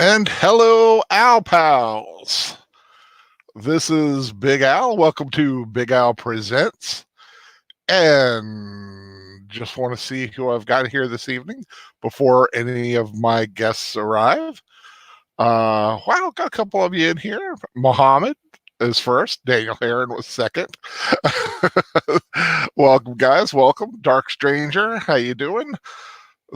And hello, Al Pals. This is Big Al. Welcome to Big Al Presents. And just want to see who I've got here this evening before any of my guests arrive. Wow, got a couple of you in here. Mohammed is first. Daniel Heron was second. Welcome, guys. Welcome. Dark Stranger, how you doing?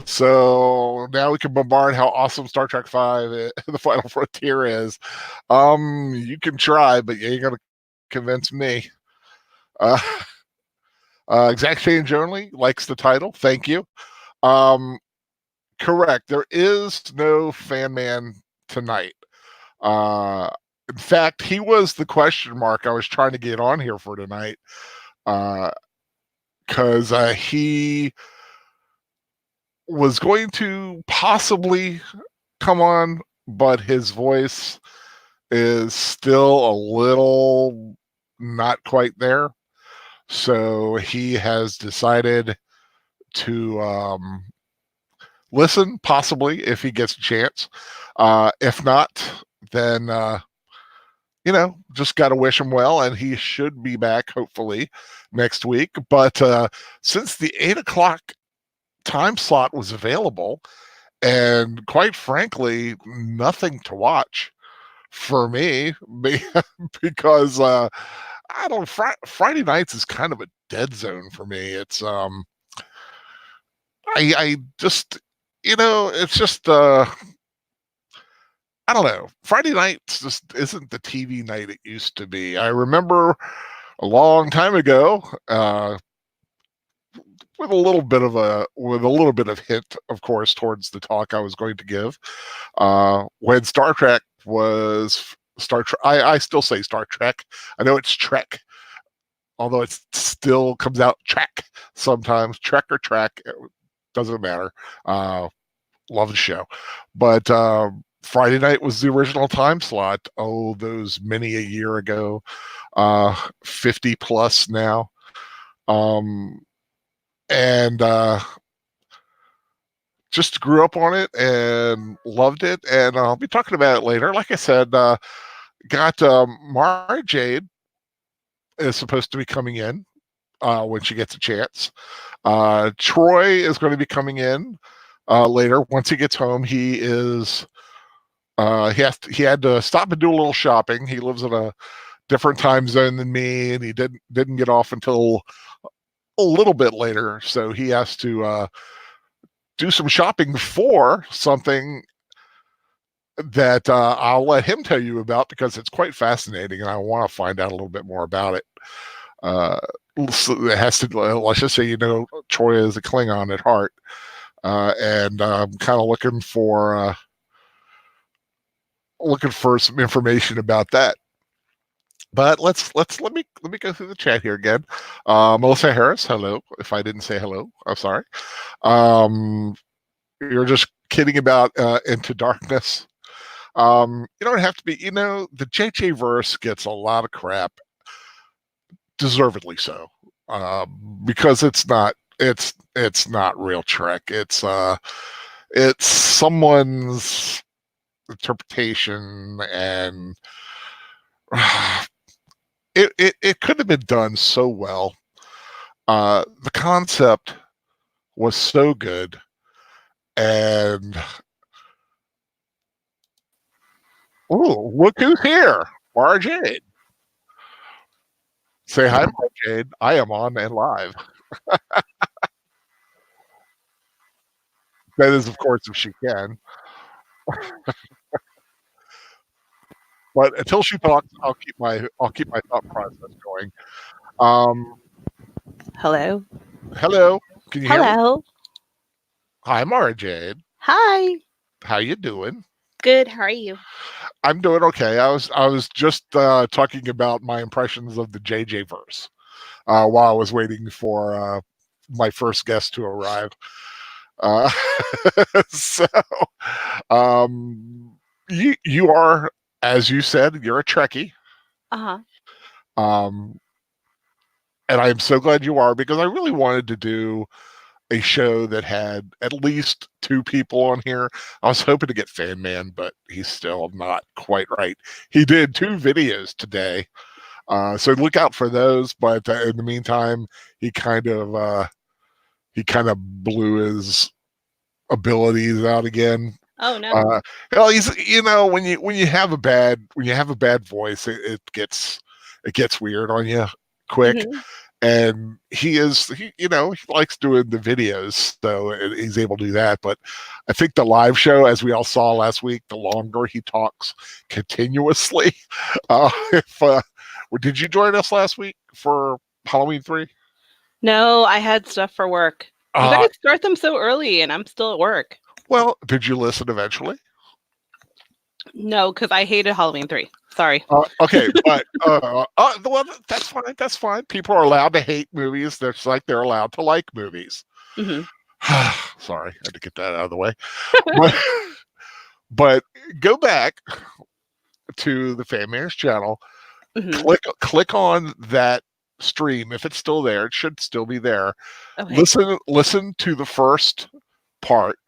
So now we can bombard how awesome Star Trek Five, The Final Frontier is. You can try, but you ain't gonna convince me. Uh, Exact Change Only likes the title. Thank you. Um, Correct. There is no Fan Man tonight. Uh, in fact, he was the question mark I was trying to get on here for tonight. Because he was going to possibly come on, but his voice is still a little not quite there. So he has decided to listen, possibly, if he gets a chance. If not, then, just got to wish him well, and he should be back, hopefully, next week. But since the 8 o'clock time slot was available, and quite frankly, nothing to watch for me because I don't. Friday nights is kind of a dead zone for me. It's I just it's just I don't know. Friday nights just isn't the TV night it used to be. I remember a long time ago, with a little bit of hint, of course, towards the talk I was going to give. When Star Trek was Star Trek, I still say Star Trek. I know it's Trek, although it still comes out Trek sometimes. Trek or Trek, it doesn't matter. Love the show, but Friday night was the original time slot. Oh, those many a year ago, 50 plus now. And just grew up on it and loved it, and I'll be talking about it later. Like I said, got Mara Jade is supposed to be coming in when she gets a chance. Troy is going to be coming in later once he gets home. He had to stop and do a little shopping. He lives in a different time zone than me, and he didn't get off until a little bit later, so he has to do some shopping for something that I'll let him tell you about because it's quite fascinating, and I want to find out a little bit more about it. So it has to, let's just say, Troy is a Klingon at heart, and I'm kind of looking for some information about that. But let me go through the chat here again. Melissa Harris, hello. If I didn't say hello, I'm sorry. You're just kidding about Into Darkness. You don't have to be. The JJ verse gets a lot of crap, deservedly so, because it's not real Trek. It's someone's interpretation, and it could have been done so well. The concept was so good, and look who's here, Mara Jade. Say hi, Mara Jade. I am on and live. That is, of course, if she can. But until she talks, I'll keep my thought process going. Um, Hello. Hello, can you hear me? Hello. Hi, Mara Jade. Hi. How you doing? Good. How are you? I'm doing okay. I was just talking about my impressions of the JJ verse while I was waiting for my first guest to arrive. Uh, so, you are, as you said, you're a Trekkie. Uh Um, and I am so glad you are, because I really wanted to do a show that had at least 2 people on here. I was hoping to get Fan Man, but he's still not quite right. He did 2 videos today, so look out for those. But in the meantime, he kind of blew his abilities out again. Oh no. Well, he's when you have a bad voice, it gets weird on you quick. Mhm. And he likes doing the videos, so he's able to do that. But I think the live show, as we all saw last week, the longer he talks continuously. If did you join us last week for Halloween 3? No, I had stuff for work. You Uh, guys start them so early, and I'm still at work. well, did you listen eventually? No, because I hated Halloween 3. Sorry. Okay, but well, that's fine. That's fine. People are allowed to hate movies. That's like they're allowed to like movies. Hmm. Sorry, I had to get that out of the way. But, but go back to the Fan Man's channel. Hmm. Click on that stream if it's still there. It should still be there. Okay. Listen to the first part,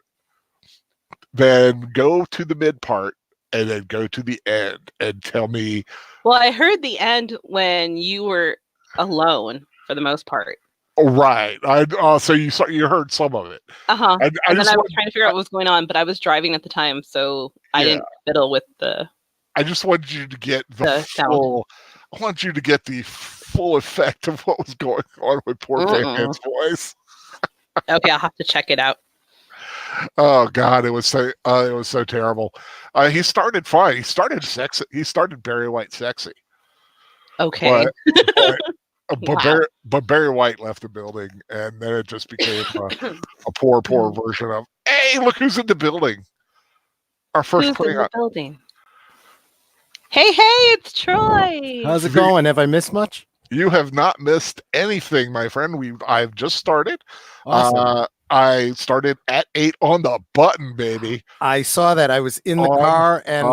then go to the mid part, and then go to the end and tell me. Well, I heard the end when you were alone for the most part. Right. So you heard some of it. Uh-huh. I And then just I was wanted, trying to figure out what was going on, but I was driving at the time, so I yeah. didn't fiddle with the I just wanted you to get the sound. full. I want you to get the full effect of what was going on with poor Fan Man's voice. Okay, I'll have to check it out. Oh God, it was so terrible. He started fine. He started sexy. He started Barry White sexy. Okay. Wow. But Barry White left the building, and then it just became a poor version of, hey, look who's in the building. Our first Who's in the building? Hey, it's Troy. How's it going? Have I missed much? You have not missed anything, my friend. I've just started. Awesome. I started at 8 on the button, baby. I saw that. I was in the car, and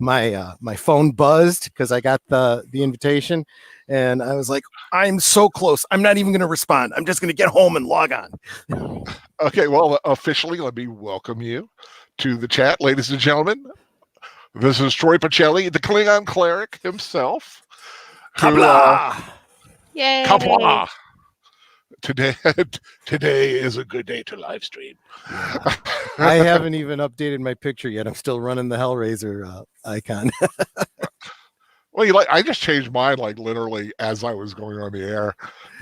my phone buzzed because I got the invitation, and I was like, I'm so close. I'm not even going to respond. I'm just going to get home and log on. Okay, well, officially, let me welcome you to the chat, ladies and gentlemen. This is Troy Pacelli, the Klingon cleric himself. Kapla! Yay! Kapla! Today is a good day to live stream. I haven't even updated my picture yet. I'm still running the Hellraiser icon. Well, I just changed mine literally as I was going on the air.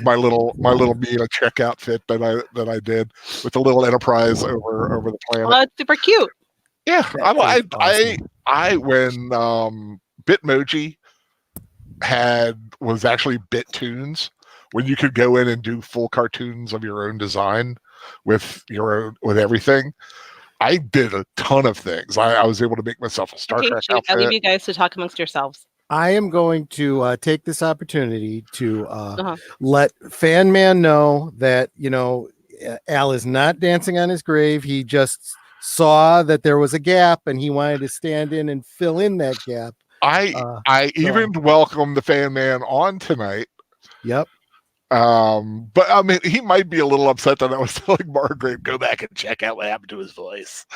My little me in a check outfit that I did with the little Enterprise over the planet. Oh, it's super cute. Yeah, Awesome. I when Bitmoji was actually BitTunes, when you could go in and do full cartoons of your own design with everything. I did a ton of things. I was able to make myself a Star Trek outfit. I'll leave you guys to talk amongst yourselves. I am going to take this opportunity to let Fan Man know that, Al is not dancing on his grave. He just saw that there was a gap and he wanted to stand in and fill in that gap. I even welcomed the Fan Man on tonight. Yep. But I mean, he might be a little upset that I was telling Margaret, go back and check out what happened to his voice.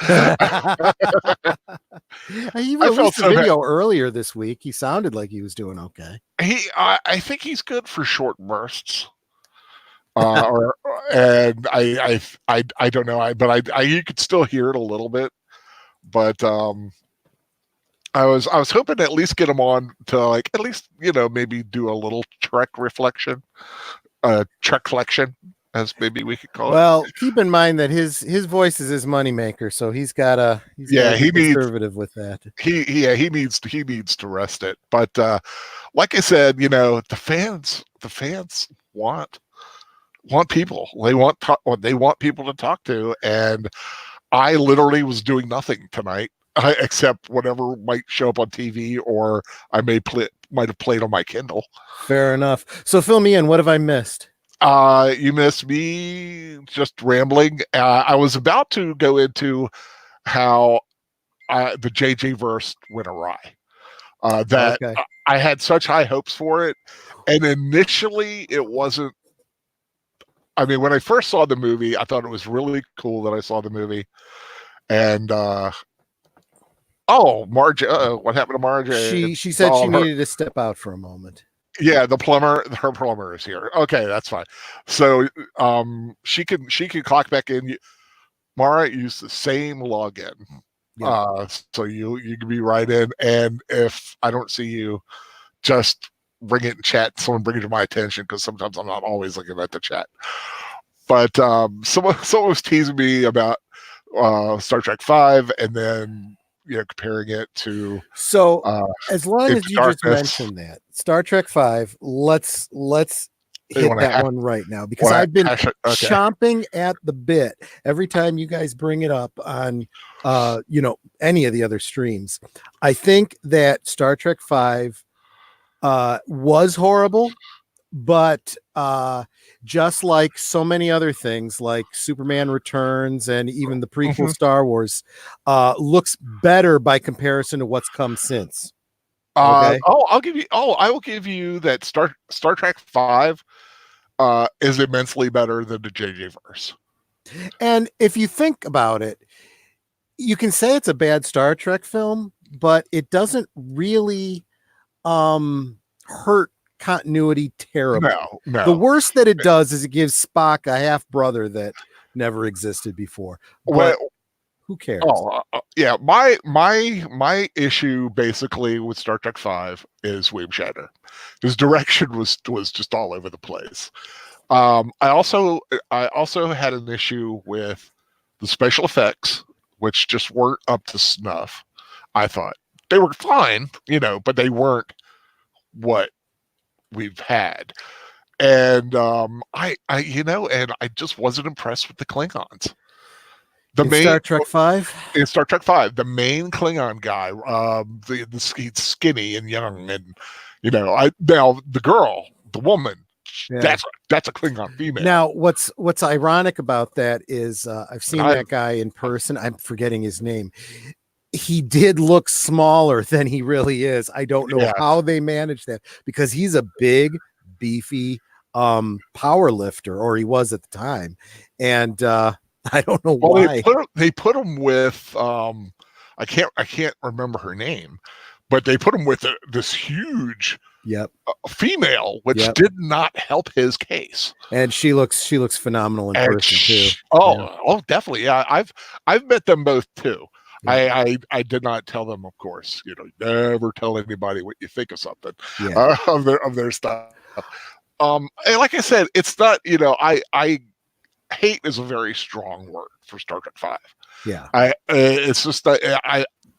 He released a video earlier this week. He sounded like he was doing okay. I think he's good for short bursts. And I don't know. But you could still hear it a little bit. But I was hoping to at least get him on to at least maybe do a little Trek reflection. Trek flexion, as maybe we could call it. Well, keep in mind that his voice is his moneymaker, so he's got to be conservative with that. He needs to rest it. But like I said, the fans want people. They want people to talk to, and I literally was doing nothing tonight except whatever might show up on TV, or I might have played on my Kindle. Fair enough. So fill me in. What have I missed? You missed me just rambling. I was about to go into how the JJ verse went awry. I had such high hopes for it, and initially it wasn't I mean, when I first saw the movie, I thought it was really cool that I saw the movie. And Marge, what happened to Marge? She said she needed to step out for a moment. Yeah, her plumber is here. Okay, that's fine. So she can clock back in. Mara used the same login. Yeah. So you can be right in, and if I don't see you, just bring it in chat. Someone bring it to my attention, because sometimes I'm not always looking at the chat. But someone was teasing me about Star Trek V, and then comparing it to. So as long as you Darkness. just mentioned that Star Trek V, let's hit that one right now, because I've been chomping at the bit every time you guys bring it up on any of the other streams. I think that Star Trek V was horrible, but just like so many other things like Superman Returns and even the prequel Star Wars looks better by comparison to what's come since. Okay? I will give you that Star Trek V is immensely better than the JJ verse. And if you think about it, you can say it's a bad Star Trek film, but it doesn't really hurt continuity terribly. No. The worst that it does is it gives Spock a half brother that never existed before. But who cares? Yeah. My also basically with Star Trek V is William Shatner. His direction was just all over the place. I also had an issue with the special effects, which just weren't up to snuff. I thought they were fine, but they weren't what we've had. And I just wasn't impressed with the Klingons. Star Trek V? In Star Trek V, the main Klingon guy, he's skinny and young, and now the girl, the woman, that's a Klingon female. Now, what's ironic about that is I've seen that guy in person. I'm forgetting his name. He did look smaller than he really is. I don't know how they managed that, because he's a big, beefy power lifter, or he was at the time, and I don't know why they put him with I can't remember her name, but they put him with this huge female, which did not help his case. And she looks phenomenal in person too. Oh, definitely. Yeah, I've met them both too. Yeah. I did not tell them, of course. Never tell anybody what you think of something of their stuff. And like I said, it's not. I hate is a very strong word for Star Trek V. Yeah. It's just that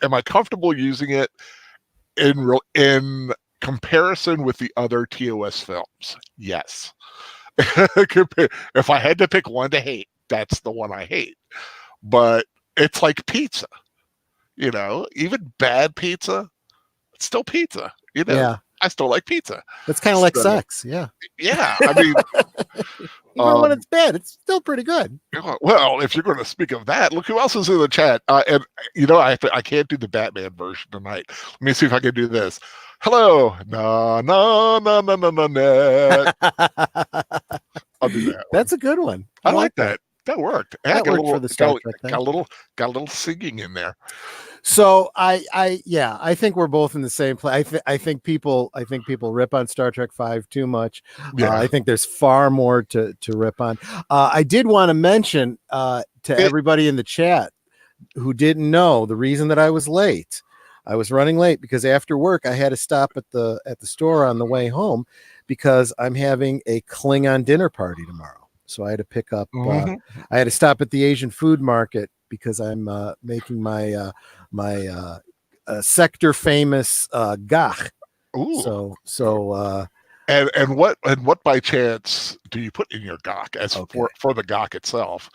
am I comfortable using it in comparison with the other TOS films? Yes. If I had to pick one to hate, that's the one I hate. But it's like pizza. Even bad pizza, it's still pizza. I still like pizza. It's kind of like sex. Yeah. I mean, even when it's bad, it's still pretty good. Well, if you're going to speak of that, look who else is in the chat. And I can't do the Batman version tonight. Let me see if I can do this. Hello, no. I'll do that. That's a good one. I like that. That worked. That worked for the Star Trek thing. Got a little singing in there. So I think we're both in the same place. I think people rip on Star Trek V too much. I think there's far more to rip on. I did want to mention to everybody in the chat who didn't know the reason that I was late. I was running late because after work I had to stop at the store on the way home because I'm having a Klingon dinner party tomorrow. So I had to pick up. I had to stop at the Asian food market because I'm making my sector famous gach. Ooh. So and what by chance do you put in your gach as for the gach itself?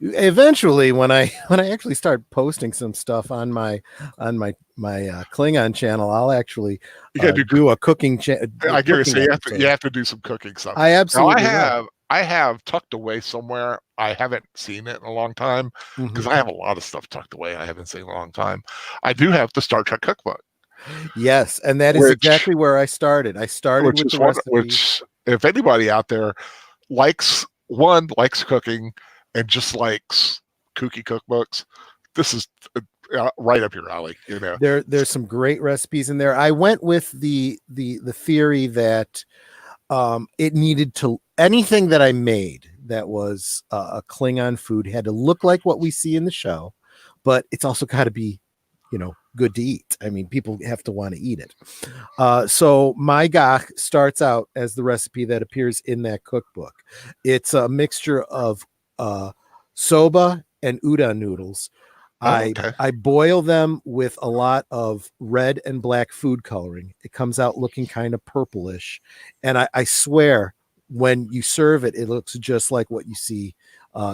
Eventually, when I actually start posting some stuff on my Klingon channel, I'll actually do a cooking channel. I guess you have to do some cooking stuff. I absolutely I have tucked away somewhere. I haven't seen it in a long time because I have a lot of stuff tucked away I haven't seen in a long time. I do have the Star Trek cookbook. Yes, and that is exactly where I started. I started with the recipe. Which, if anybody out there likes one likes cooking and just likes kooky cookbooks, this is right up your alley. You know, there's some great recipes in there. I went with the theory that it needed to, anything that I made that was a Klingon food had to look like what we see in the show, but it's also got to be, you know, good to eat. I mean, people have to want to eat it. So my gach starts out as the recipe that appears in that cookbook. It's a mixture of soba and udon noodles. I boil them with a lot of red and black food coloring. It comes out looking kind of purplish. And I swear, when you serve it, it looks just like what you see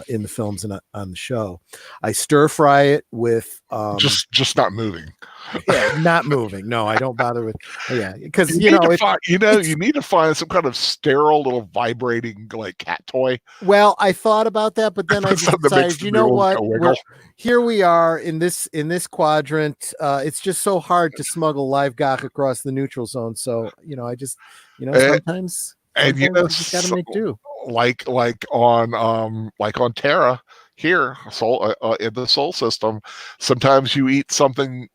in the films and on the show. I stir fry it with just not moving. Yeah, not moving. No, I don't bother with. Yeah, because you need to find some kind of sterile little vibrating like cat toy. Well, I thought about that, but then I decided, you know what? Here we are in this quadrant. It's just so hard to smuggle live gach across the neutral zone. So I just sometimes you just got to make do. Like on Terra here, Sol in the Sol system, sometimes you eat something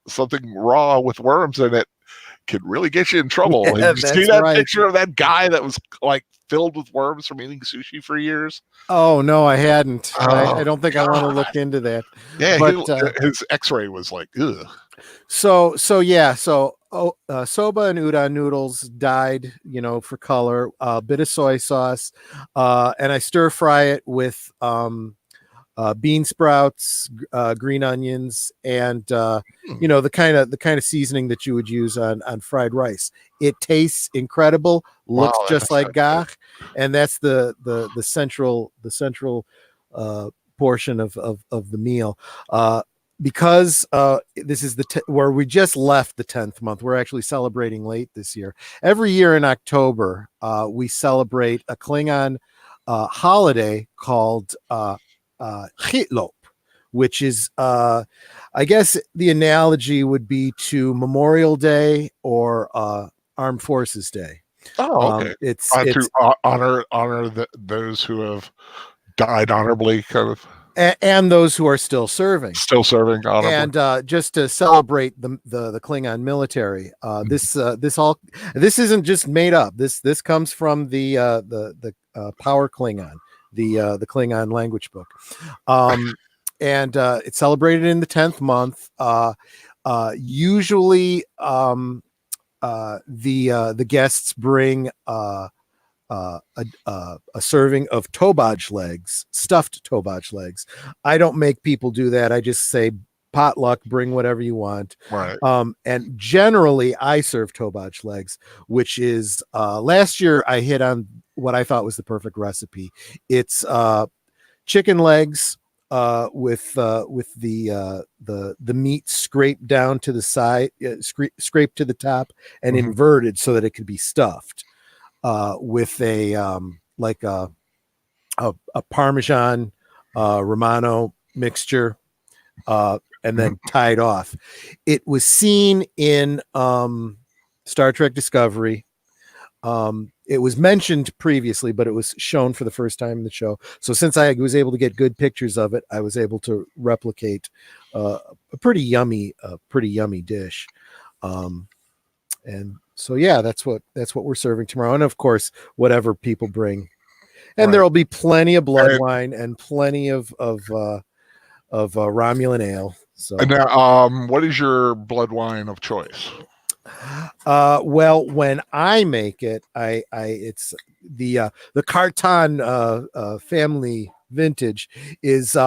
raw with worms in it can really get you in trouble. Yeah, you see that picture of that guy that was like filled with worms from eating sushi for years? Oh no, I hadn't. I don't think I want to look into that. Yeah, but his X-ray was like, ugh. So soba and udon noodles dyed, for color, a bit of soy sauce, and I stir fry it with bean sprouts, green onions, and the kind of seasoning that you would use on fried rice. It tastes incredible, looks just like gach, and that's the central portion of the meal. Because this is where we just left the 10th month. We're actually celebrating late this year. Every year in October, we celebrate a Klingon holiday called Chitlop, which is, I guess the analogy would be to Memorial Day or Armed Forces Day. Oh, okay. It's to honor those who have died honorably, kind of. And those who are still serving honorably. And just to celebrate the Klingon military, this isn't just made up. This comes from the Power Klingon, the Klingon language book, and it's celebrated in the 10th month. Usually, the guests bring a serving of tobaj legs, stuffed tobaj legs. I don't make people do that. I just say potluck, bring whatever you want. Right. And generally I serve tobaj legs, which is last year I hit on what I thought was the perfect recipe. It's chicken legs with the meat scraped down to the side, scraped to the top, and inverted so that it could be stuffed. With a Parmesan Romano mixture, and then tied off. It was seen in Star Trek Discovery. It was mentioned previously, but it was shown for the first time in the show. So since I was able to get good pictures of it, I was able to replicate a pretty yummy dish. And so, yeah, that's what we're serving tomorrow. And of course, whatever people bring, and there'll be plenty of blood wine and plenty of Romulan ale. So, and now, what is your blood wine of choice? Well, when I make it, it's the Carton family vintage is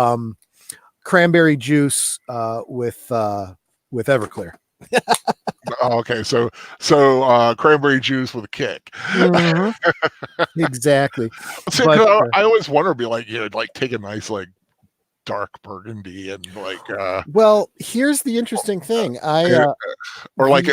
cranberry juice with Everclear. Okay, so cranberry juice with a kick. Exactly. See, I always wonder, be like, take a nice like dark burgundy and like. Well, here's the interesting thing. Or like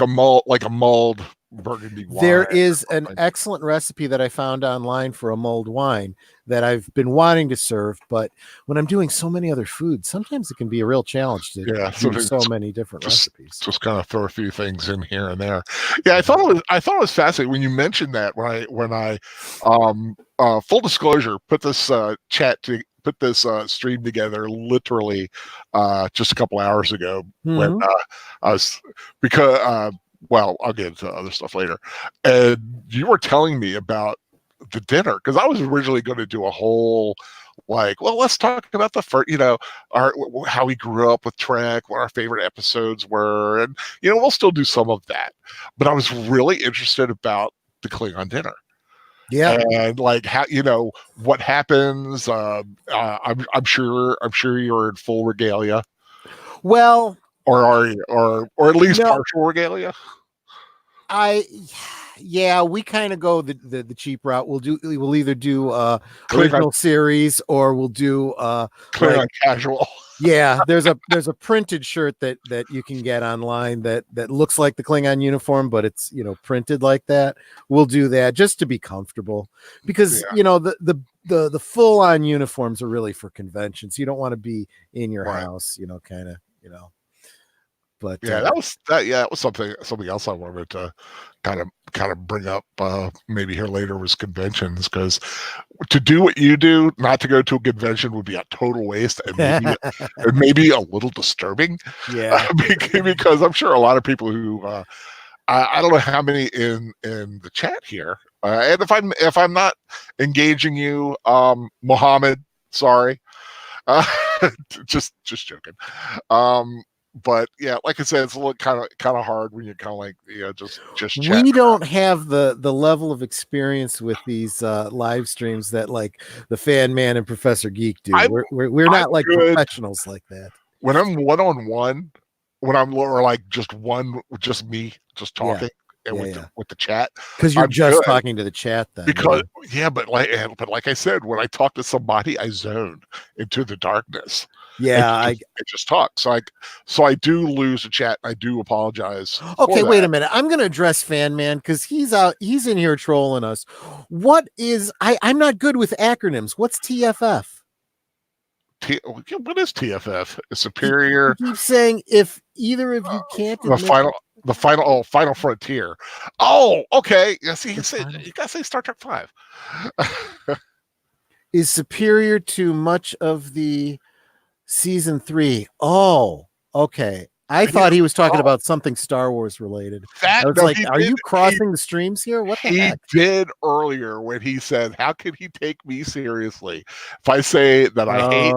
a mulled burgundy wine. There is an excellent recipe that I found online for a mulled wine that I've been wanting to serve, but when I'm doing so many other foods, sometimes it can be a real challenge to do so many different recipes. Just kind of throw a few things in here and there. Yeah, I thought it was fascinating when you mentioned that when I full disclosure, put this stream together literally just a couple hours ago when I was because well, I'll get into other stuff later. And you were telling me about the dinner because I was originally going to do a whole let's talk about the first, how we grew up with Trek, what our favorite episodes were, and we'll still do some of that. But I was really interested about the Klingon dinner. Yeah, and how what happens. I'm sure you're in full regalia. Well. Or are you, or at least partial regalia? We kind of go the cheap route. We'll either do original series or we'll do Klingon casual. Yeah, there's a printed shirt that you can get online that looks like the Klingon uniform, but it's printed like that. We'll do that just to be comfortable because the full on uniforms are really for conventions. You don't want to be in your house, kind of. But that was something else I wanted to kind of bring up maybe here later was conventions, because to do what you do, not to go to a convention would be a total waste and maybe a little disturbing. Yeah, because I'm sure a lot of people who I don't know how many in the chat here, and if I'm not engaging you, Mohammed, sorry, just joking. But yeah, like I said, it's a little kind of hard when you're kind of like just chat. We don't have the level of experience with these live streams that like the Fan Man and Professor Geek do. We're not like professionals like that. When I'm one-on-one, when I'm like just me just talking with the chat, because you're just talking to the chat then. But like I said, when I talk to somebody, I zone into the darkness. Yeah, I just talk. So I do lose the chat. I do apologize. Okay, wait a minute. I'm going to address Fan Man because he's in here trolling us. What is I'm not good with acronyms. What's TFF? What is TFF? A superior. He keeps saying if either of you can't the final frontier. Oh, okay. Yeah, see, you gotta say Star Trek 5 is superior to much of the season 3. Oh, okay. I thought he was talking about something Star Wars related. I was are you crossing the streams here? What the heck? He did earlier when he said, "How can he take me seriously if I say that I hate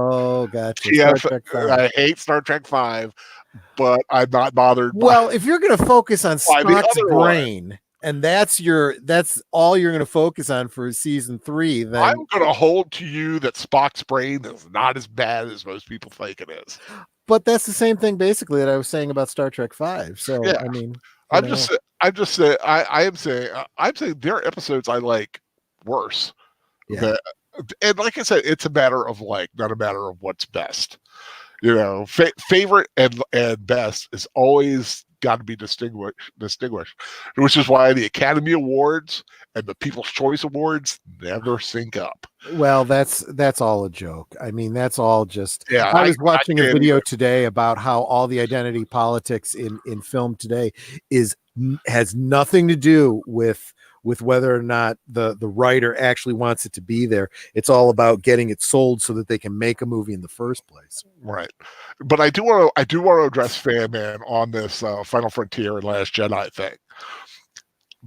I hate Star Trek 5, but I'm not bothered." Well, if you're going to focus on Spock's brain, and that's all you're going to focus on for season 3, then I'm going to hold to you that Spock's brain is not as bad as most people think it is. But that's the same thing basically that I was saying about Star Trek 5. So yeah. I mean, I'm saying there are episodes I like worse. Yeah. And like I said, it's a matter of not a matter of what's best. Favorite and best is always got to be distinguished, which is why the Academy Awards and the People's Choice Awards never sync up. Well, that's all a joke. I mean, that's all just. Yeah, I was watching a video today about how all the identity politics in film today has nothing to do with whether or not the writer actually wants it to be there. It's all about getting it sold so that they can make a movie in the first place. Right. But I do want to address Fan Man on this Final Frontier and Last Jedi thing.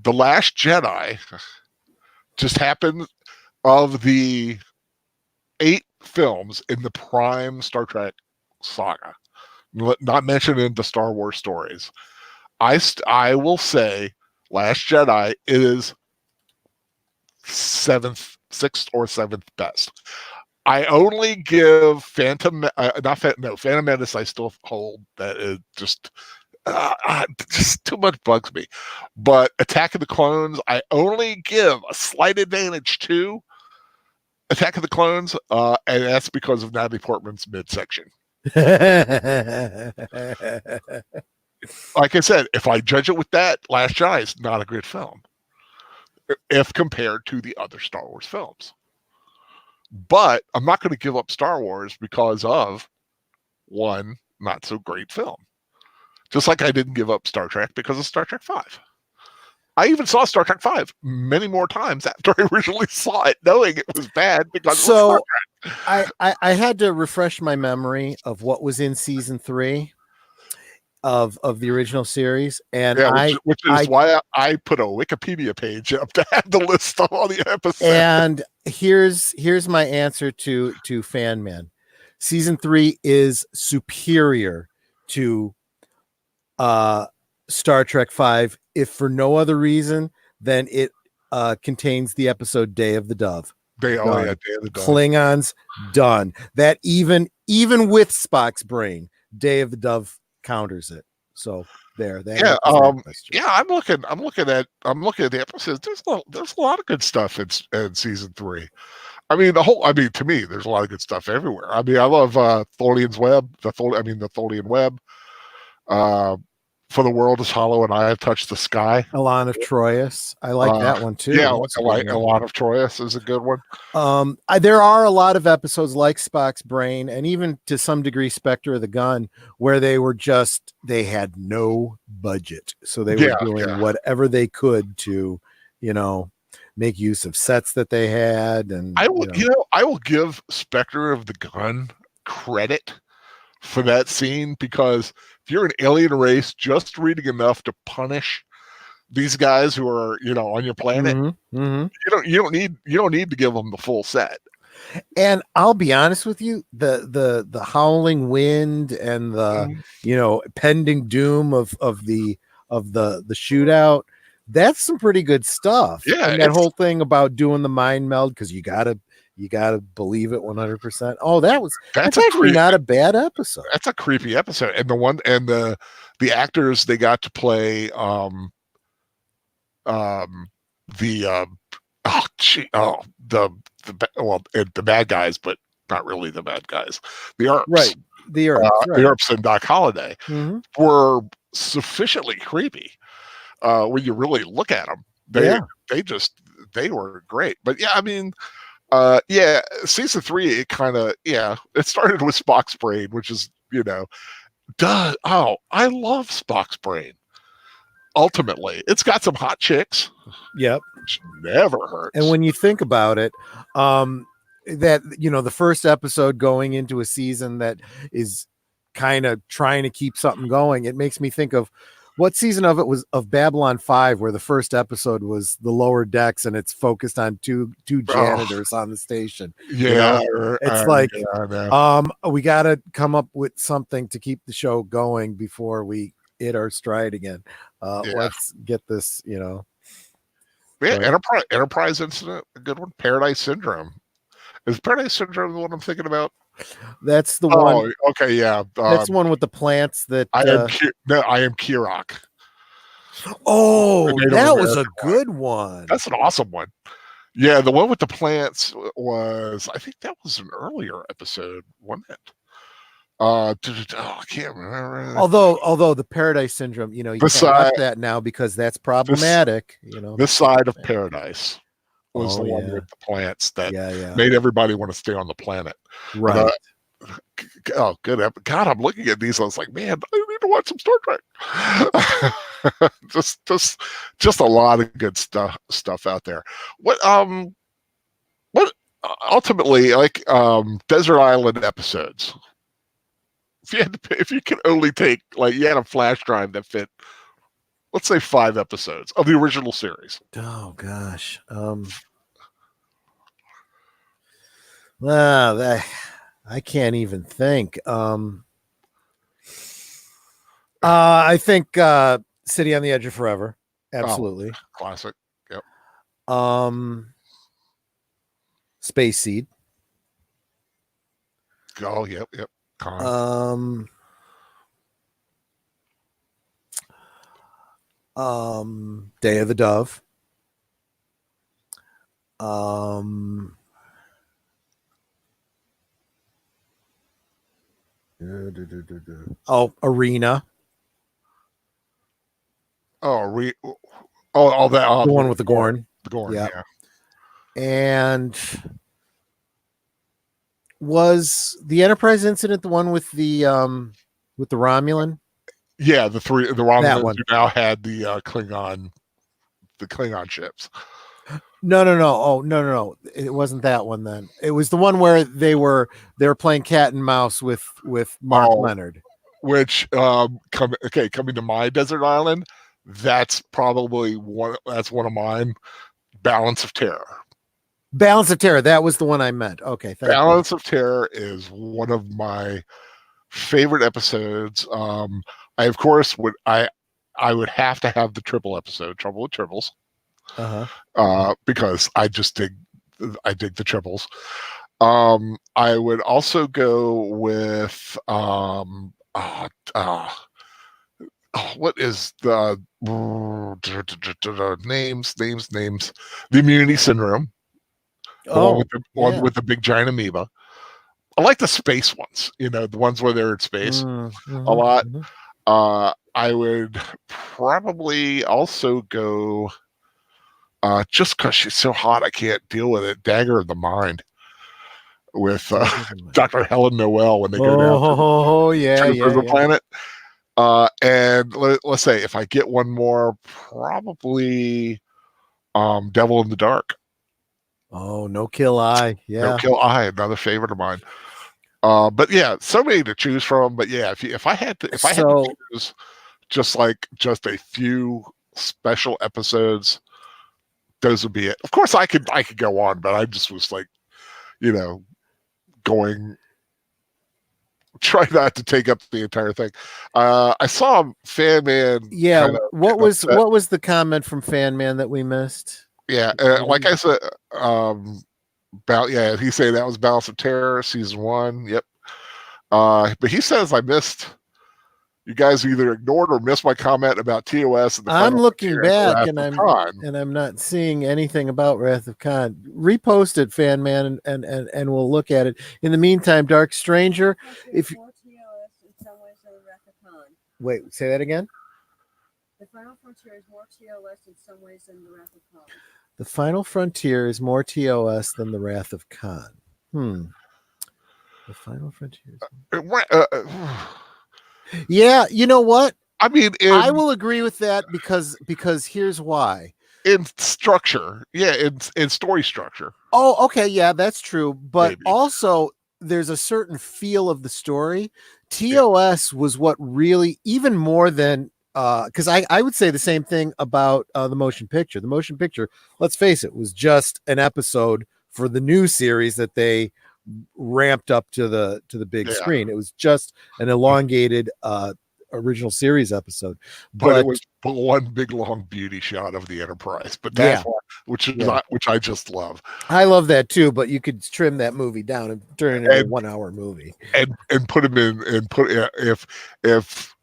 The Last Jedi just happened of the 8 films in the prime Star Trek saga, not mentioned in the Star Wars stories. I will say Last Jedi is 6th or 7th best. I only give Phantom Menace. I still hold that is just too much bugs me. But Attack of the Clones, I only give a slight advantage to Attack of the Clones, and that's because of Natalie Portman's midsection. like I said, if I judge it with that, Last Jedi is not a good film if compared to the other Star Wars films. But I'm not going to give up Star Wars because of one not so great film. Just like I didn't give up Star Trek because of Star Trek 5. I even saw Star Trek 5 many more times after I originally saw it, knowing it was bad because it was Star Trek. I had to refresh my memory of what was in season 3 of the original series, and which is why I put a Wikipedia page up to have the list of all the episodes. And here's my answer to Fan Man. Season 3 is superior to Star Trek 5, if for no other reason than it contains the episode Day of the Dove. Day of the Dove. Klingons done. That even with Spock's brain, Day of the Dove counters it. So there. I'm looking at the episodes. There's a lot of good stuff in season 3. I mean, to me, there's a lot of good stuff everywhere. I mean, I love Tholian's Web, the Tholian Web. For the World is Hollow and I Have Touched the Sky. Elan of Troyes. I like that one too. Yeah, Elan of Troyes is a good one. There are a lot of episodes like Spock's Brain and even to some degree Spectre of the Gun where they had no budget. So they were doing whatever they could to, make use of sets that they had. And I will give Spectre of the Gun credit for that scene because if you're an alien race just reading enough to punish these guys who are on your planet, you don't need to give them the full set. And I'll be honest with you, the howling wind and the pending doom of the shootout, that's some pretty good stuff. Yeah, and that whole thing about doing the mind meld because you gotta believe it 100%. Oh, that's actually not a bad episode. That's a creepy episode, and the actors they got to play the bad guys, but not really the bad guys. The Earps, right? The Earps, the Earps and Doc Holliday were sufficiently creepy when you really look at them. They were great. But yeah, I mean. Season 3, it started with Spock's brain, which is, I love Spock's brain. Ultimately, it's got some hot chicks. Yep. Which never hurts. And when you think about it, that, the first episode going into a season that is kind of trying to keep something going, it makes me think of what season of it was of Babylon 5, where the first episode was the lower decks and it's focused on two janitors on the station. Yeah. It's we got to come up with something to keep the show going before we hit our stride again. Let's get this, Yeah, Enterprise Incident, a good one. Paradise Syndrome. Is Paradise Syndrome the one I'm thinking about? That's the one. Oh, okay, yeah. That's the one with the plants that I am Kirok. Oh, that was a good one. That's an awesome one. Yeah, the one with the plants was, I think that was an earlier episode, wasn't it? I can't remember. Although the Paradise Syndrome, you can't watch that now because that's problematic. This Side of Paradise was the one with the plants that made everybody want to stay on the planet. Right. Good. God, I'm looking at these. I was like, man, I need to watch some Star Trek. just a lot of good stuff out there. What ultimately, like Desert Island episodes. If you could only take, like, you had a flash drive that fit, let's say 5 episodes of the original series. Oh gosh. Well, I can't even think. I think City on the Edge of Forever. Absolutely. Classic. Yep. Space Seed. Oh, yep. Day of the Dove. Arena. All that. The one with the Gorn. The Gorn, Yeah. yeah. And was the Enterprise incident the one with the Romulan? Yeah, the Romulans one. who now had the Klingon ships. No. Oh, no. It wasn't that one then. It was the one where they were playing cat and mouse with Mark Leonard. Which coming to my desert island, that's probably one of mine. Balance of Terror. Balance of Terror. That was the one I meant. Okay, Balance of Terror is one of my favorite episodes. I of course would have to have the triple episode, Trouble with Tribbles. Because I dig the triples. I would also go with what is the names? The Immunity Syndrome. With the big giant amoeba. I like the space ones, the ones where they're in space a lot. I would probably also go, just because she's so hot, I can't deal with it, Dagger of the Mind with Dr. Helen Noel when they go down to the prison planet. And let's say if I get one more, probably Devil in the Dark. Oh, No Kill Eye. Yeah. No Kill Eye, another favorite of mine. But yeah, so many to choose from. But yeah, if I had to choose just a few special episodes, those would be it. Of course, I could go on, but I just was try not to take up the entire thing. I saw Fan Man. Yeah, what was the comment from Fan Man that we missed? Yeah, like I said, he said that was Balance of Terror season 1. Yep. But he says I missed. You guys either ignored or missed my comment about TOS. And I'm looking back and I'm not seeing anything about Wrath of Khan. Repost it, Fan Man, and we'll look at it. In the meantime, Dark Stranger, if you... Wait, say that again. The Final Frontier is more TOS in some ways than the Wrath of Khan. The Final Frontier is more TOS than the Wrath of Khan. The Final Frontier. Yeah, you know what? I mean, I will agree with that because here's why. In structure, in story structure. Oh, okay, yeah, that's true. But also, there's a certain feel of the story. TOS was what really, even more than, because I would say the same thing about the motion picture. The motion picture, let's face it, was just an episode for the new series that they ramped up to the big screen. It was just an elongated original series episode, but it was one big long beauty shot of the Enterprise. But that's which I just love. I love that too. But you could trim that movie down and turn it into a 1 hour movie and put him in and put if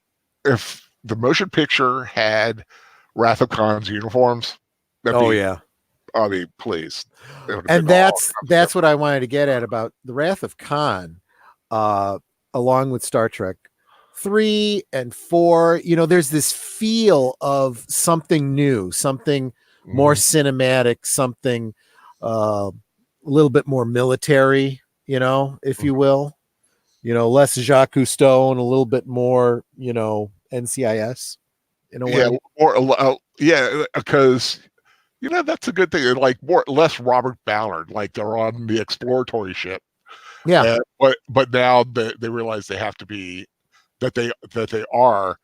the motion picture had Wrath of Khan's uniforms. I mean, please. And that's what I wanted to get at about the Wrath of Khan, along with Star Trek 3 and 4. There's this feel of something new, something more cinematic, something a little bit more military, if you will. Less Jacques Cousteau and a little bit more, NCIS in a way. Because that's a good thing. Like less Robert Ballard, like they're on the exploratory ship. Yeah. But now they realize they have to be that they are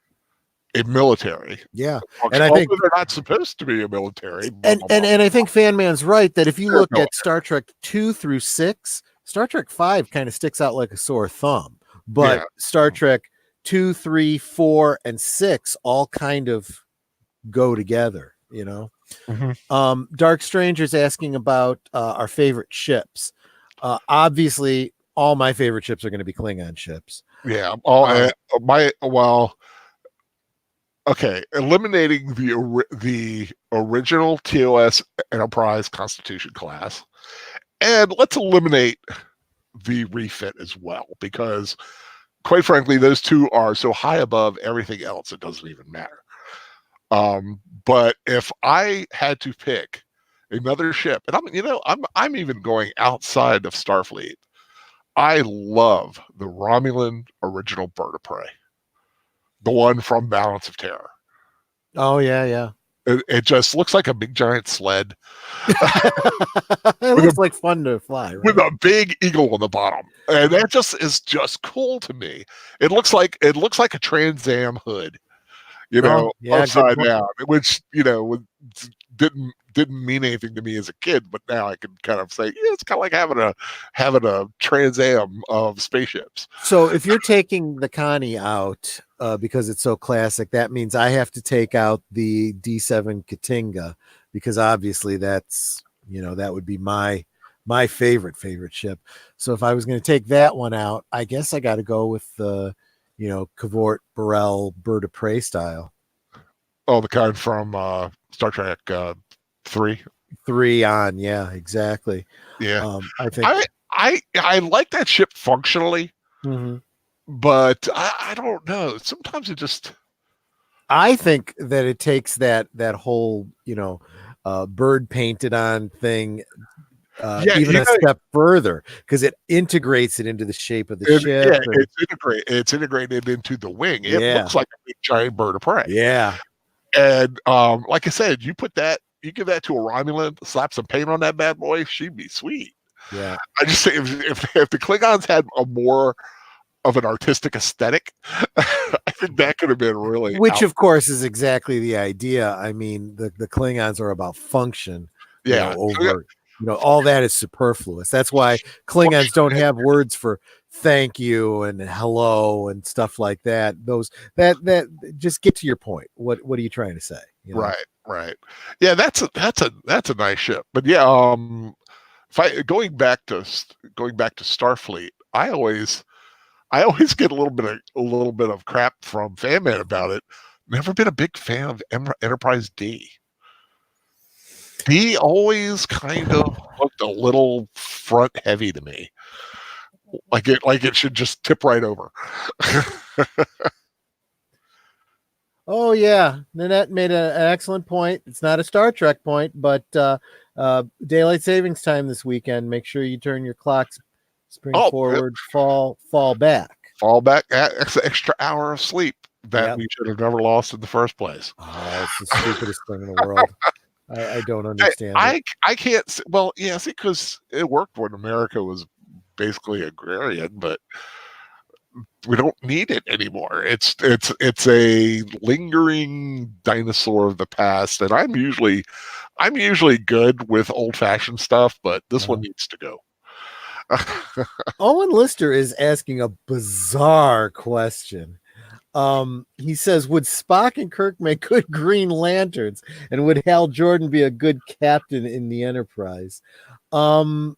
a military. Yeah. And I think they're not supposed to be a military. And I think Fan Man's right that if you look at Star Trek 2 through 6, Star Trek 5 kind of sticks out like a sore thumb. But Star Trek 2, 3, 4, and 6 all kind of go together, Dark Stranger's asking about our favorite ships. Obviously, all my favorite ships are going to be Klingon ships. Yeah. Eliminating the original TOS Enterprise Constitution class, and let's eliminate the refit as well, because quite frankly, those two are so high above everything else, it doesn't even matter. But if I had to pick another ship, and I'm even going outside of Starfleet. I love the Romulan original Bird of Prey, the one from Balance of Terror. Oh yeah, yeah. It just looks like a big giant sled. It looks like fun to fly, right? With a big eagle on the bottom, and that is just cool to me. It looks like a Trans Am hood, upside down, which didn't mean anything to me as a kid, but now I can kind of say, yeah, it's kind of like having a Trans Am of spaceships. So if you're taking the Connie out because it's so classic, that means I have to take out the D7 Katinga, because obviously that's that would be my favorite ship. So if I was going to take that one out, I guess I got to go with the Cavort Burrell Bird of Prey style. Oh, the kind from Star Trek 3 on, yeah, exactly. Yeah. I think I like that ship functionally, but I don't know. Sometimes it just. I think that it takes that whole bird painted on thing even a step further, because it integrates it into the shape of the ship. Yeah, it's integrated into the wing. It looks like a big giant bird of prey. Yeah. And like I said, you give that to a Romulan, slap some paint on that bad boy, she'd be sweet. Yeah. I just say if the Klingons had a more of an artistic aesthetic, I think that could have been really. Which, of course, is exactly the idea. I mean, the Klingons are about function. Yeah. Over. All that is superfluous. That's why Klingons don't have words for thank you and hello and stuff like that. Those that just get to your point. What are you trying to say? Right. Yeah, that's a nice ship. But yeah, going back to Starfleet, I always get a little bit of crap from fan man about it. Never been a big fan of Enterprise D. D always kind of looked a little front heavy to me, like it should just tip right over. Oh yeah, Nanette made an excellent point. It's not a Star Trek point, but daylight savings time this weekend. Make sure you turn your clocks spring forward, fall back. Fall back. That's an extra hour of sleep that we should have never lost in the first place. Oh, it's the stupidest thing in the world. I don't understand. I can't. Well, yeah, see, because it worked when America was basically agrarian, but we don't need it anymore. It's a lingering dinosaur of the past, and I'm usually good with old fashioned stuff, but this one needs to go. Owen Lister is asking a bizarre question. He says, would Spock and Kirk make good Green Lanterns, and would Hal Jordan be a good captain in the Enterprise? I'm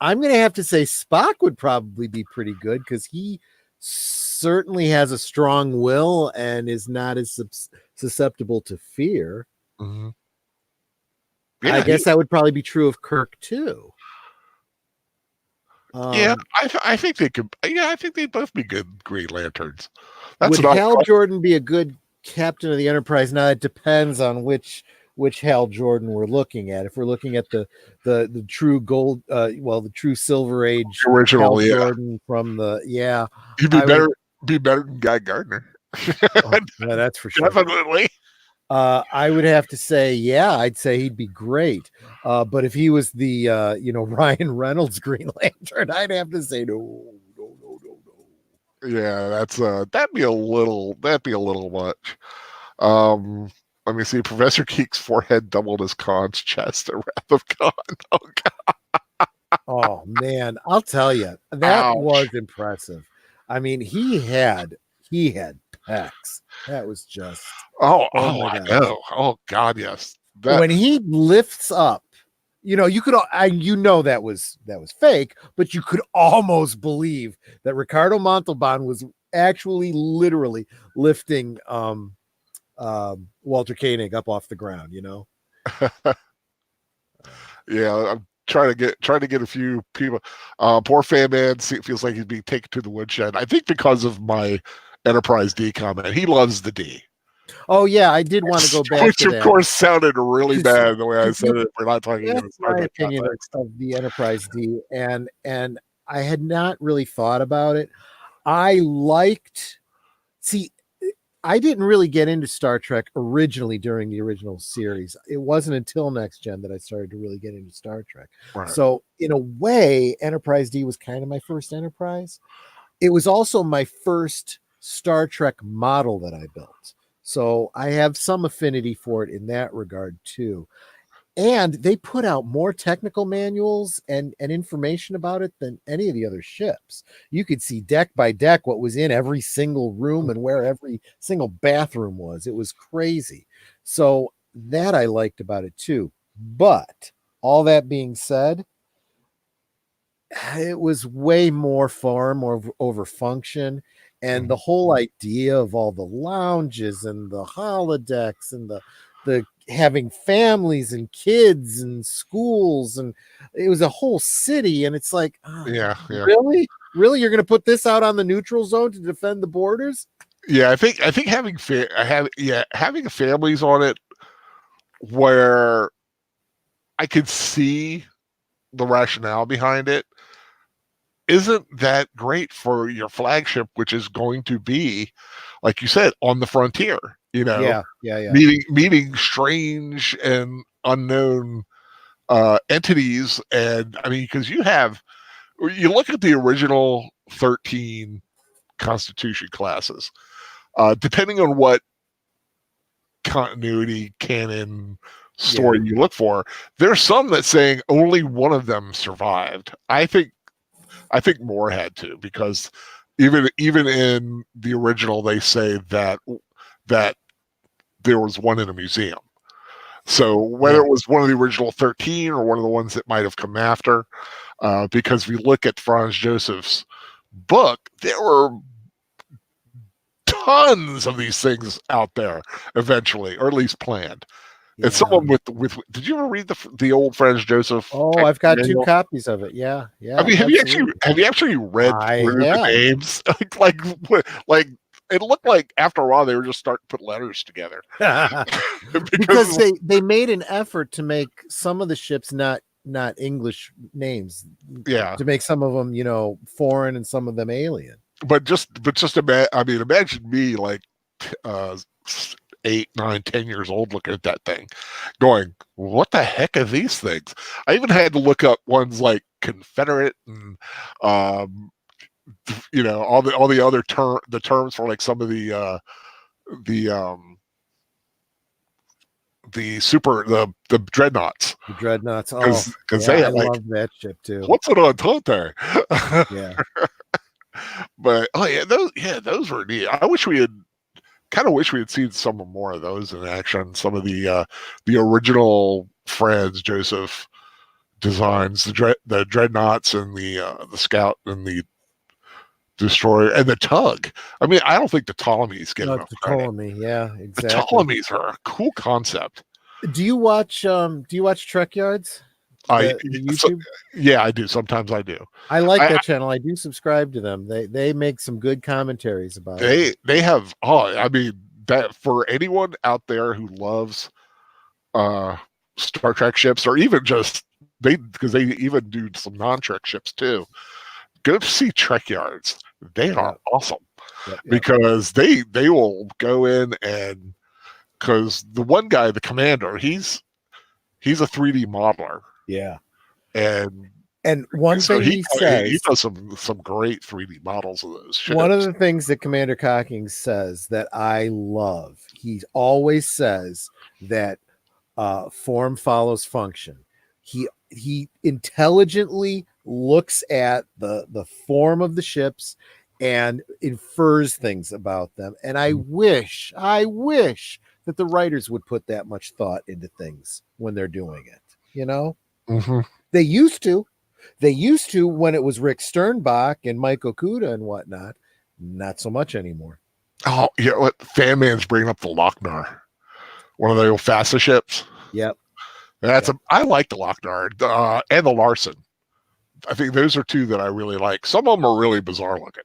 going to have to say Spock would probably be pretty good, because he certainly has a strong will and is not as susceptible to fear. Mm-hmm. I guess that would probably be true of Kirk too. I think they could. Yeah, I think they'd both be good Green Lanterns. Would Hal Jordan be a good captain of the Enterprise? Now it depends on which Hal Jordan we're looking at. If we're looking at the true gold, the true Silver Age original Hal Jordan from he'd be better than Guy Gardner. Yeah, that's for sure. Definitely. I would have to say, I'd say he'd be great. But if he was the Ryan Reynolds Green Lantern, I'd have to say no. Yeah, that'd be a little much. Let me see. Professor Geek's forehead doubled as Khan's chest at Wrath of Khan. Oh God. Oh man, I'll tell you, that was impressive. I mean, he had pecs. That was just I know. Oh God, yes. When he lifts up, you could that was fake, but you could almost believe that Ricardo Montalban was actually literally lifting Walter Koenig up off the ground. Yeah, I'm trying to get a few people. Poor fan man feels like he's being taken to the woodshed. I think because of my Enterprise D comment. He loves the D. Oh yeah, I did want to go back which to of that. course sounded really 'Cause- bad the way I 'cause said it. We're not talking in That's a Star my Trek opinion context. of the Enterprise D, and I had not really thought about it. I liked. See, I didn't really get into Star Trek originally during the original series. It wasn't until Next Gen that I started to really get into Star Trek. Right. So, in a way, Enterprise D was kind of my first Enterprise. It was also my first Star Trek model that I built. So, I have some affinity for it in that regard, too. And they put out more technical manuals and information about it than any of the other ships. You could see deck by deck what was in every single room and where every single bathroom was. It was crazy. So that I liked about it too. But all that being said, it was way more form or over function. And the whole idea of all the lounges and the holodecks and the having families and kids and schools, and it was a whole city, and it's like, Yeah. really you're going to put this out on the neutral zone to defend the borders? Yeah, I think having having families on it where I could see the rationale behind it isn't that great for your flagship, which is going to be, like you said, on the frontier. Yeah. Meeting strange and unknown entities, and I mean, because you look at the original 13 Constitution classes, depending on what continuity canon story you look for, there's some that saying only one of them survived. I think more had to, because even in the original they say that there was one in a museum. So whether it was one of the original 13 or one of the ones that might have come after, because we look at Franz Joseph's book, there were tons of these things out there eventually, or at least planned. And someone with did you ever read the old Franz Joseph? Oh, I've got two copies of it. Yeah. I mean, have you actually read through the names? like it looked like after a while they were just starting to put letters together. because they made an effort to make some of the ships not English names. Yeah. To make some of them, foreign and some of them alien. But just imagine me like 8, 9, 10 years old looking at that thing going, what the heck are these things? I even had to look up ones like Confederate and all the other terms for like some of the dreadnoughts. The dreadnoughts. Because they I love that ship too. What's an entente? Yeah. But those were neat. I wish we had seen some more of those in action. Some of the original Franz Joseph designs, the dreadnoughts and the scout and the destroyer and the tug. I mean, I don't think the Ptolemies get enough credit. Ptolemy, yeah, exactly. The Ptolemies are a cool concept. Do you watch Trek Yards? YouTube? Yeah, I do. Sometimes I do. I like that channel. I do subscribe to them. They make some good commentaries about it. They have that for anyone out there who loves Star Trek ships, or even just because they even do some non-Trek ships too. Go to see Trek Yards. They are awesome because they will go in, and because the one guy, the commander, he's a 3D modeler. Yeah. And one thing he says, he does some great 3D models of those ships. One of the things that Commander Cocking says that I love, he always says that form follows function. He intelligently looks at the form of the ships and infers things about them. And I wish that the writers would put that much thought into things when they're doing it. Mm-hmm. They used to when it was Rick Sternbach and Mike Okuda and whatnot. Not so much anymore. Oh, yeah. What Fan Man's bringing up the Lochnar, one of the old FASA ships. Yep. I like the Lochnar and the Larson. I think those are two that I really like. Some of them are really bizarre looking.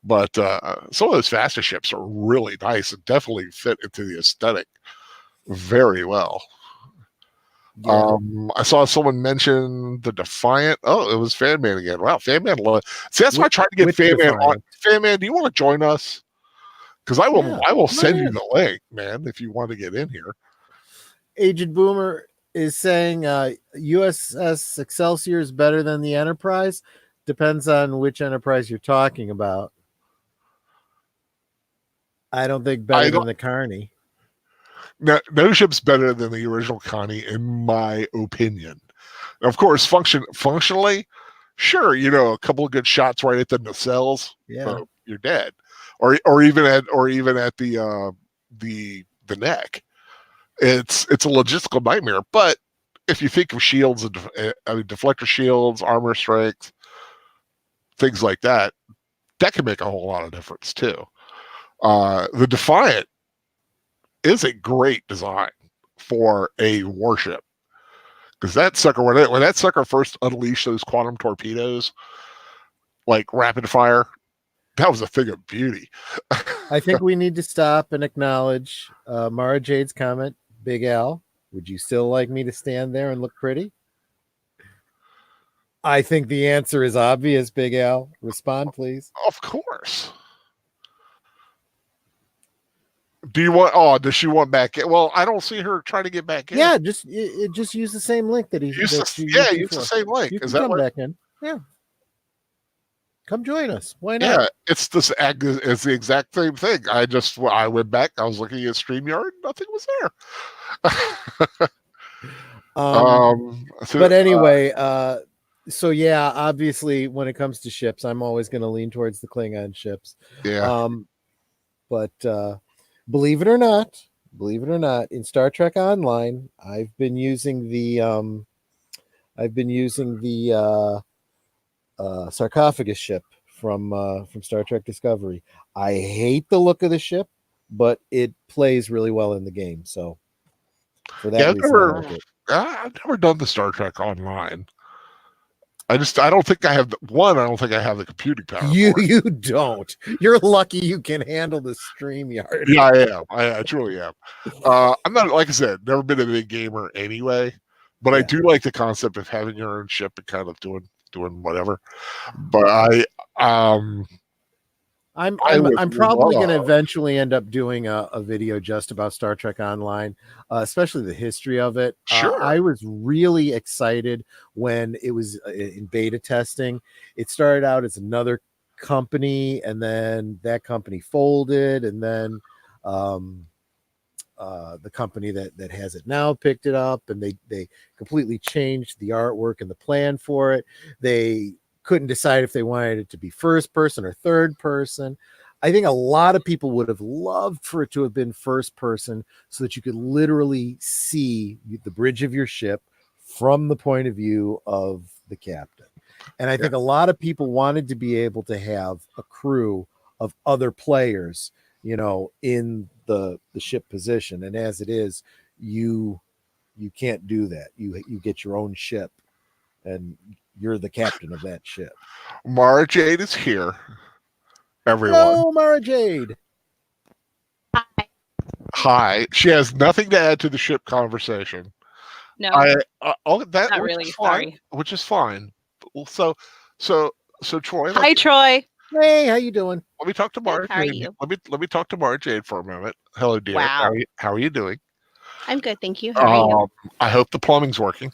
But some of those faster ships are really nice and definitely fit into the aesthetic very well. Yeah. I saw someone mention the Defiant. Oh, it was Fan Man again. Wow, Fan Man. See, that's why I tried to get Which Fan Man on. Defiant? Fan Man, do you want to join us? Because I will. Yeah, I will come send on you in. the link, man, if you want to get in here. Aged Boomer is saying USS Excelsior is better than the Enterprise. Depends on which Enterprise you're talking about. I don't think better than the Carney. No ship's better than the original Connie, in my opinion. Of course, functionally, sure, a couple of good shots right at the nacelles, Yeah. you're dead, or even at the neck. It's a logistical nightmare. But if you think of shields and deflector shields, armor strength, things like that, that can make a whole lot of difference too. The Defiant is a great design for a warship, because that sucker, when that sucker first unleashed those quantum torpedoes, like rapid fire, that was a thing of beauty. I think we need to stop and acknowledge Mara Jade's comment. Big Al, would you still like me to stand there and look pretty? I think the answer is obvious, Big Al. Respond, please. Of course. Do you want? Oh, does she want back in? Well, I don't see her trying to get back in. Yeah, just use the same link that use the same link. You Is can that come what? back in? Yeah, come join us. Why not? Yeah, it's the exact same thing. I went back. I was looking at StreamYard. Nothing was there. But anyway, so yeah, obviously, when it comes to ships, I'm always going to lean towards the Klingon ships. Yeah. But believe it or not, in Star Trek Online, I've been using the sarcophagus ship from Star Trek Discovery. I hate the look of the ship, but it plays really well in the game. So for that reason, I like it. I've never done the Star Trek Online. I don't think I have I don't think I have the computing power. You don't. You're lucky you can handle the StreamYard. Yeah, I am. I truly am. I'm not, like I said, never been a big gamer anyway, but I do like the concept of having your own ship and kind of doing whatever. But I'm probably going to eventually end up doing a video just about Star Trek Online, especially the history of it. Sure. I was really excited when it was in beta testing. It started out as another company, and then that company folded, and then the company that has it now picked it up, and they completely changed the artwork and the plan for it. They couldn't decide if they wanted it to be first person or third person. I think a lot of people would have loved for it to have been first person, so that you could literally see the bridge of your ship from the point of view of the captain. And I think a lot of people wanted to be able to have a crew of other players, in the ship position. And as it is, you can't do that. You get your own ship, and you're the captain of that ship. Mara Jade is here. Everyone. Hello, Mara Jade. Hi. She has nothing to add to the ship conversation. No, not really. Sorry. Which is fine. So Troy. Hi, Troy. Hey, how you doing? Let me talk to Mara. How are you? Let me talk to Mara Jade for a moment. Hello, dear. Wow. How are you doing? I'm good, thank you. How are you? I hope the plumbing's working.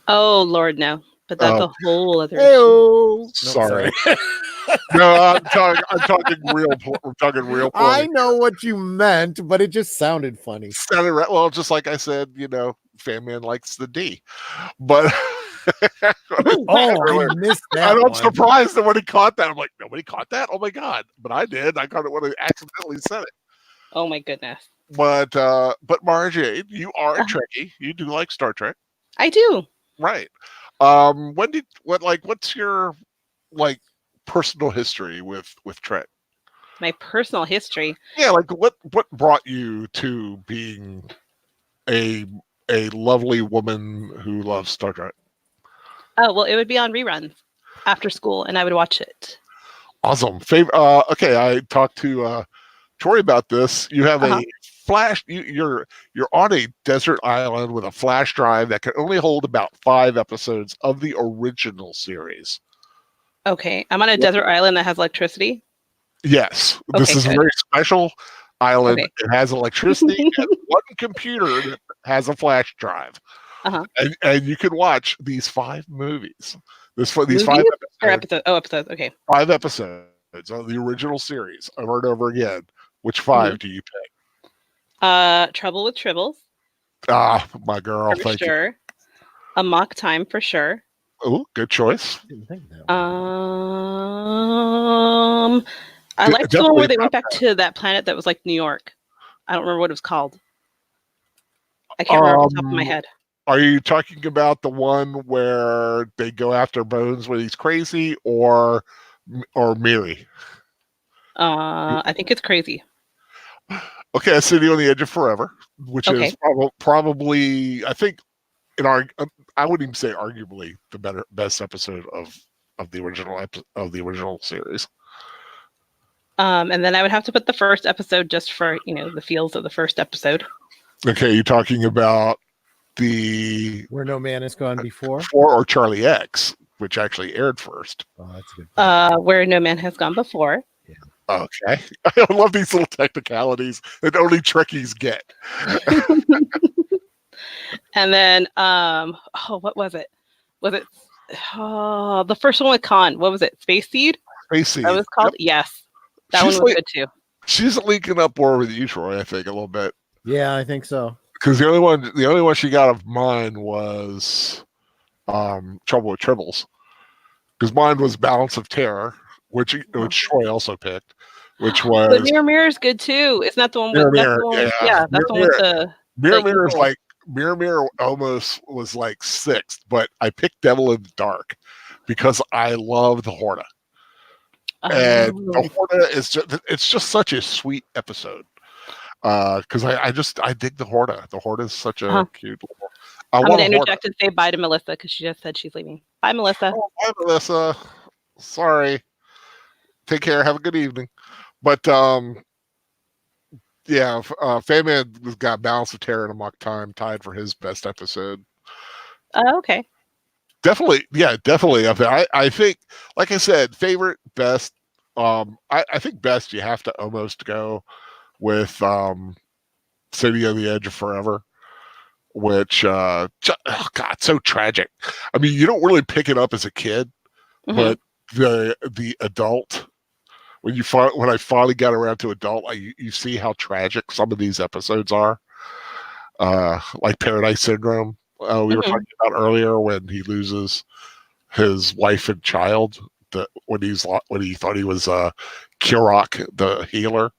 Oh Lord, no. But that's a whole other issue. No, sorry. No, I'm talking real. I'm talking real. I know what you meant, but it just sounded funny. Sounded right. Well, just like I said, Fan Man likes the D, but. I missed that. I'm surprised that when he caught that, I'm like, nobody caught that. Oh my god! But I did. I caught it when I accidentally said it. Oh my goodness. But Mara Jade, you are a Trekkie. You do like Star Trek. I do. Right. What's your personal history with Trek? My personal history. Yeah, what brought you to being a lovely woman who loves Star Trek? Oh, well, it would be on reruns after school, and I would watch it. Awesome. Okay, I talked to Tori about this. You have a flash. You're on a desert island with a flash drive that can only hold about 5 episodes of the original series. Okay, I'm on a desert island that has electricity. Yes, this Okay, is a good. very special island. Okay. It has electricity and one computer that has a flash drive, and you can watch these 5 movies. These 5 Movies episodes. or episodes? Oh, episodes. Okay. 5 episodes of the original series over and over again. Which 5 do you pick? Trouble with Tribbles. Ah, my girl. For Thank sure. you. Amok Time for sure. Oh, good choice. I liked the one where they went back that. to that planet that was like New York. I don't remember what it was called. I can't remember off the top of my head. Are you talking about the one where they go after Bones when he's crazy, or Miri? I think it's Crazy. Okay, City on the Edge of Forever, which is probably, I think, I wouldn't even say arguably the best episode of the original series. And then I would have to put the first episode just for the feels of the first episode. Okay, you're talking about the Where No Man Has Gone Before, or Charlie X, which actually aired first. Oh, that's a good point. Where No Man Has Gone Before. Yeah. Okay, I love these little technicalities that only Trekkies get. And then, what was it? Was it the first one with Khan? What was it? Space Seed? Space Seed. That was called? Yep. Yes. That one was good too. She's linking up more with you, Troy, I think, a little bit. Yeah, I think so. Because the only one she got of mine was Trouble with Tribbles. Because mine was Balance of Terror, which Troy also picked, which was. But Mirror is good too. Isn't that the one with Mirror? Yeah, that's the one with the. Mirror is like Mirror almost was like 6th, but I picked Devil in the Dark because I love the Horta. And the Horta it's just such a sweet episode. Because I dig the Horta. The Horta is such a cute little. I'm going to interject and say bye to Melissa because she just said she's leaving. Bye, Melissa. Oh, bye, Melissa. Sorry. Take care. Have a good evening. But Fan-Man has got Balance of Terror and Amok Time tied for his best episode. Okay. Definitely, definitely up there. I think, like I said, favorite, best. I think best you have to almost go with City on the Edge of Forever, which oh God, so tragic. I mean, you don't really pick it up as a kid, but the adult, when I finally got around to adult, you see how tragic some of these episodes are. Like Paradise Syndrome, we were talking about earlier, when he loses his wife and child, when he thought he was Kirok, the healer.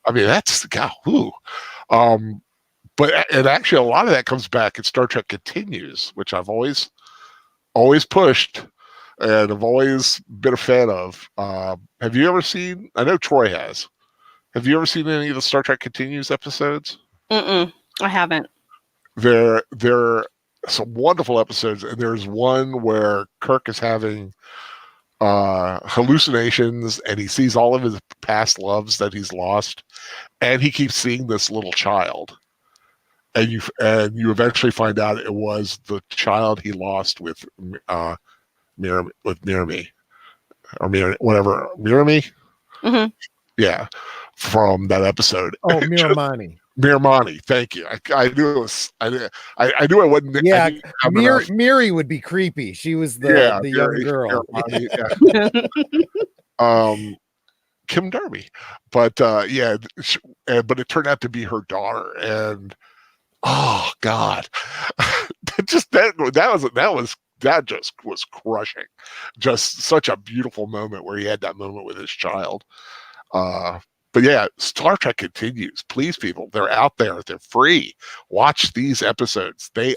I mean, that's God. But and actually, a lot of that comes back in Star Trek Continues, which I've always pushed, and I've always been a fan of. Have you ever seen? I know Troy has. Have you ever seen any of the Star Trek Continues episodes? I haven't. There are some wonderful episodes, and there's one where Kirk is having hallucinations, and he sees all of his past loves that he's lost, and he keeps seeing this little child, and you eventually find out it was the child he lost with Mirami, or whatever, Mirami. Yeah, from that episode. Oh, Miramani. Miramani, thank you. I knew it was. I knew it wasn't. Yeah, Miri would be creepy. She was the young girl. Miramani, yeah. Kim Darby, but but it turned out to be her daughter, and oh God, that just was crushing. Just such a beautiful moment where he had that moment with his child. But yeah, Star Trek Continues. Please, people, they're out there. They're free. Watch these episodes. So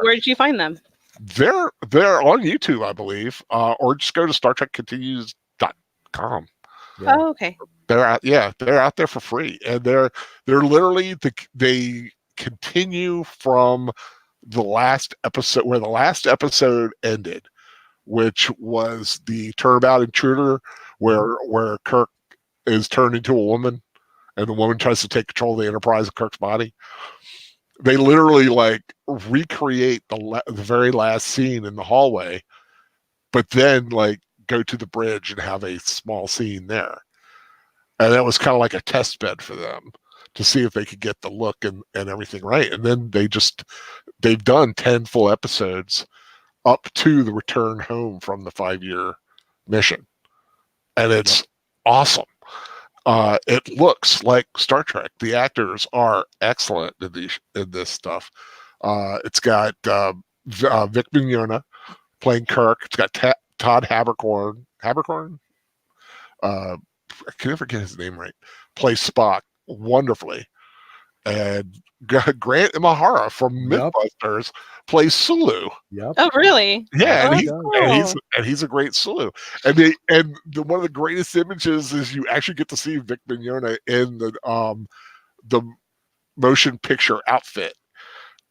where did you find them? They're on YouTube, I believe, or just go to StarTrekContinues.com. Yeah. Oh, okay. They're out. Yeah, they're out there for free, and they're literally they continue from the last episode, where the last episode ended, which was the Turnabout Intruder, where Kirk is turned into a woman, and the woman tries to take control of the Enterprise of Kirk's body. They literally like recreate the very last scene in the hallway, but then like go to the bridge and have a small scene there. And that was kind of like a test bed for them to see if they could get the look and everything right. And then they've done 10 full episodes up to the return home from the 5-year mission. And it's awesome. It looks like Star Trek. The actors are excellent in this stuff. It's got Vic Mignogna playing Kirk. It's got Todd Haberkorn. I can never get his name right. Plays Spock wonderfully. And Grant Imahara from Mythbusters plays Sulu. Yep. Oh, really? Yeah, Oh, and he's a great Sulu. And one of the greatest images is you actually get to see Vic Mignogna in the motion picture outfit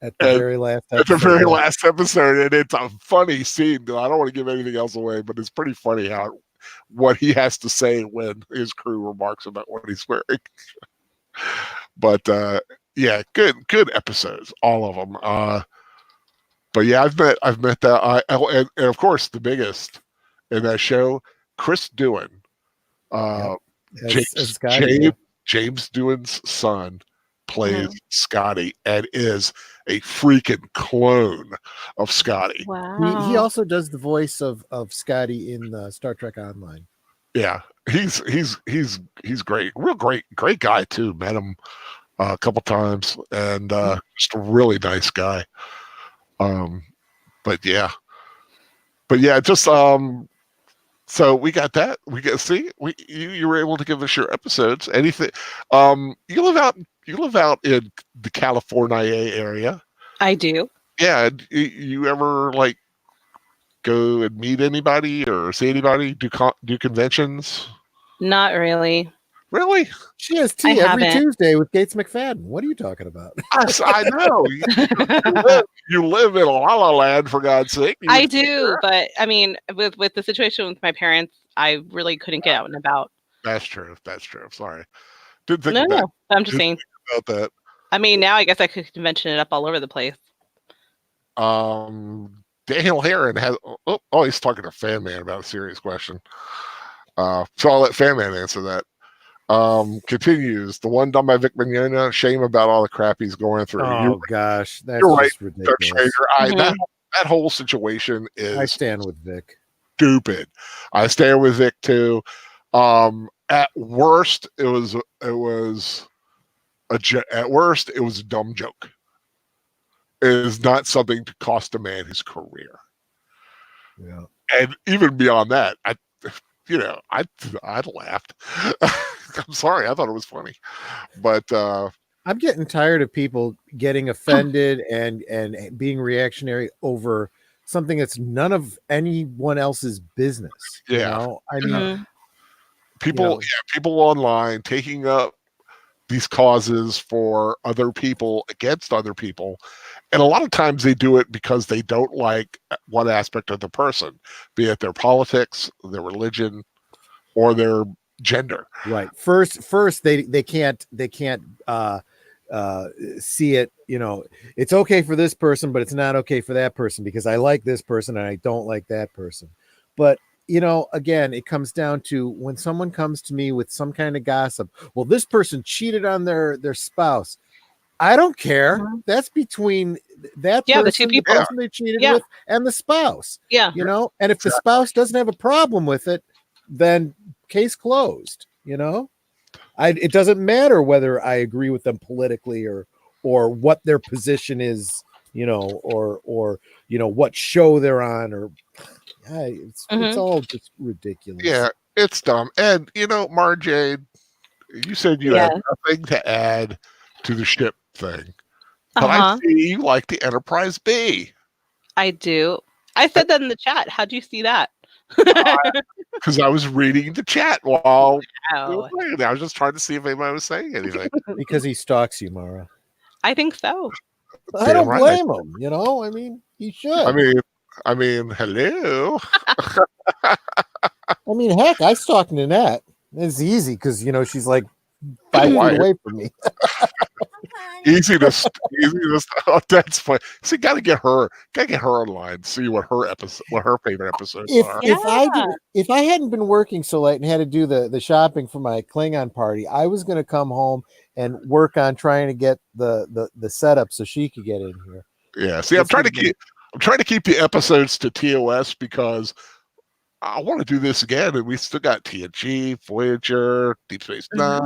At the very last episode. at the very last episode, and it's a funny scene. I don't want to give anything else away, but it's pretty funny what he has to say when his crew remarks about what he's wearing. But yeah, good episodes, all of them. But yeah, I've met that. And of course the biggest in that show, Chris Doohan, James Doohan's son, plays Scotty and is a freaking clone of Scotty. wow. He also does the voice of Scotty in Star Trek Online. Yeah, he's great, real great guy too. Met him a couple times, and just a really nice guy. But yeah, just so we got that. You were able to give us your episodes. Anything? You live out in the California area. I do. Yeah. You ever like go and meet anybody or see anybody? Do conventions? Not really. Really? She has tea every Tuesday with Gates McFadden. What are you talking about? I know. You live in La La Land, for God's sake. I do, but I mean, with the situation with my parents, I really couldn't get out and about. That's true. I'm sorry. Didn't think No. I'm just saying about that. I mean, now I guess I could convention it up all over the place. Daniel Heron has. Oh, he's talking to Fan Man about a serious question. So I'll let Fan Man answer that. Continues the one done by Vic Mignogna. Shame about all the crap he's going through. Oh gosh, that's you're just right, ridiculous. That whole situation is. I stand with Vic. Stupid. I stand with Vic too. At worst, it was a dumb joke. It is not something to cost a man his career. Yeah. And even beyond that, I laughed. I'm sorry, I thought it was funny, but I'm getting tired of people getting offended and being reactionary over something that's none of anyone else's business. Yeah. You know? I mean, people online taking up these causes for other people against other people. And a lot of times they do it because they don't like one aspect of the person, be it their politics, their religion, or their gender. Right. First they can't see it, it's okay for this person, but it's not okay for that person because I like this person and I don't like that person. But again, it comes down to when someone comes to me with some kind of gossip. Well, this person cheated on their spouse. I don't care. That's between that person, the person they cheated with, and the spouse. Yeah. And if the spouse doesn't have a problem with it, then case closed. It doesn't matter whether I agree with them politically or what their position is, or what show they're on, or it's all just ridiculous. Yeah, it's dumb. And Mara Jade, you said you had nothing to add to the ship thing, but I see you like the Enterprise B. I do. I said that in the chat. How do you see that? Because I was reading the chat while I was just trying to see if anybody was saying anything. Because he stalks you, Mara. I think so. I don't blame him. I mean, he should. I mean, hello. I mean, heck, I stalked Nanette. It's easy because she's like 5 Why? feet away from me. Easy to oh, that's funny. See, gotta get her online, see what her favorite episodes are. If I hadn't been working so late and had to do the shopping for my Klingon party, I was going to come home and work on trying to get the setup so she could get in here. Yeah. See, I'm trying to keep the episodes to TOS because I want to do this again, and we still got TNG, Voyager, Deep Space Nine,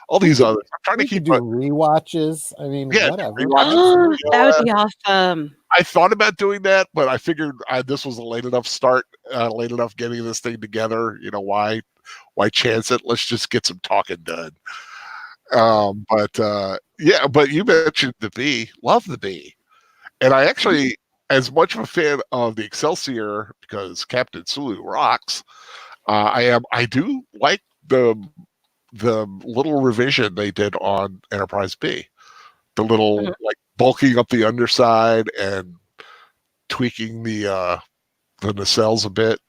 all these others. I'm trying to keep do rewatches. I mean, whatever. That would be awesome. I thought about doing that, but I figured this was a late enough start, late enough getting this thing together. Why chance it? Let's just get some talking done. But you mentioned the Bee. Love the Bee, and I actually, as much of a fan of the Excelsior because Captain Sulu rocks, I do like the little revision they did on Enterprise B. The little like bulking up the underside and tweaking the nacelles a bit.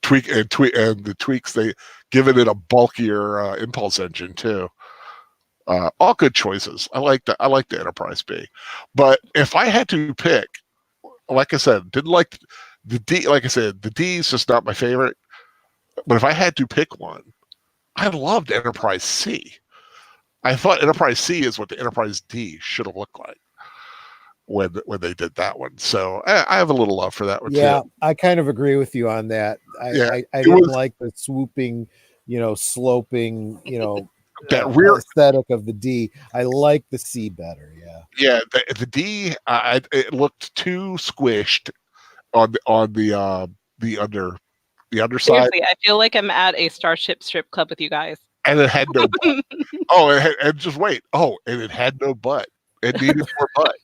Tweak and the tweaks they giving it a bulkier impulse engine too. All good choices. I like the Enterprise B. But if I had to pick, like I said, didn't like the D. Like I said, the D is just not my favorite. But if I had to pick one, I loved Enterprise C. I thought Enterprise C is what the Enterprise D should have looked like when they did that one. So I have a little love for that one too. Yeah, I kind of agree with you on that. I didn't like the swooping, sloping, that rear aesthetic of the D. I like the C better. Yeah, the D. It looked too squished on the underside. Seriously, I feel like I'm at a Starship strip club with you guys. And it had no butt. And just wait. And it had no butt. It needed more butt.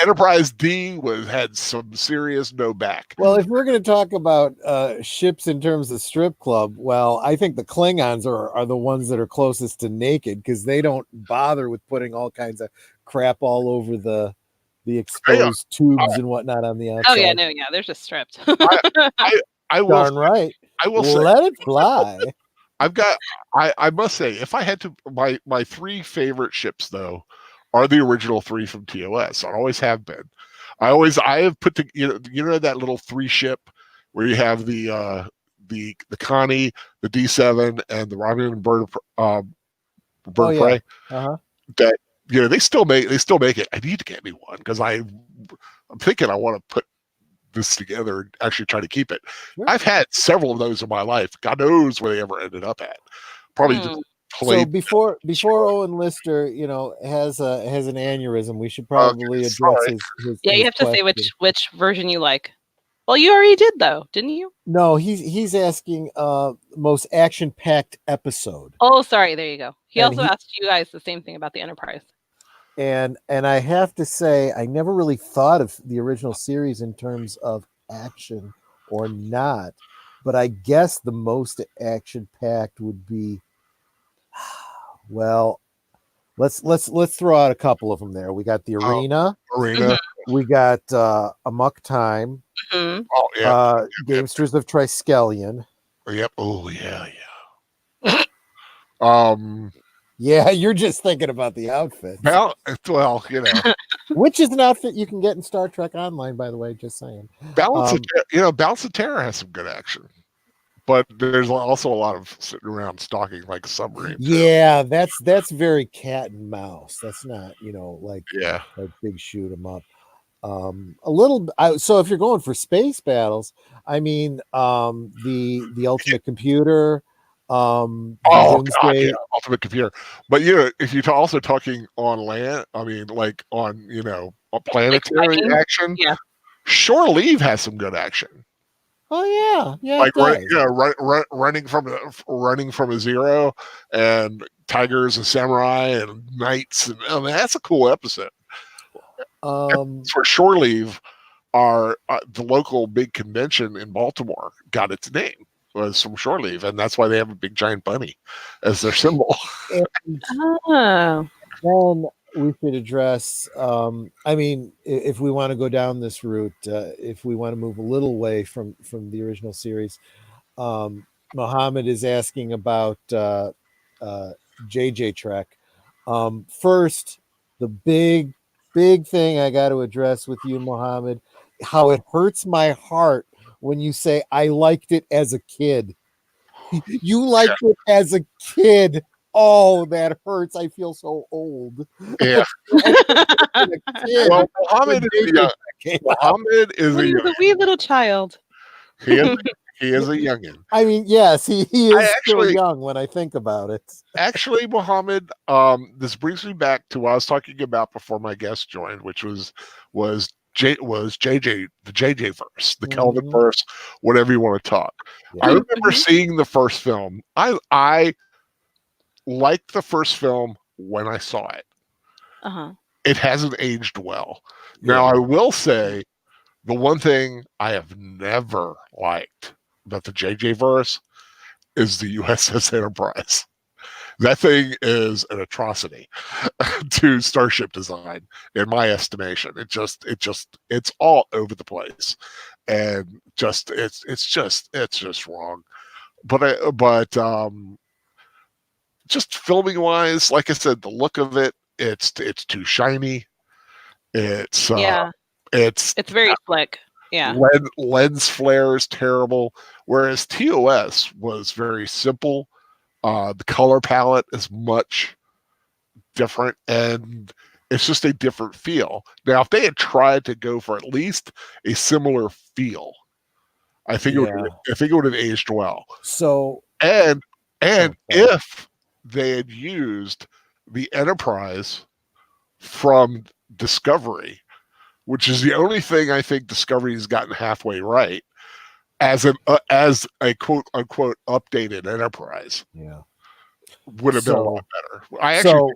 Enterprise D had some serious no back. Well, if we're going to talk about ships in terms of strip club, well, I think the Klingons are the ones that are closest to naked because they don't bother with putting all kinds of crap all over the exposed tubes and whatnot on the outside. Oh yeah, no, yeah, they're just stripped. I will. Darn right. I will say, let it fly. I must say, if I had to, my three favorite ships though are the original three from TOS. I always have been. I have put that little 3 ship where you have the Connie, the D7, and the Romulan Bird of Prey. That they still make it. I need to get me one because I'm thinking I want to put this together and actually try to keep it. Sure. I've had several of those in my life. God knows where they ever ended up at. Probably just played. So before Owen Lister, has an aneurysm, we should probably address his you have to say which version you like. Well, you already did though, didn't you? No, he's asking most action-packed episode. Oh, sorry. There you go. He also asked you guys the same thing about the Enterprise. And I have to say, I never really thought of the original series in terms of action or not, but I guess the most action-packed would be. Well, let's throw out a couple of them there. We got the Arena. We got Amok Time. Mm-hmm. Oh yeah. Gamesters of Triskelion. Yep. Oh yeah. Yeah, you're just thinking about the outfit. Well, which is an outfit you can get in Star Trek Online, by the way. Just saying. Balance of Terror has some good action, but there's also a lot of sitting around stalking like submarines. Yeah, that's very cat and mouse. That's not like big shoot 'em up. A little. So if you're going for space battles, I mean, the Ultimate Computer. Ultimate Computer. But if you're also talking on land, I mean, like on planetary action. Yeah. Shore Leave has some good action. Oh yeah, like running from a zero and tigers and samurai and knights and that's a cool episode. For Shore Leave, the local big convention in Baltimore got its name. Was from Shore Leave, and that's why they have a big giant bunny as their symbol. Then we should address. I mean, if we want to go down this route, if we want to move a little away from the original series, Mohammed is asking about JJ Trek. First, the big thing I got to address with you, Mohammed, how it hurts my heart when you say I liked it as a kid. You liked it as a kid. Oh, that hurts. I feel so old. Yeah. A kid Well, when Muhammad is JJ came out. Muhammad is When a he was a wee little child. he is he is a youngin. I mean, yes, he I is still actually- young when I think about it. Actually, Muhammad, this brings me back to what I was talking about before my guest joined, which was JJ, the JJ verse, the Kelvin Mhm. verse, whatever you want to talk. Yeah. I remember Mhm. seeing the first film. I liked the first film when I saw it. Uh-huh. It hasn't aged well. Now, Yeah. I will say the one thing I have never liked about the JJ verse is the USS Enterprise. That thing is an atrocity to starship design, in my estimation. It's all over the place, and it's just wrong. But just filming wise, like I said, the look of it, it's too shiny. It's Yeah. it's It's very slick. Yeah. lens flare is terrible, whereas TOS was very simple. The color palette is much different, and it's just a different feel. Now, if they had tried to go for at least a similar feel, I think Yeah. it would have aged well. So And sorry. if they had used the Enterprise from Discovery, which is the only thing I think Discovery has gotten halfway right, as a quote unquote updated Enterprise, Yeah. would have been a lot better. I actually, So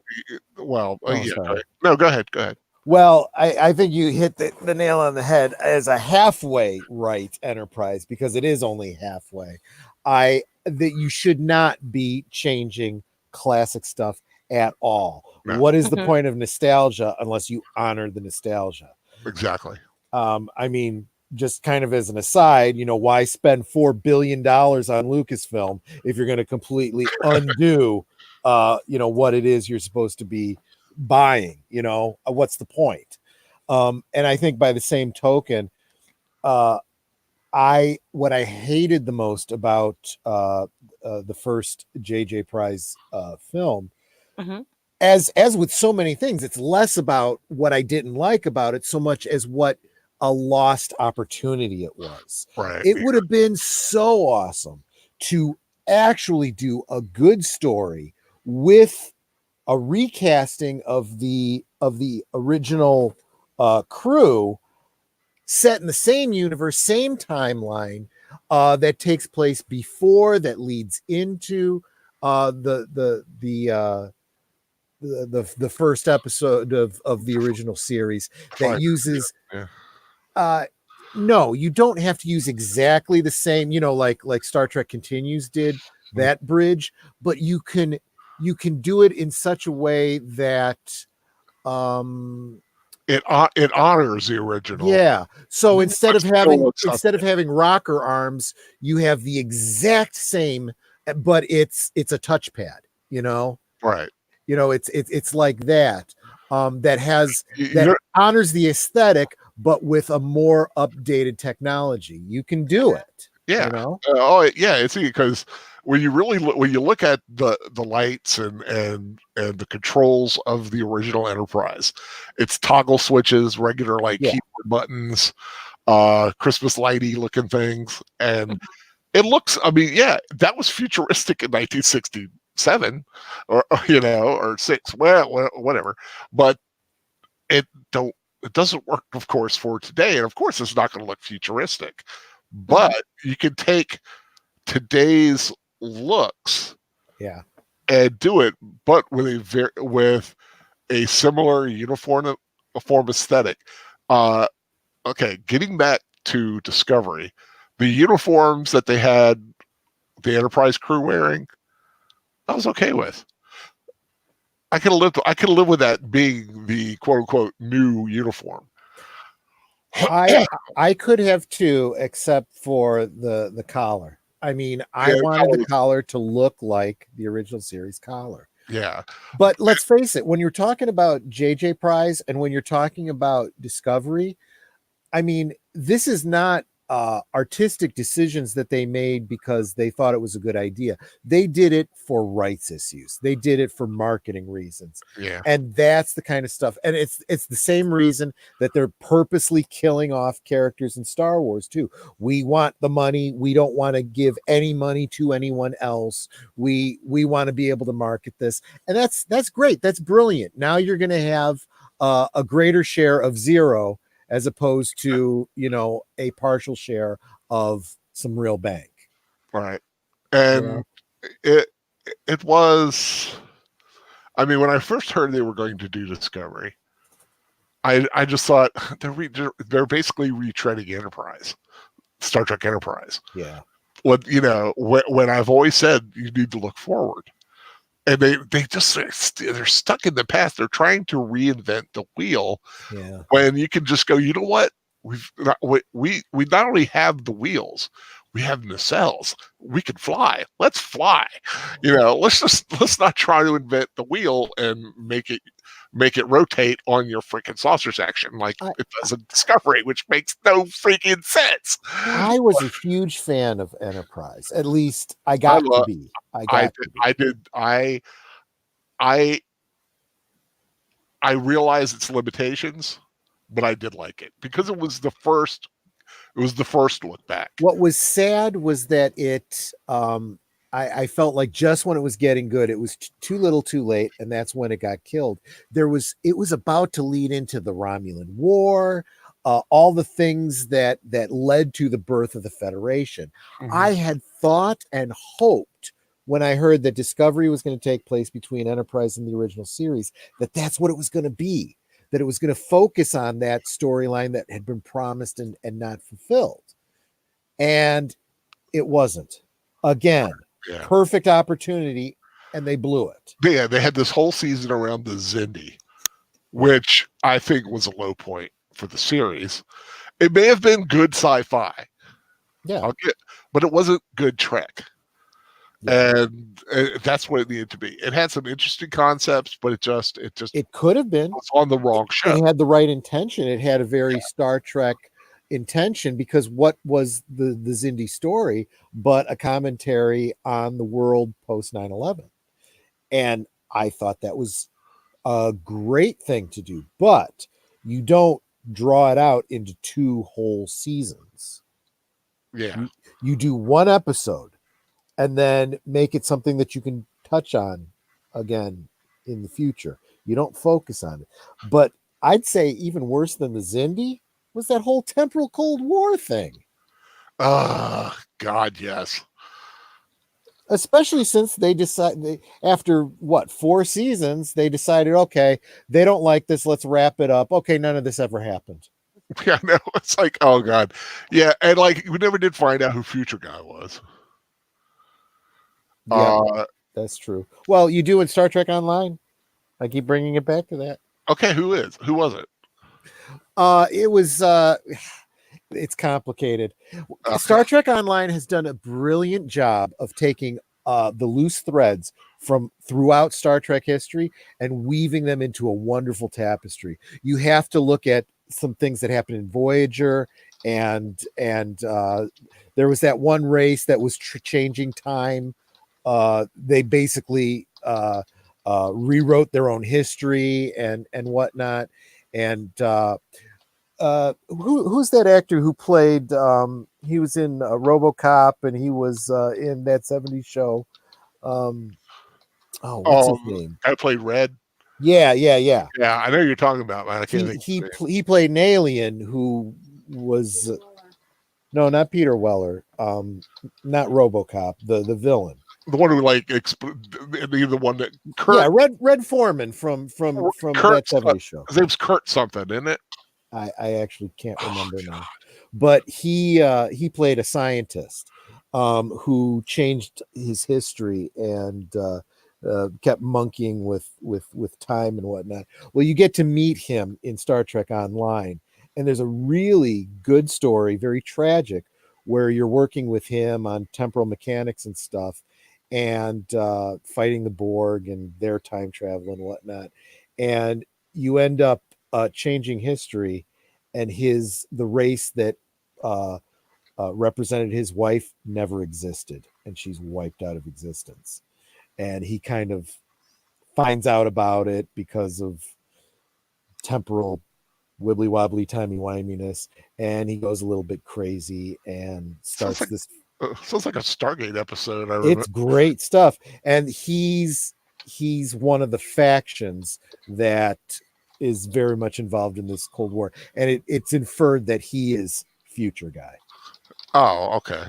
well, Oh, yeah. sorry. No, go ahead. Go ahead. well, I think you hit the nail on the head as a halfway right enterprise, because it is only halfway. That you should not be changing classic stuff at all. No. What is the Mhm. point of nostalgia unless you honor the nostalgia? Exactly. I mean, just kind of as an aside, why spend $4 billion on Lucasfilm if you're going to completely undo, what it is you're supposed to be buying? What's the point? And I think by the same token, what I hated the most about the first JJ Prize film, Mhm. as with so many things, it's less about what I didn't like about it so much as what a lost opportunity it was. Right. It would have been so awesome to actually do a good story with a recasting of the original crew, set in the same universe, same timeline, that takes place before, that leads into the first episode of the original series, that Fine. uses Yeah. no, you don't have to use exactly the same, like Star Trek Continues did that bridge, but you can do it in such a way that It honors the original. yeah. So But instead of still having looks rocker arms, you have the exact same, but it's a touchpad, Right. It's like that, that has You that know, honors the aesthetic, but with a more updated technology. You can do it. yeah. Yeah. It's because when you really when you look at the lights and the controls of the original Enterprise, it's toggle switches, regular Yeah. keyboard buttons, Christmas lighty looking things, and it looks. I mean, yeah, that was futuristic in 1967, or six, well, whatever. But it doesn't work, of course, for today, and of course, it's not going to look futuristic. But you can take today's looks, Yeah. and do it, but with a similar uniform aesthetic. Okay, getting back to Discovery, the uniforms that they had the Enterprise crew wearing, I was okay with. I could have lived with that being the quote unquote new uniform. I could have too, except for the collar. I mean, I wanted the collar to look like the original series collar. Yeah. But let's face it, when you're talking about JJ Prize and when you're talking about Discovery, I mean, this is not artistic decisions that they made because they thought it was a good idea. They did it for rights issues. They did it for marketing reasons. Yeah. And that's the kind of stuff. And it's the same reason that they're purposely killing off characters in Star Wars too. We want the money. We don't want to give any money to anyone else. We want to be able to market this. And that's great. That's brilliant. Now you're going to have a greater share of zero as opposed to, you know, a partial share of some real bank. Right. And it was, I mean, when I first heard they were going to do Discovery, I just thought they're basically retreading Enterprise, Star Trek Enterprise. Yeah. What, you know, when I've always said you need to look forward. And they're stuck in the past. They're trying to reinvent the wheel. Yeah. When you can just go, you know what? We not only have the wheels, we have nacelles. We can fly. Let's fly. You know, let's not try to invent the wheel and make it rotate on your freaking saucer section like it does in Discovery, which makes no freaking sense. I was a huge fan of Enterprise. At least I got to be. I realize its limitations, but I did like it because it was the first look back. What was sad was that I felt like just when it was getting good, it was too little too late. And that's when it got killed. It was about to lead into the Romulan War, all the things that led to the birth of the Federation. Mm-hmm. I had thought and hoped when I heard that Discovery was going to take place between Enterprise and the original series, that's what it was going to be, that it was going to focus on that storyline that had been promised and not fulfilled. And it wasn't. Again, perfect opportunity, and they blew it. Yeah, they had this whole season around the Xindi, which I think was a low point for the series. It may have been good sci-fi. Yeah. But it wasn't good Trek. And that's what it needed to be. It had some interesting concepts, but it could have been on the wrong show. It had the right intention. It had a very Star Trek intention, because what was the Xindi story but a commentary on the world post 9/11? And I thought that was a great thing to do, but you don't draw it out into 2 whole seasons. Yeah. You do 1 episode and then make it something that you can touch on again in the future. You don't focus on it. But I'd say even worse than the Xindi was that whole temporal Cold War thing. God, yes. Especially since they decided, after 4 seasons, they decided, okay, they don't like this, let's wrap it up. Okay, none of this ever happened. Yeah, no, it's like, oh God. Yeah, and like we never did find out who Future Guy was. Yeah, that's true. Well, you do in Star Trek Online. I keep bringing it back to that. Okay, who was it? It was it's complicated. Okay. Star Trek Online has done a brilliant job of taking the loose threads from throughout Star Trek history and weaving them into a wonderful tapestry. You have to look at some things that happened in Voyager, and there was that one race that was changing time. They basically rewrote their own history and whatnot. And who's that actor who played? He was in RoboCop, and he was in that '70s show. What's his name? I played Red. Yeah. Yeah, I know you're talking about, man. I can't think. He played an alien who was no, not Peter Weller. Not RoboCop. The villain. The one who the one that Kurt. Yeah, Red Foreman from Kurt, that '70s show. His name's Kurt something, isn't it? I actually can't remember now. But he played a scientist who changed his history and kept monkeying with time and whatnot. Well, you get to meet him in Star Trek Online, and there's a really good story, very tragic, where you're working with him on temporal mechanics and stuff, and fighting the Borg and their time travel and whatnot, and you end up changing history, and the race that represented his wife never existed, and she's wiped out of existence, and he kind of finds out about it because of temporal wibbly wobbly timey wiminess, and he goes a little bit crazy and starts sounds like a Stargate episode. I remember. It's great stuff, and he's one of the factions that is very much involved in this Cold War, and it's inferred that he is future guy. Oh, okay.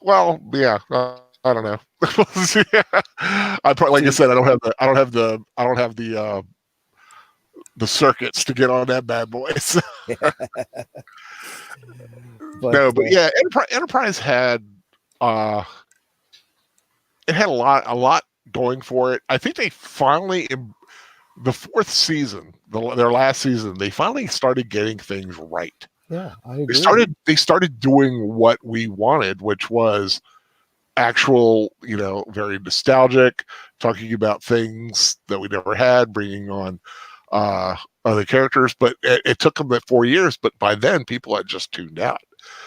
Well, yeah. I don't know. I probably, like I said, I don't have the circuits to get on that bad boy. So. But yeah, Enterprise had it had a lot going for it. I think they finally, in the fourth season, their last season, they finally started getting things right. Yeah, I agree. They started doing what we wanted, which was actual, very nostalgic, talking about things that we never had, bringing on other characters. But it took them 4 years. But by then, people had just tuned out.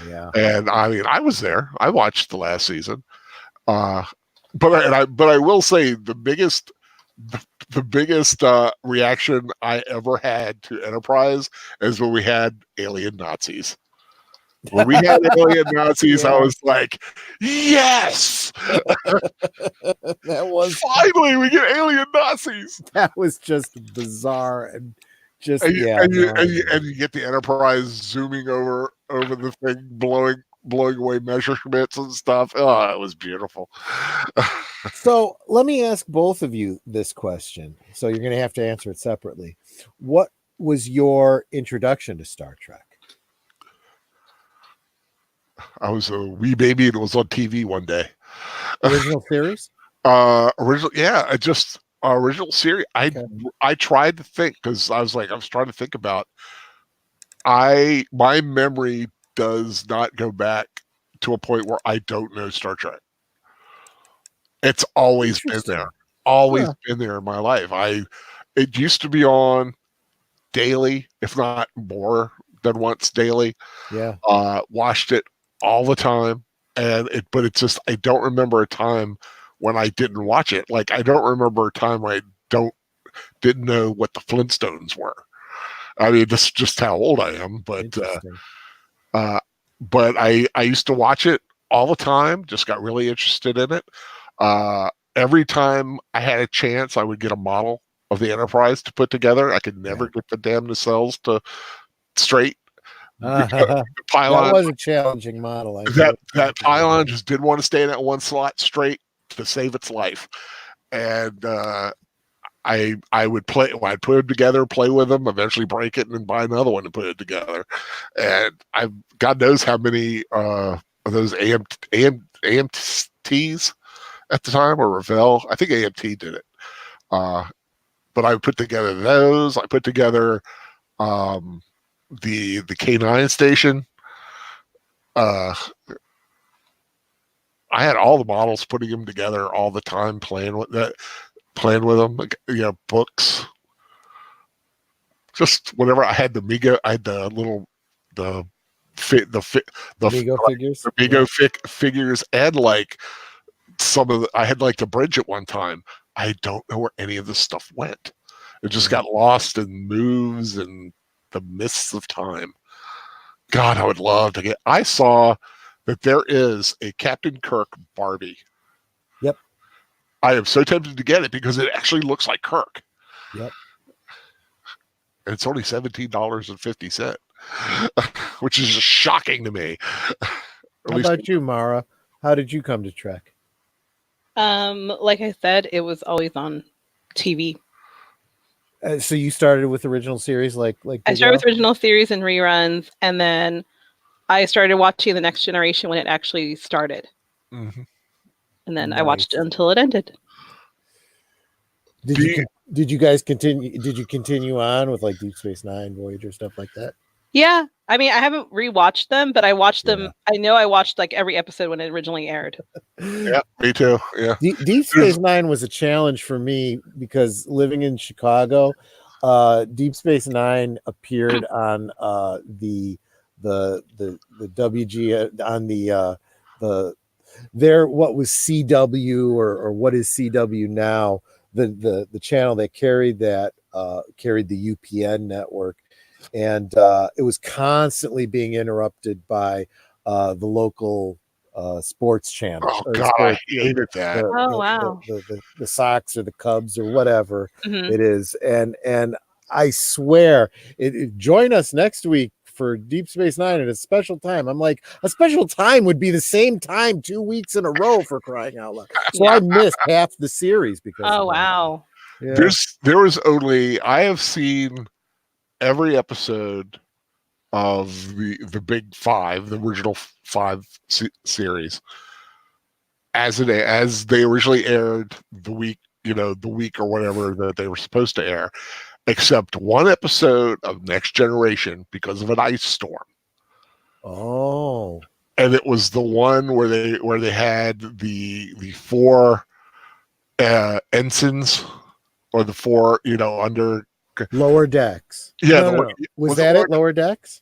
Yeah, and I mean, I was there. I watched the last season. But I will say the biggest reaction I ever had to Enterprise is when we had alien Nazis. When we had alien Nazis, I was like, yes! That was finally we get alien Nazis. That was just bizarre and just and you get the Enterprise zooming over the thing, blowing away measurements and stuff. Oh, it was beautiful. So let me ask both of you this question. So you're going to have to answer it separately. What was your introduction to Star Trek? I was a wee baby and it was on TV one day. Original series? Original series. Okay. I tried to think, because I was trying to think about. My memory does not go back to a point where I don't know Star Trek. It's always been there. Been there in my life. It used to be on daily, if not more than once daily. Yeah. Watched it all the time, but it's just, I don't remember a time when I didn't watch it. Like, I don't remember a time when I didn't know what the Flintstones were. I mean, this is just how old I am, but I used to watch it all the time. Just got really interested in it. Every time I had a chance, I would get a model of the Enterprise to put together. I could never get the damn nacelles to straight. The pylon, that was a challenging model. That pylon just didn't want to stay in that one slot straight to save its life, and I would play. I'd put them together, play with them, eventually break it, and then buy another one and put it together. And God knows how many of those AMTs at the time, or Revell. I think AMT did it. But I put together those. I put together the K9 station. I had all the models, putting them together all the time, playing with them, books, just whatever. I had the Mego, I had the Mego figures, the Mego figures, and like I had like the bridge at one time. I don't know where any of this stuff went. It just got lost in moves and the mists of time. God, I would love to I saw that there is a Captain Kirk Barbie. Yep. I am so tempted to get it because it actually looks like Kirk. Yep. And it's only $17.50, which is just shocking to me. How about you, Mara? How did you come to Trek? Like I said, it was always on TV. So you started with original series, like I started with original series and reruns, and then I started watching The Next Generation when it actually started. Mm-hmm. And then I watched it until it ended. Did you guys continue? Did you continue on with like Deep Space Nine, Voyager, stuff like that? Yeah, I mean, I haven't rewatched them, but I watched them. Yeah. I know I watched like every episode when it originally aired. Yeah, me too. Yeah. Deep Space Nine was a challenge for me because living in Chicago, Deep Space Nine appeared on the WG on the there what was CW or what is CW now, the channel that carried that carried the UPN network, and it was constantly being interrupted by the local sports channel Oh or the God, I sports hated that. Oh, wow. the Sox or the Cubs or whatever Mhm. it is, and I swear join us next week for Deep Space Nine at a special time. I'm like, a special time would be the same time 2 weeks in a row, for crying out loud. So I missed half the series because Oh, of that. wow. Yeah. There was only I have seen every episode of the big five, the original five series, as they originally aired the week, the week or whatever that they were supposed to air, except one episode of Next Generation because of an ice storm. Oh. And it was the one where they had the four ensigns, or the four, under Lower Decks. yeah, No. Was it that it? Lower Decks?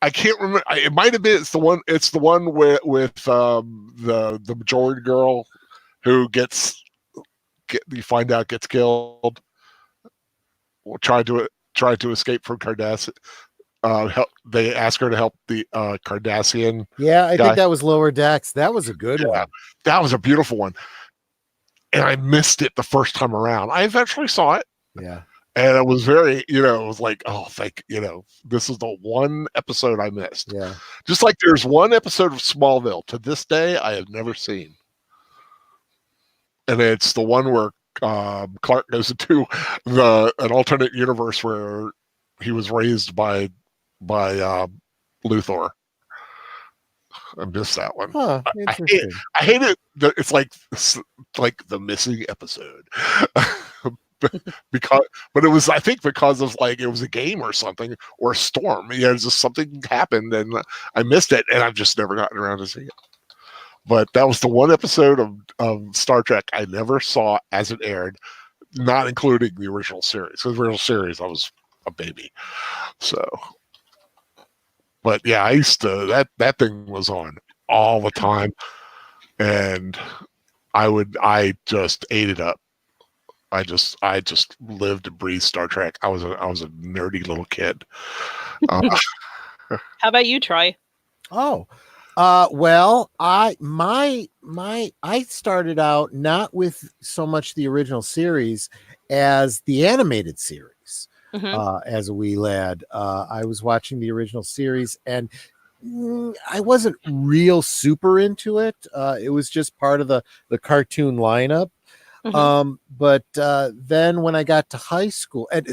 I can't remember. It might have been. It's the one. It's the one with the majority girl who you find out gets killed. Tried to escape from Cardassian. They ask her to help the Cardassian. Yeah, I guy. think that was Lower Decks. That was a good one. That was a beautiful one, and I missed it the first time around. I eventually saw it. Yeah. And it was very, it was like, oh, this is the one episode I missed. Yeah. Just like there's one episode of Smallville to this day I have never seen. And it's the one where Clark goes into an alternate universe where he was raised by Luthor. I missed that one. Huh, interesting. I hate it. It's like the missing episode. But it was, I think, because of it was a game or something, or a storm. Just something happened and I missed it, and I've just never gotten around to seeing it. But that was the one episode of Star Trek I never saw as it aired, not including the original series. The original series, I was a baby. So, but yeah, I used to, that thing was on all the time, and I just ate it up. I just lived and breathed Star Trek. I was a nerdy little kid. How about you, Troy? Oh, well, I started out not with so much the original series as the animated series. As a wee lad, I was watching the original series, and I wasn't real super into it. It was just part of the cartoon lineup. But then when I got to high school, and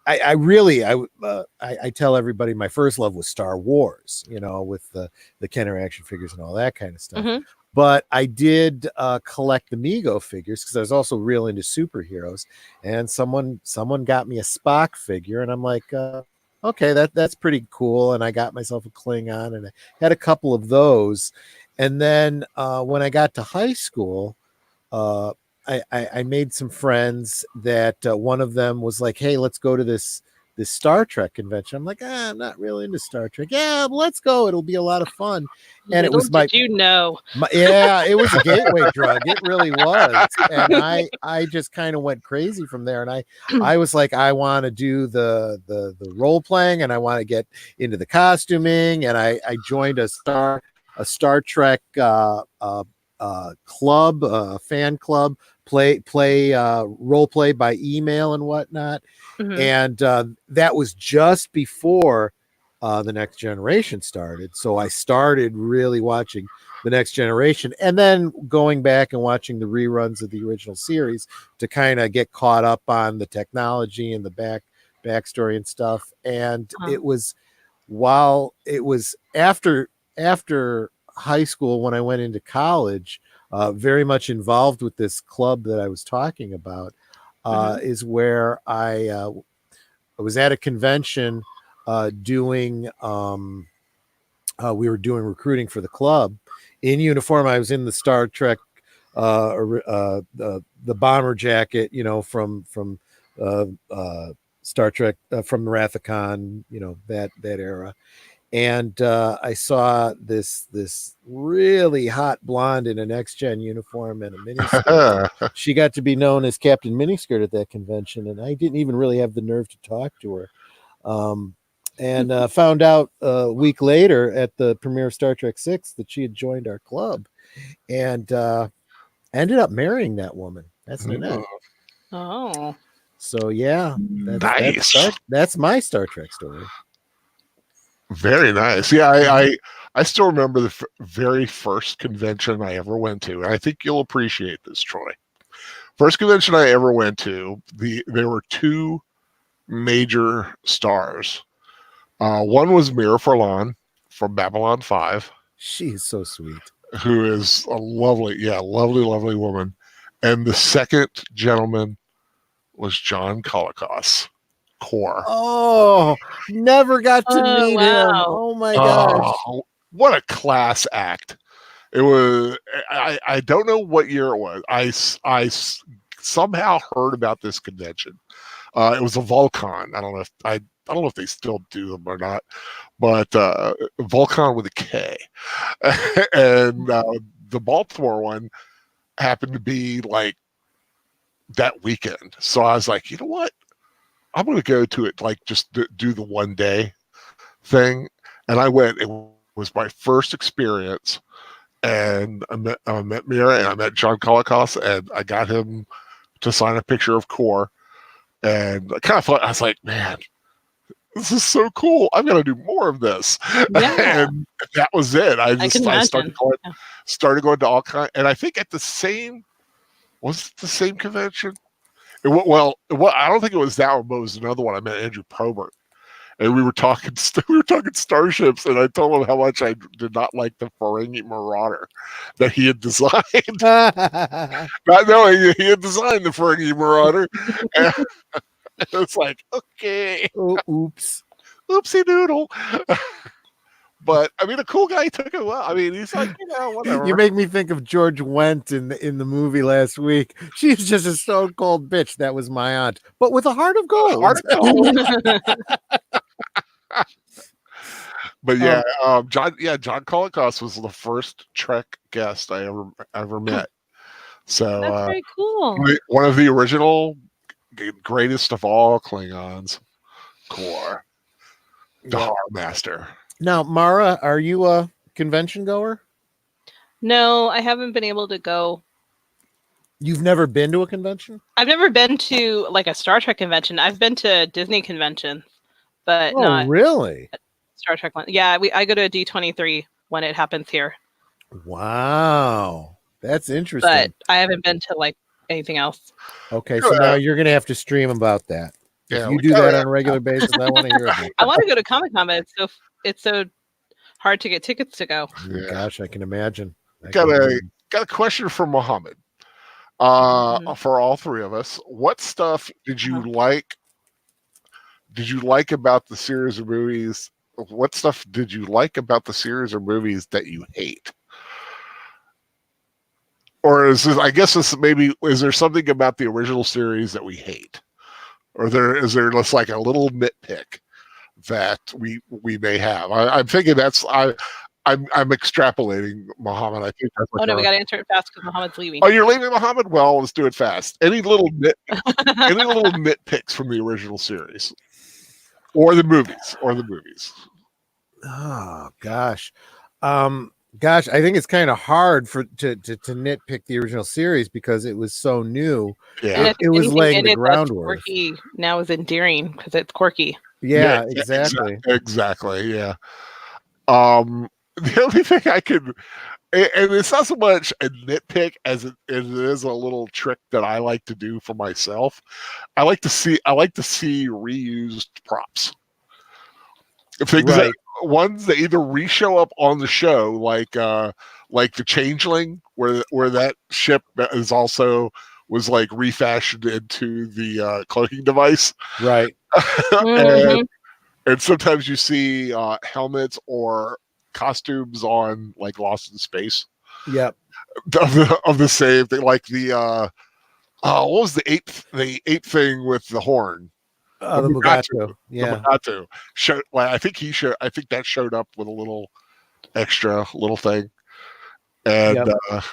I tell everybody my first love was Star Wars, with the Kenner action figures and all that kind of stuff. But I did collect the Mego figures because I was also real into superheroes, and someone got me a Spock figure, and I'm like, okay, that's pretty cool. And I got myself a Klingon, and I had a couple of those. And then when I got to high school, I made some friends that one of them was like, hey, let's go to this Star Trek convention. I'm like, I'm not really into Star Trek. Yeah, let's go. It'll be a lot of fun. And it was it was a gateway drug. It really was. And I just kind of went crazy from there. And I was like, I want to do the role playing, and I want to get into the costuming. And I joined a Star Trek club, fan club, play role play by email and whatnot. And that was just before the Next Generation started. So I started really watching the Next Generation, and then going back and watching the reruns of the original series to kind of get caught up on the technology and the backstory and stuff. And it was after high school, when I went into college, very much involved with this club that I was talking about, is where I was at a convention doing we were doing recruiting for the club in uniform. I was in the Star Trek the bomber jacket, from Star Trek, from the Wrath of Khan, that era. And I saw this really hot blonde in a Next Gen uniform and a miniskirt. She got to be known as Captain Miniskirt at that convention, and I didn't even really have the nerve to talk to her. And found out a week later at the premiere of Star Trek VI that she had joined our club, and ended up marrying that woman. That's Nanette. Oh. So yeah, Nice. That's my Star Trek story. Very nice. Yeah, I still remember the very first convention I ever went to, and I think you'll appreciate this, Troy. First convention I ever went to, there were two major stars. One was Mira Furlan from Babylon 5. She is so sweet. Who is a lovely woman. And the second gentleman was John Colicos, Core. Oh, never got to meet him. Oh my gosh. What a class act. It was, I don't know what year it was. I somehow heard about this convention. It was a Volcon. I don't know if they still do them or not, but Volcon with a K. And the Baltimore one happened to be like that weekend. So I was like, you know what? I'm going to go to it, like just do the one day thing. And I went. It was my first experience. And I met Mira and I met John Colicos, and I got him to sign a picture of Core. And I kind of thought, I was like, man, this is so cool. I'm going to do more of this. Yeah. And that was it. I started going to all kinds. And I think at the same convention? I don't think it was that one, but it was another one. I met Andrew Probert. And we were talking starships, and I told him how much I did not like the Ferengi Marauder that he had designed. Not knowing he had designed the Ferengi Marauder. And it's like, okay. Oh, oops. Oopsie doodle. But I mean, a cool guy took it well. I mean, he's like, whatever. You make me think of George Wendt in the movie last week. She's just a stone cold bitch. That was my aunt, but with a heart of gold. But yeah, John Colicos was the first Trek guest I ever met. So that's very cool. One of the original greatest of all Klingons, Core, the Horror Master. Now, Mara, are you a convention goer? No, I haven't been able to go. You've never been to a convention? I've never been to like a Star Trek convention. I've been to Disney conventions, but not really Star Trek one. Yeah, I go to a D23 when it happens here. Wow, that's interesting. But I haven't been to like anything else. Okay, so now you're gonna have to stream about that. Yeah, if you do that on a regular basis, I want to hear about it. I want to go to Comic-Con, but it's so hard to get tickets to go. Yeah. Gosh, I can imagine. Got a question from Muhammad. For all three of us, what stuff did you like? Did you like about the series of movies? What stuff did you like about the series of movies that you hate? Or is there something about the original series that we hate? Or is there just like a little nitpick that we may have? I'm thinking I'm extrapolating, Muhammad. I think that's we got to answer it fast because Muhammad's leaving. Oh, you're leaving, Muhammad? Well, let's do it fast. Any little nitpicks from the original series, or the movies, Oh gosh, I think it's kind of hard to nitpick the original series because it was so new. Yeah, it was laying the groundwork. Quirky now is endearing because it's quirky. Yeah, exactly. Exactly. Yeah. The only thing I could, and it's not so much a nitpick as it is a little trick that I like to do for myself. I like to see reused props. Things that ones that either re-show up on the show, like the Changeling, where that ship was like refashioned into the cloaking device, right? and sometimes you see helmets or costumes on like Lost in Space Yep. of the same thing, like the what was the ape thing with the horn? The Mugatu. Yeah. The Mugatu showed. Like, I think that showed up with a little extra little thing, and Yep.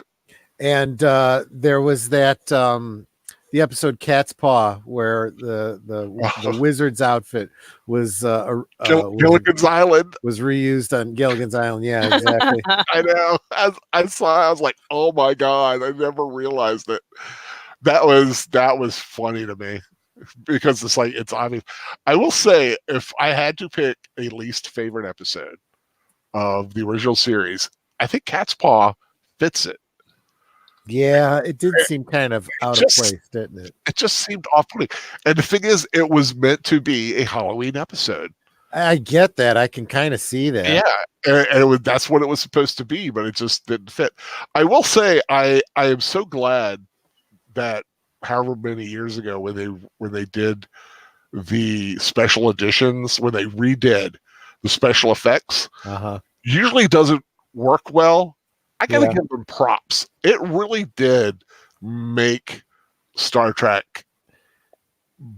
And there was that the episode Cat's Paw where the wizard's outfit was Gilligan's Island was reused on Gilligan's Island. Yeah, exactly. I know. As I saw, I was like, "Oh my god!" I never realized it. That was funny to me because it's like it's obvious. I will say, if I had to pick a least favorite episode of the original series, I think Cat's Paw fits it. Yeah, it did seem kind of out of place, didn't it? It just seemed off-putting. And the thing is, it was meant to be a Halloween episode. I get that. I can kind of see that. Yeah, and that's what it was supposed to be, but it just didn't fit. I will say, I am so glad that however many years ago when they did the special editions, when they redid the special effects, usually doesn't work well. I gotta give them props. It really did make Star Trek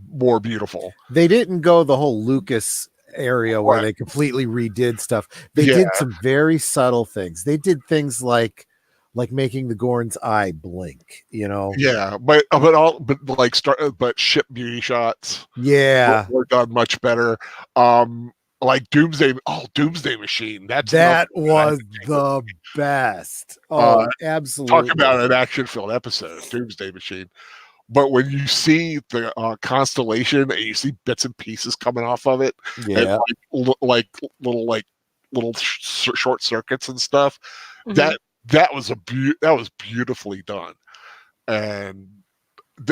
more beautiful. They didn't go the whole Lucas area where they completely redid stuff. They did some very subtle things. They did things like making the Gorn's eye blink, you know. Yeah, but ship beauty shots. Yeah, were done much better. Like Doomsday Machine. That was the best. Oh, absolutely. Talk about an action-filled episode, Doomsday Machine. But when you see the constellation and you see bits and pieces coming off of it, and like little short circuits and stuff, that was beautifully done, and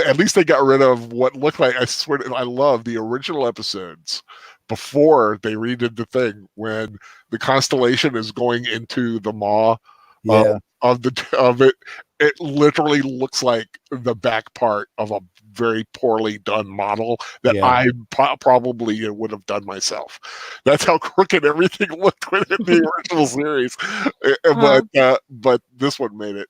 at least they got rid of what looked like. I swear, I love the original episodes before they redid the thing when the constellation is going into the maw of it. It literally looks like the back part of a very poorly done model that I probably would have done myself. That's how crooked everything looked within the original series. But this one made it.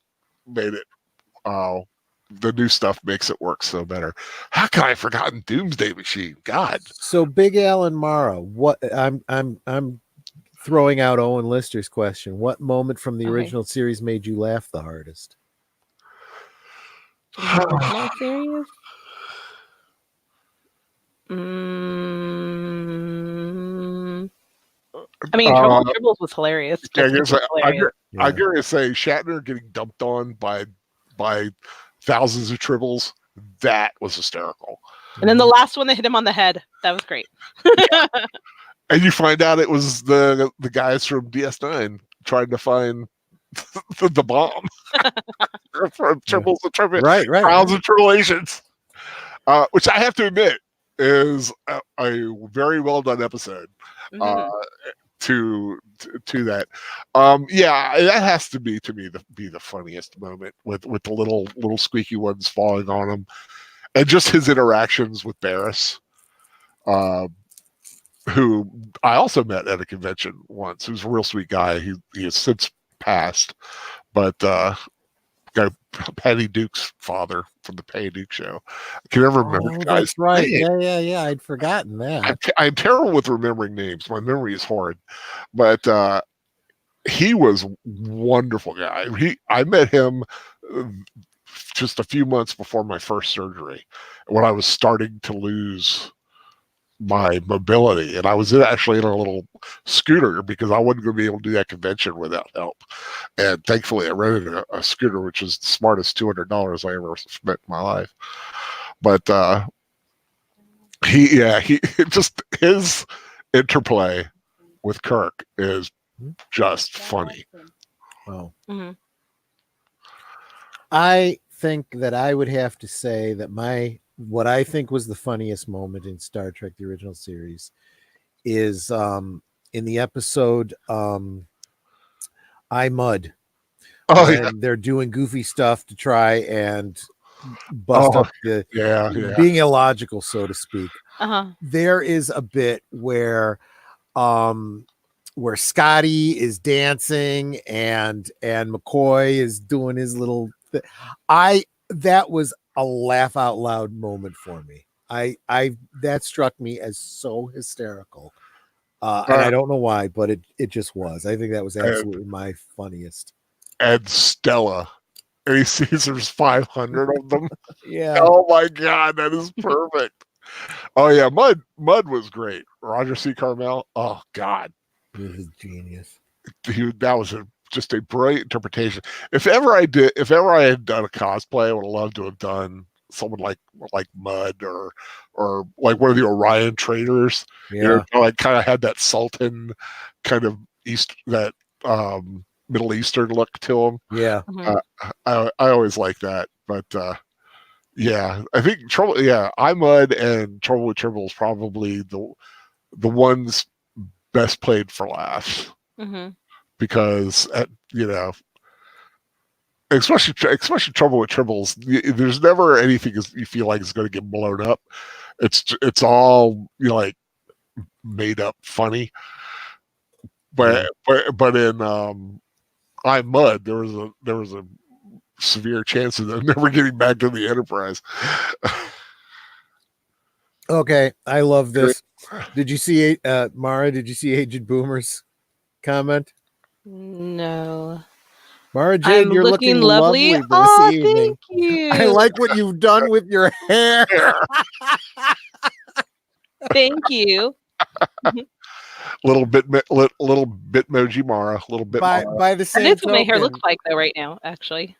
The new stuff makes it work so better. How can I have forgotten Doomsday Machine? God. So Big Al and Mara, what I'm throwing out Owen Lister's question. What moment from the original series made you laugh the hardest? The original series? I mean, Trouble with Tribbles was hilarious. I'm going to say Shatner getting dumped on by thousands of tribbles. That was hysterical. And then the last one, they hit him on the head. That was great. And you find out it was the guys from DS9 trying to find the bomb from Tribbles and Tribbles. Right. Trials and Tribulations. Which I have to admit is a very well done episode. To that, that has to be the funniest moment with the little squeaky ones falling on him, and just his interactions with Barris, who I also met at a convention once. Who's a real sweet guy. He has since passed, but guy Patty Duke's father from the Patty Duke show. I can never remember the guy's that's right. name. Yeah. I'd forgotten that. I'm terrible with remembering names. My memory is horrid. But he was a wonderful guy. I met him just a few months before my first surgery when I was starting to lose my mobility, and I was actually in a little scooter because I wasn't going to be able to do that convention without help. And thankfully, I rented a scooter, which is the smartest $200 I ever spent in my life. But he just his interplay with Kirk is just funny. Oh, I think that I would have to say that what I think was the funniest moment in Star Trek, the original series, is in the episode I Mud. Oh, yeah. They're doing goofy stuff to try and bust up the yeah. being illogical, so to speak. Uh-huh. There is a bit where Scotty is dancing and McCoy is doing his little that was a laugh out loud moment for me. I that struck me as so hysterical. And I don't know why, but it just was. I think that was absolutely my funniest. And Stella. And he sees there's 500 of them. Yeah. Oh my God, that is perfect. Oh yeah, Mud was great. Roger C. Carmel. Oh God, This is genius. that was just a brilliant interpretation. If ever I had done a cosplay, I would have loved to have done someone like Mud or like one of the Orion traders. Yeah. Like kind of had that Sultan kind of Middle Eastern look to him. Yeah. I always like that, but yeah, I think Trouble. Yeah, Mud and Trouble with Tribbles probably the ones best played for laughs because especially Trouble with Tribbles. There's never anything you feel like is going to get blown up. It's all like made up funny. But in I'm Mud, there was a severe chance of them never getting back to the Enterprise. Okay, I love this. Did you see Mara? Did you see Agent Boomer's comment? No. Mara Jade, you're looking lovely this evening. Thank you. I like what you've done with your hair. Thank you. little bitmoji Mara, little bit by the same That's what my token, hair looks like though right now, actually.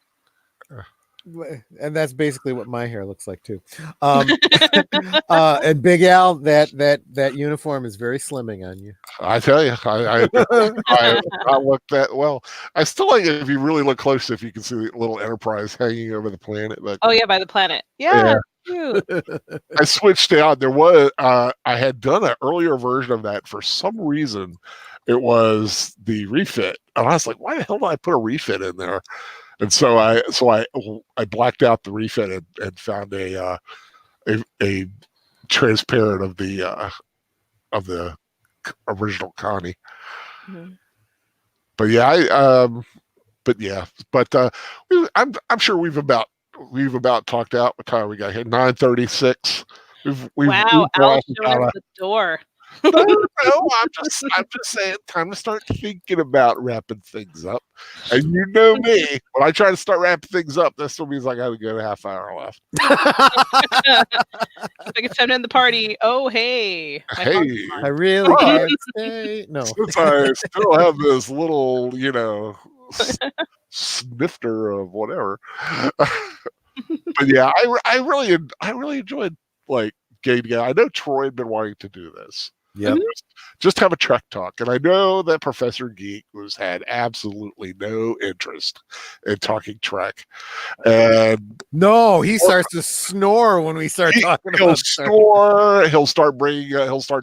And that's basically what my hair looks like too. And Big Al, that uniform is very slimming on you. I tell you, I look that well. I still like it if you really look close, if you can see the little Enterprise hanging over the planet. But, oh yeah, by the planet. Yeah. Cute. I switched out. There was I had done an earlier version of that for some reason. It was the refit, and I was like, "Why the hell did I put a refit in there?" And so I blacked out the refit and found a transparent of the original Connie. But yeah, I'm sure we've about talked out. What time we got here? 9:36. Wow, Al's showing us the door. No, I'm just saying, time to start thinking about wrapping things up. And you know me, when I try to start wrapping things up, that still means I got to go a half hour left. I think it's time to end the party. Oh, hey. I really can't stay. No. Since I still have this little, snifter of whatever. But yeah, I really enjoyed like getting together. I know Troy had been wanting to do this. Yeah. Just have a Trek talk. And I know that Professor Geek had absolutely no interest in talking Trek. And no, he starts to snore when we start talking about snore. He'll start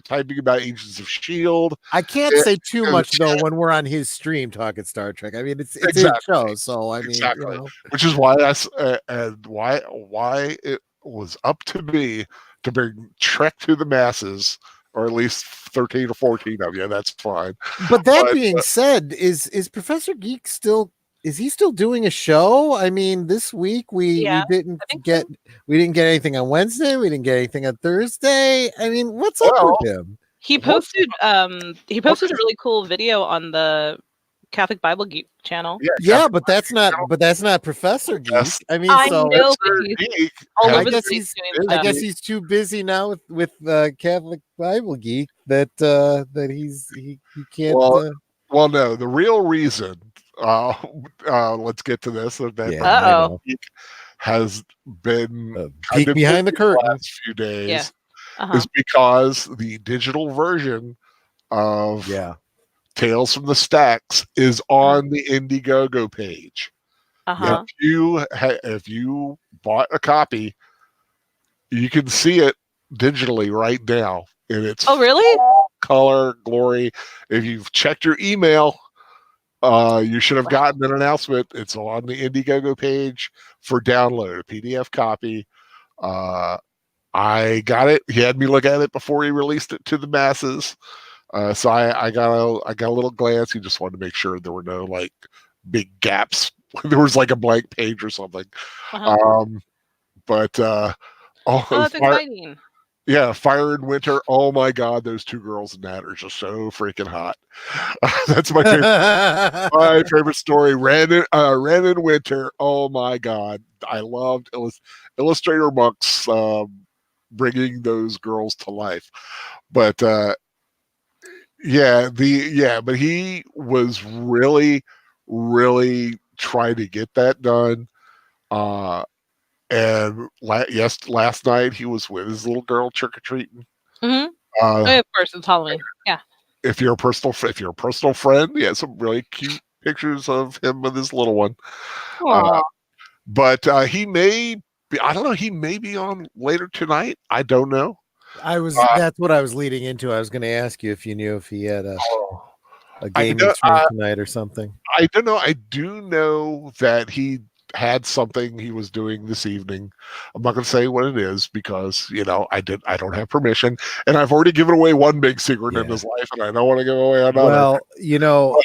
typing about Agents of S.H.I.E.L.D. I can't say too much though when we're on his stream talking Star Trek. I mean, it's exactly. His show, so I mean, which is why why it was up to me to bring Trek to the masses, or at least 13 or 14 of you. That's fine. But that being said, is Professor Geek still doing a show? I mean, this week we didn't get anything on Wednesday. We didn't get anything on Thursday. I mean, what's up with him? He posted a really cool video on the Catholic Bible Geek channel. Yeah, but that's not Professor Geek. Yes. I mean, I so know, I guess he's too busy now with Catholic Bible Geek that he can't. Well, no, the real reason. Let's get to this. That Geek has been peek behind the curtain the last few days. Is because the digital version of Tales from the Stacks is on the Indiegogo page. If you bought a copy, you can see it digitally right now in its really? color glory. If you've checked your email, You should have gotten an announcement. It's on the Indiegogo page for download, a PDF copy. I got it. He had me look at it before he released it to the masses. So I got a little glance. He just wanted to make sure there were no like big gaps. There was like a blank page or something. But that's exciting. Yeah, Fire and Winter. Oh my God, those two girls in that are just so freaking hot. That's my favorite. My favorite story. Ren and Winter. Oh my God, I loved Illustrator Monk's bringing those girls to life. But but he was really, really trying to get that done. And last night he was with his little girl trick or treating. Mm-hmm. Of course, it's Halloween. Yeah. If you're a personal friend, he has some really cute pictures of him with his little one. But he may be. I don't know. He may be on later tonight. I don't know. That's what I was leading into. I was going to ask you if you knew if he had a gaming stream tonight or something. I don't know. I do know that he had something he was doing this evening. I'm not going to say what it is because I don't have permission, and I've already given away one big secret in his life, and I don't want to give away another. Well,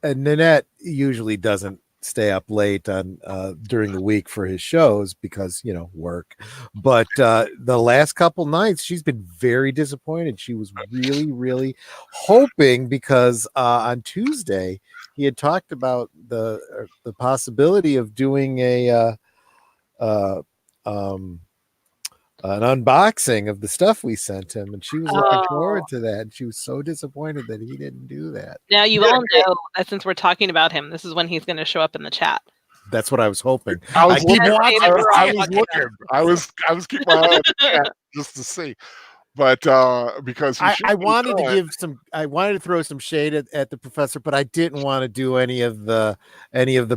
Nanette usually doesn't stay up late on during the week for his shows because work, but the last couple nights she's been very disappointed. She was really, really hoping because on Tuesday he had talked about the possibility of doing an unboxing of the stuff we sent him, and she was looking forward to that. And she was so disappointed that he didn't do that. Now you all know that since we're talking about him, this is when he's going to show up in the chat. That's what I was hoping. I was looking. I was keeping my eye on the chat just to see. But because I wanted to throw some shade at the professor, but I didn't want to do any of the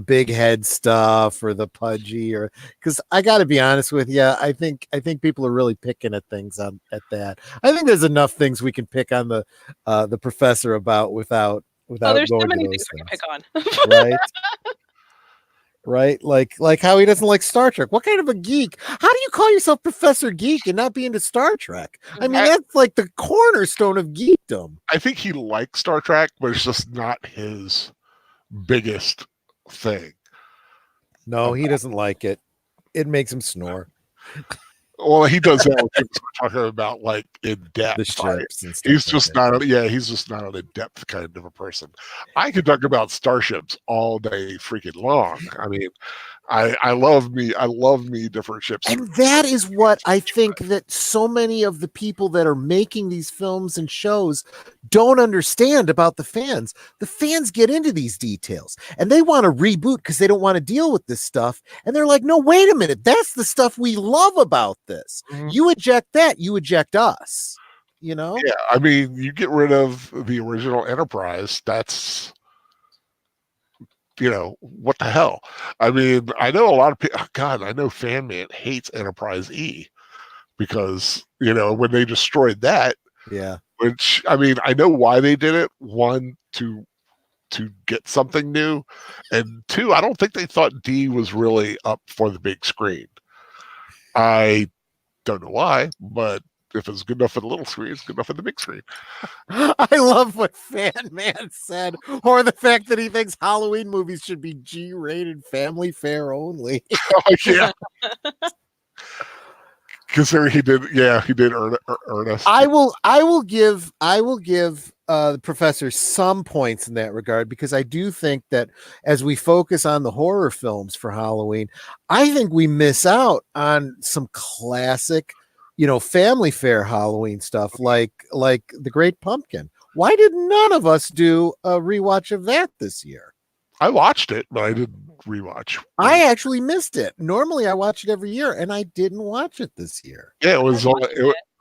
big head stuff or the pudgy, or because I got to be honest with you, I think people are really picking at things at that. I think there's enough things we can pick on the professor about without there's going so many to those things we can pick on, right? Right, like how he doesn't like Star Trek. What kind of a geek? How do you call yourself Professor Geek and not be into Star Trek? I mean, that's like the cornerstone of geekdom. I think he likes Star Trek, but it's just not his biggest thing. No, he doesn't like it. It makes him snore. Well, he does that when people are talking about like in depth. The ships and stuff. He's just not an in depth kind of a person. I could talk about starships all day freaking long. I mean, I love me different ships. And that is what I think that so many of the people that are making these films and shows don't understand about the fans. The fans get into these details and they want to reboot because they don't want to deal with this stuff. And they're like, no, wait a minute. That's the stuff we love about this. Mm-hmm. You eject that, you eject us. Yeah, I mean, you get rid of the original Enterprise. That's what the hell? I mean, I know a lot of people. Oh God, I know Fan Man hates Enterprise E because when they destroyed that. Yeah. Which I mean, I know why they did it. One, to get something new, and two, I don't think they thought D was really up for the big screen. I don't know why, but if it's good enough for the little screen, it's good enough for the big screen. I love what Fan Man said, or the fact that he thinks Halloween movies should be G-rated, family fare only. Oh, yeah. Because he did earn us. I will give the professor some points in that regard, because I do think that as we focus on the horror films for Halloween, I think we miss out on some classic, family fare Halloween stuff like The Great Pumpkin. Why did none of us do a rewatch of that this year? I watched it, but I didn't rewatch. I actually missed it. Normally I watch it every year, and I didn't watch it this year. Yeah, it was on.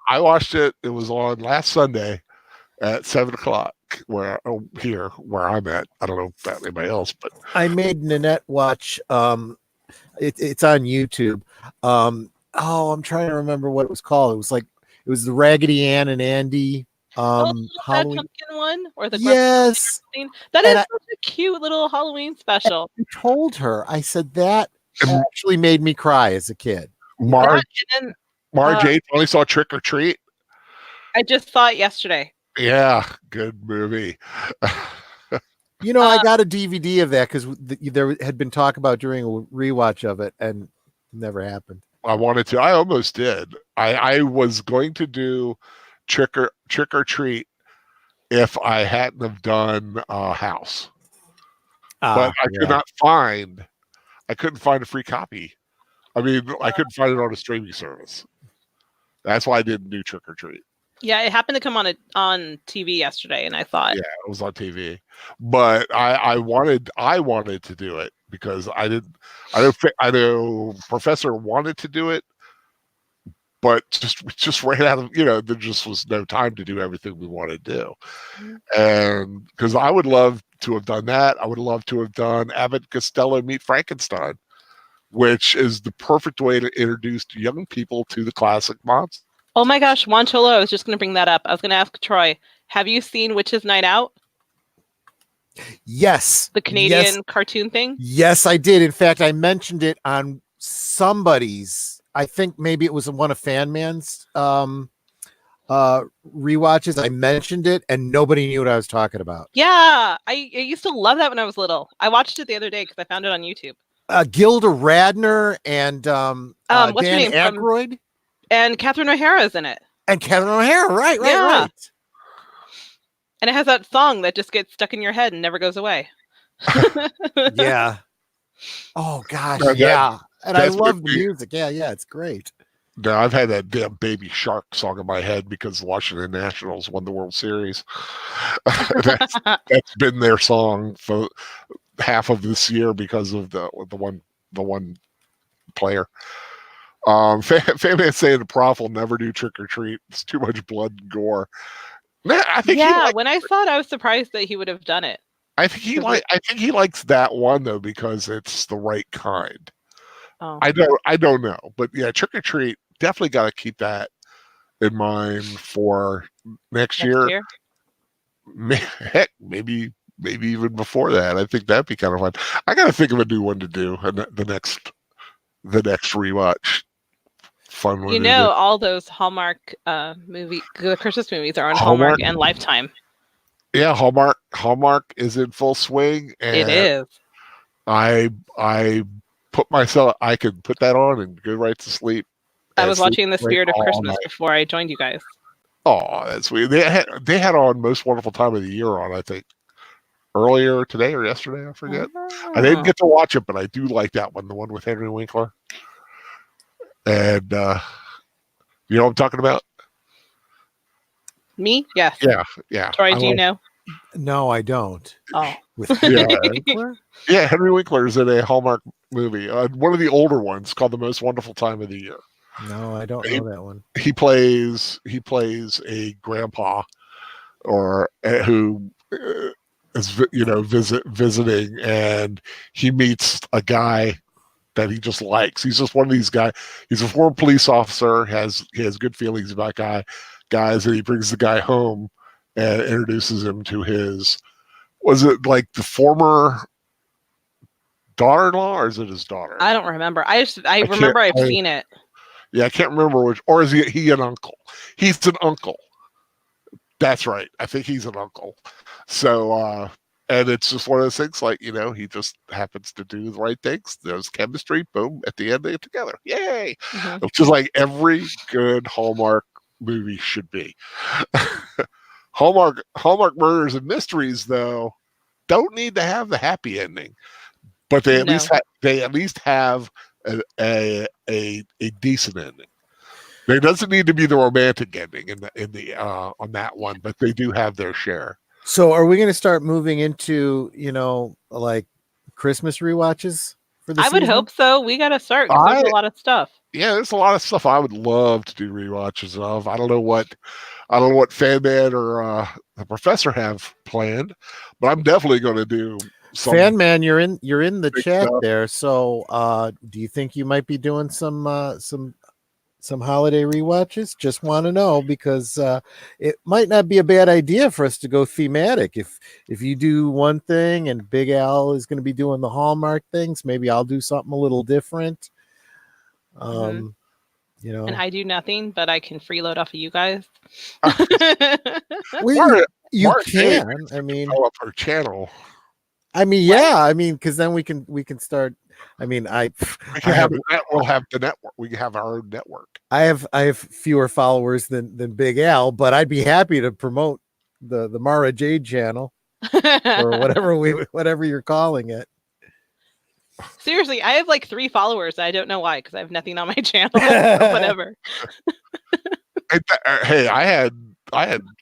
I watched it. It was on last Sunday at 7:00 where I'm at. I don't know about anybody else, but I made Nanette watch. It's on YouTube. I'm trying to remember what it was called. It was the Raggedy Ann and Andy. that pumpkin one, or the yes, that is such a cute little Halloween special. I told her, I said that And actually made me cry as a kid. Mar, That, and then Jade finally saw Trick or Treat. I just saw it yesterday. Yeah, good movie. You know, I got a DVD of that because there had been talk about doing a rewatch of it, and never happened. I wanted to. I almost did. I was going to do Trick or Treat if I hadn't have done House, but I could not find. I couldn't find a free copy. I mean, I couldn't find it on a streaming service. That's why I didn't do Trick or Treat. Yeah, it happened to come on TV yesterday, and I thought, yeah, it was on TV. But I wanted to do it because I know Professor wanted to do it, but just ran out of, there just was no time to do everything we wanted to do. And because I would love to have done that. I would love to have done Abbott and Costello Meet Frankenstein, which is the perfect way to introduce young people to the classic monster. Oh my gosh, Juan Cholo, I was just going to bring that up. I was going to ask Troy, have you seen Witches Night Out? Yes. The Canadian cartoon thing? Yes, I did. In fact, I mentioned it on somebody's, I think maybe it was one of Fan Man's rewatches. I mentioned it and nobody knew what I was talking about. Yeah, I used to love that when I was little. I watched it the other day because I found it on YouTube. Gilda Radner and Dan Aykroyd. And Catherine O'Hara is in it. And Catherine O'Hara, right. And it has that song that just gets stuck in your head and never goes away. Yeah. Oh gosh, yeah. And I love the music. Yeah, it's great. No, I've had that damn Baby Shark song in my head because Washington Nationals won the World Series. that's been their song for half of this year because of the one player. Fan Man saying the Prof will never do Trick or Treat. It's too much blood and gore. I think when I saw it, I was surprised that he would have done it. I think he likes that one though because it's the right kind. Oh. I don't know, but yeah, Trick or Treat, definitely got to keep that in mind for next year. Heck, maybe even before that. I think that'd be kind of fun. I got to think of a new one to do the next rewatch. Fun one. All those Hallmark the Christmas movies are on Hallmark and Lifetime. Yeah, Hallmark is in full swing, and it is. I could put that on and go right to sleep. I was watching The Spirit of Christmas before I joined you guys. Oh, that's weird. They had on Most Wonderful Time of the Year on, I think, earlier today or yesterday. I forget. I didn't get to watch it, but I do like that one, the one with Henry Winkler. And you know what I'm talking about? Me? Yes. Yeah. Troy, do you know? No, I don't. Oh. With Henry Winkler? Yeah, Henry Winkler is in a Hallmark movie. One of the older ones called The Most Wonderful Time of the Year. No, I don't know that one. He plays a grandpa or who is visiting, and he meets a guy that he just likes. He's just one of these guys. He's a former police officer, he has good feelings about guys, and he brings the guy home and introduces him to his, was it like the former daughter-in-law or is it his daughter? I don't remember. I remember I've seen it. Yeah, I can't remember which, or is he an uncle? He's an uncle. That's right. I think he's an uncle. So, and it's just one of those things like, he just happens to do the right things. There's chemistry. Boom. At the end, they get together. Yay. Mm-hmm. Which is like every good Hallmark movie should be. Hallmark Murders and Mysteries, though, don't need to have the happy ending, but they at least have a decent ending. There doesn't need to be the romantic ending in the on that one, but they do have their share. So are we going to start moving into, like Christmas rewatches for the season? I would hope so. We got to start. There's a lot of stuff. Yeah, there's a lot of stuff I would love to do rewatches of. I don't know what Fan Man or the Professor have planned, but I'm definitely going to do some. Fan Man, you're in the chat stuff there. So do you think you might be doing some some holiday rewatches? Just want to know, because it might not be a bad idea for us to go thematic. If you do one thing and Big Al is going to be doing the Hallmark things, maybe I'll do something a little different. You know, And I do nothing, but I can freeload off of you guys. you Mark can. Davis I mean, develop our channel. yeah. I mean, because then we can start. I mean, We'll have the network. We can have our own network. I have fewer followers than Big Al, but I'd be happy to promote the Mara Jade channel or whatever you're calling it. Seriously, I have like 3 followers. I don't know why, because I have nothing on my channel. Or whatever. Hey, I had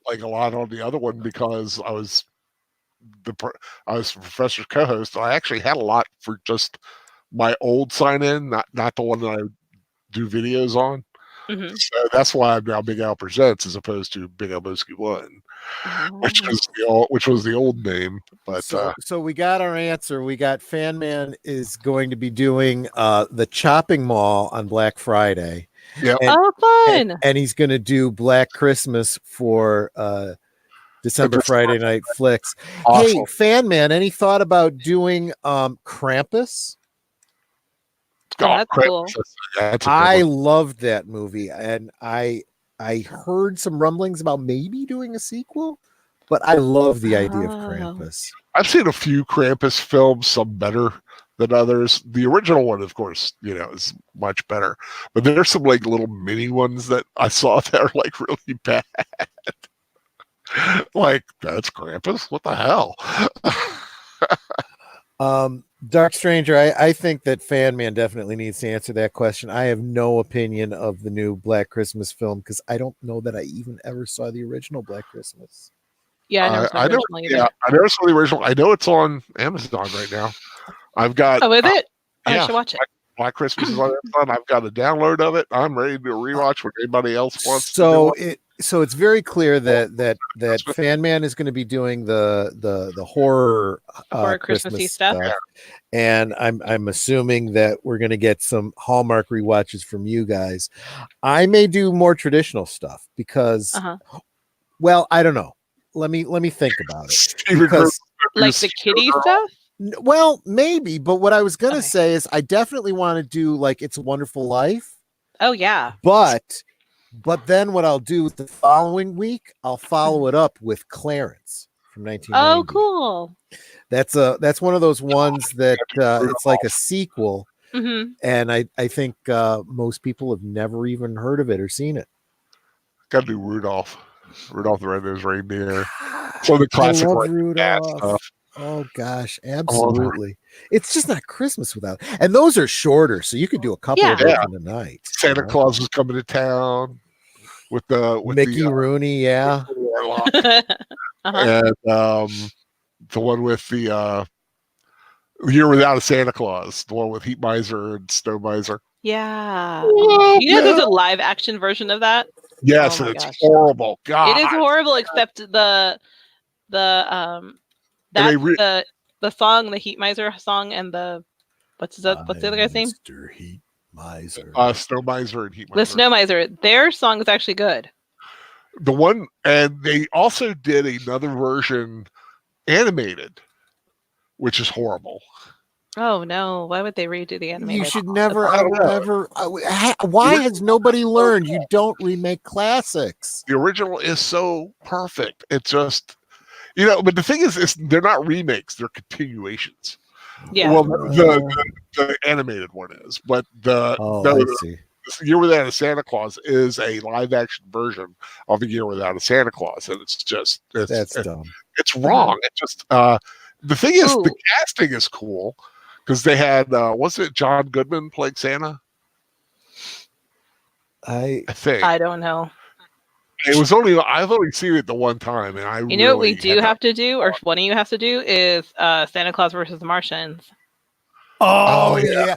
like a lot on the other one because I was the professor's co-host. I actually had a lot for just my old sign in, not the one that I do videos on. Mm-hmm. So that's why I'm now Big Al Presents as opposed to Big Al Boski One, which was the old name. But so we got our answer. We got Fan Man is going to be doing the Chopping Mall on Black Friday. Yeah. Fun. And he's going to do Black Christmas for December Friday Night Flicks. Awesome. Hey, Fan Man, any thought about doing Krampus? That's cool. I loved that movie, and I heard some rumblings about maybe doing a sequel, but I love the idea of Krampus. I've seen a few Krampus films, some better than others. The original one, of course, is much better. But there's some like little mini ones that I saw that are like really bad. Like, that's Krampus? What the hell? Dark Stranger, I think that Fan Man definitely needs to answer that question. I have no opinion of the new Black Christmas film because I don't know that I even ever saw the original Black Christmas. Yeah, I never saw the original. I know it's on Amazon right now. I've got. Oh, is it? I should watch it. Black Christmas is on Amazon. I've got a download of it. I'm ready to rewatch what anybody else wants. So it's very clear that Fan Man is going to be doing the horror Christmassy stuff. And I'm assuming that we're going to get some Hallmark rewatches from you guys. I may do more traditional stuff because, well, I don't know. Let me think about it. Because, like the kiddie stuff. Well, maybe, but what I was going to say is I definitely want to do like It's a Wonderful Life. Oh yeah. But then what I'll do the following week, I'll follow it up with Clarence from 1990. Oh, cool. That's one of those ones that it's like a sequel. Mm-hmm. And I think most people have never even heard of it or seen it. Got to do Rudolph the Red-Nosed Reindeer. So the classic Rudolph stuff. Oh gosh, absolutely. It's just not Christmas without. And those are shorter, so you could do a couple of them in a night. Santa Claus is coming to town with Mickey Rooney, yeah. And the one with the Year Without a Santa Claus, the one with Heat Miser and Snow Miser. Yeah. There's a live action version of that. Yes, and it's horrible. God, it is horrible. Except the song, the Heat Miser song, and what's the other guy's name? Mr. Heat Miser. Snow Miser and Heat Miser. The Snow Miser. Their song is actually good. The one, and they also did another version animated, which is horrible. Oh no! Why would they redo the animated? You should never, ever. Why has nobody learned? You don't remake classics. The original is so perfect. It's just, but the thing is they're not remakes; they're continuations. Yeah. Well, the animated one is, but the Year Without a Santa Claus is a live action version of The Year Without a Santa Claus, and it's dumb. It's wrong. It's just the thing is the casting is cool because they had was it John Goodman playing Santa? I think I don't know. It was I've only seen it the one time, and I what we do have to do, or one of you has to do, is Santa Claus versus the Martians. Oh yeah.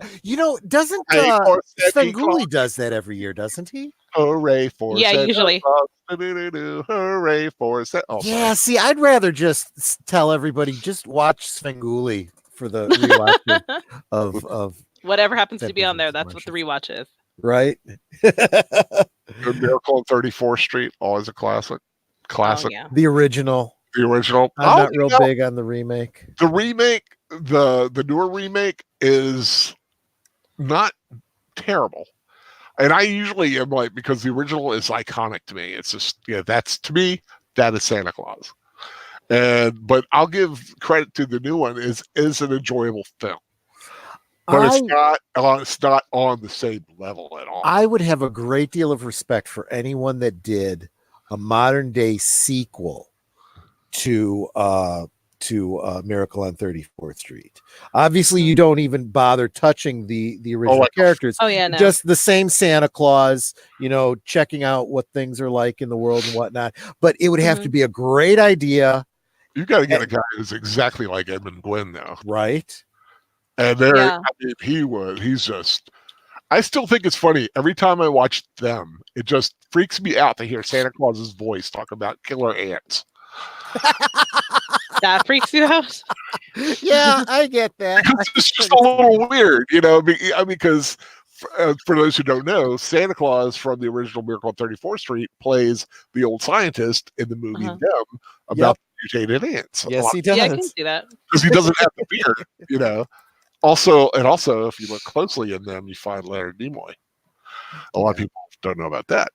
Doesn't Svengoolie does that every year, doesn't he? Hooray for Santa usually. Hooray for Santa. Oh, yeah, see, I'd rather just tell everybody just watch Svengoolie for the rewatch of whatever happens to be on there. That's what the rewatch is. Right. Good Miracle on 34th Street, always a classic. Oh Classic. yeah. The original. The original. I'm not real big on the remake. The remake, the newer remake is not terrible. And I usually am like, because the original is iconic to me. It's just, that's, to me, that is Santa Claus. But I'll give credit to the new one, is an enjoyable film. But it's not on the same level at all. I would have a great deal of respect for anyone that did a modern day sequel to Miracle on 34th Street. Obviously, you don't even bother touching the original characters. Oh yeah, no. Just the same Santa Claus, checking out what things are like in the world and whatnot. But it would have to be a great idea. You got to get a guy who's exactly like Edmund Gwenn now, right? And he's just. I still think it's funny. Every time I watch them, it just freaks me out to hear Santa Claus's voice talk about killer ants. That freaks you out? Yeah, I get that. It's just a little weird, because for those who don't know, Santa Claus from the original Miracle on 34th Street plays the old scientist in the movie Them about mutated ants. Yes, he does. Yeah, I can see that. Because he doesn't have the beard, Also, if you look closely in them, you find Leonard Nimoy. A lot of people don't know about that.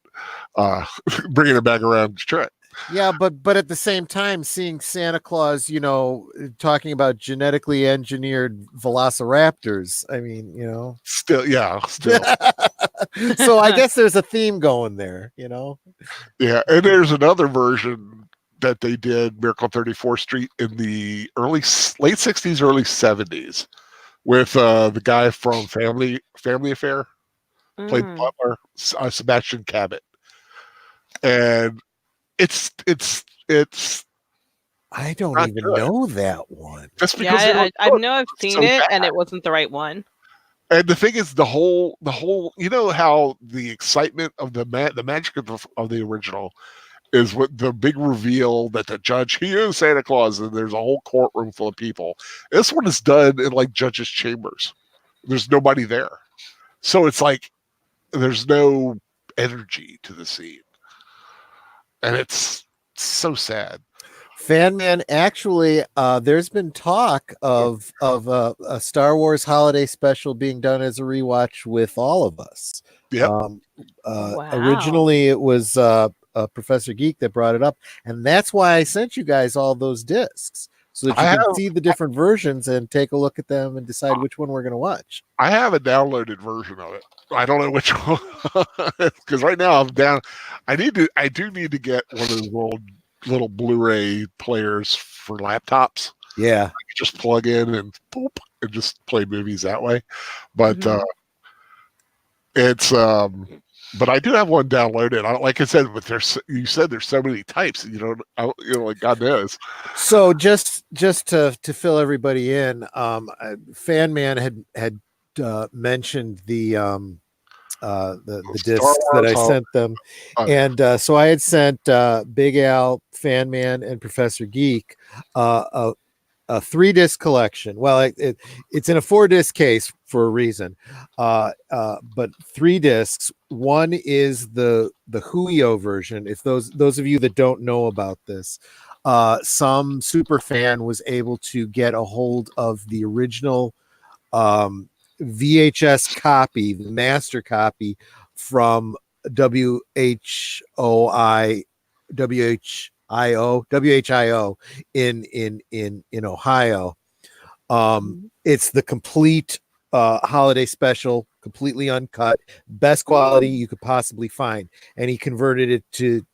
Bringing it back around to Detroit. Yeah, but at the same time, seeing Santa Claus, talking about genetically engineered velociraptors. I mean, Still. So I guess there's a theme going there, Yeah, and there's another version that they did, Miracle on 34th Street, in the late 60s, early 70s, with the guy from Family Affair, played Butler, Sebastian Cabot, and it's I don't even know that one. Just because I know I've seen it, and it wasn't the right one. And the thing is, the whole, how the excitement of the magic of the original is what the big reveal that the judge, he is Santa Claus, and there's a whole courtroom full of people. This one is done in like judges' chambers. There's nobody there, so it's like there's no energy to the scene, and it's so sad. Fan Man, actually, there's been talk of a Star Wars holiday special being done as a rewatch with all of us. Yeah. Originally, it was Professor Geek that brought it up, and that's why I sent you guys all those discs so that you can see the different versions and take a look at them and decide which one we're going to watch. I have a downloaded version of it. I don't know which one, because right now I'm down. I do need to get one of those little Blu-ray players for laptops. Yeah, I can just plug in and boop and just play movies that way. But it's but I do have one downloaded. Like I said, but you said there's so many types. Like God knows. So just to fill everybody in, Fan Man had mentioned the discs that I sent them, and so I had sent Big Al, Fan Man, and Professor Geek a 3-disc collection. Well, it's in a 4-disc case for a reason, but 3 discs. One is the Huio version. If those of you that don't know about this, some super fan was able to get a hold of the original VHS copy, the master copy from WHIO in Ohio. It's the complete holiday special, completely uncut, best quality you could possibly find, and he converted it to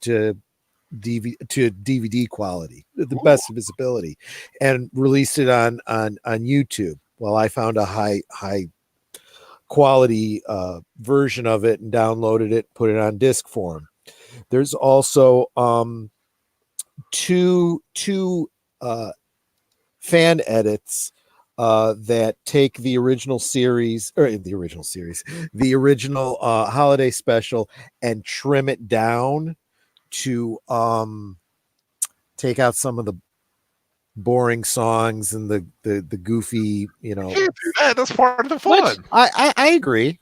DVD quality, the best visibility, and released it on YouTube. Well, I found a high quality version of it and downloaded it, put it on disc form. There's also two fan edits that take the original holiday special and trim it down to take out some of the boring songs and the goofy, You can't do that. That's part of the fun. I agree,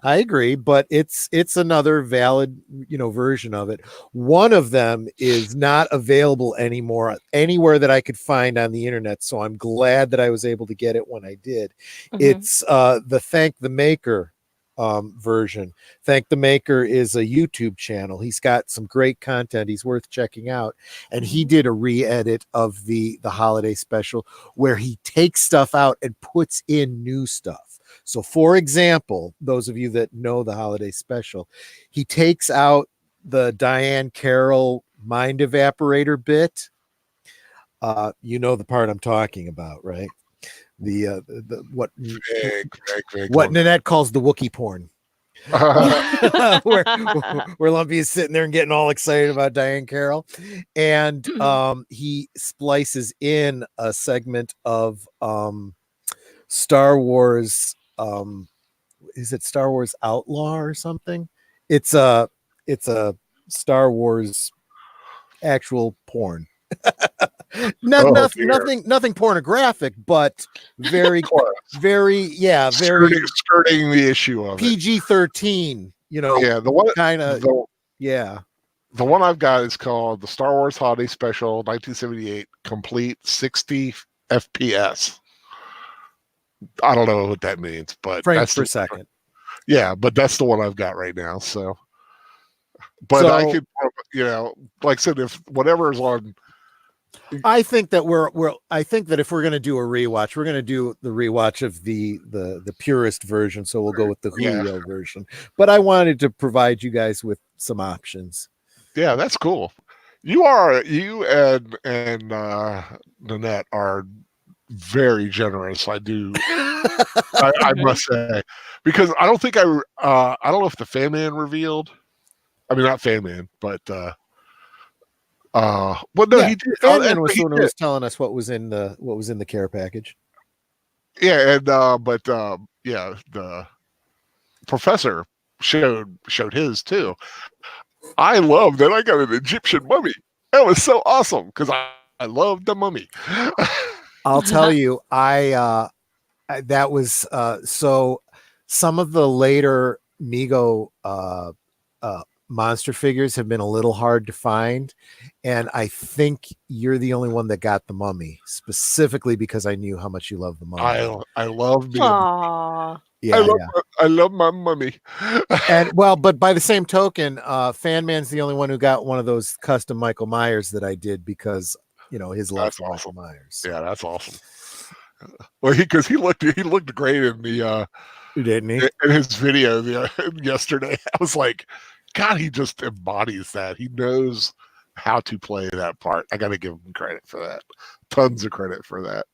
but it's another valid, version of it. One of them is not available anymore anywhere that I could find on the internet, so I'm glad that I was able to get it when I did. It's the Thank the Maker version. Thank the Maker is a YouTube channel. He's got some great content. He's worth checking out. And he did a re-edit of the holiday special where he takes stuff out and puts in new stuff. So for example, those of you that know the holiday special, he takes out the Diane Carroll mind evaporator bit. You know the part I'm talking about, right? What Nanette calls the Wookiee porn. where Lumpy is sitting there and getting all excited about Diane Carroll, and he splices in a segment of Star Wars. Is it Star Wars Outlaw or something? It's a Star Wars actual porn. Nothing pornographic, but very skirting the issue of PG-13. The one kind of The one I've got is called the Star Wars Holiday Special 1978 Complete 60 FPS. I don't know what that means, but frames per second. Yeah, but that's the one I've got right now. So, but I could, like I said, if whatever is on. I think that if we're going to do a rewatch, we're going to do the rewatch of the purest version. So we'll go with the Julio version. But I wanted to provide you guys with some options. Yeah, that's cool. You and Nanette are very generous. I must say, because I don't think I don't know if the Fan Man revealed. I mean, not Fan Man, but. Well, no, he did. Fan was someone who was telling us what was in the care package. Yeah, and the professor showed his too. I love that I got an Egyptian mummy. That was so awesome because I love the mummy. I'll tell you, that was so. Some of the later Mego monster figures have been a little hard to find, and I think you're the only one that got the mummy, specifically because I knew how much you love the mummy. I love the Aww. I love my mummy. And but by the same token, Fan Man's the only one who got one of those custom Michael Myers that I did because his love for Michael Myers. Yeah, that's awesome. Well, because he looked great in the didn't he? In his video yesterday. I was like, God, he just embodies that. He knows how to play that part. I got to give him credit for that. Tons of credit for that.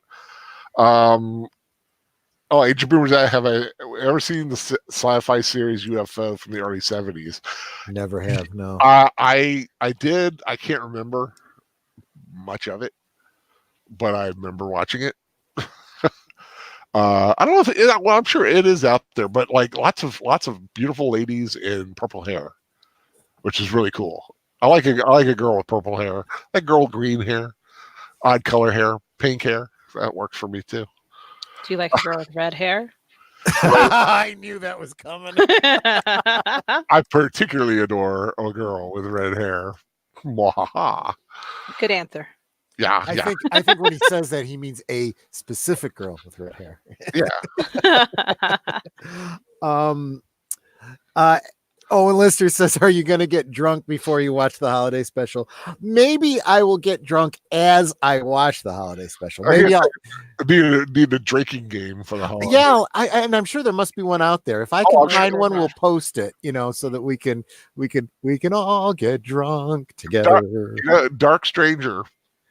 Ancient Boomers, have I ever seen the sci-fi series UFO from the early 70s? Never have, no. I did. I can't remember much of it, but I remember watching it. I don't know if I'm sure it is out there, but like lots of beautiful ladies in purple hair, which is really cool. I like a girl with purple hair, like girl with green hair, odd color hair, pink hair. That works for me too. Do you like a girl with red hair? I knew that was coming. I particularly adore a girl with red hair. Mwahaha. Good answer. Yeah, I think when he says that, he means a specific girl with red hair. Yeah. Owen Lister says, "Are you going to get drunk before you watch the holiday special?" Maybe I will get drunk as I watch the holiday special. Maybe I'll need a drinking game for the holiday. Yeah, and I'm sure there must be one out there. If I can find one, we'll post it. So that we can all get drunk together. Dark Stranger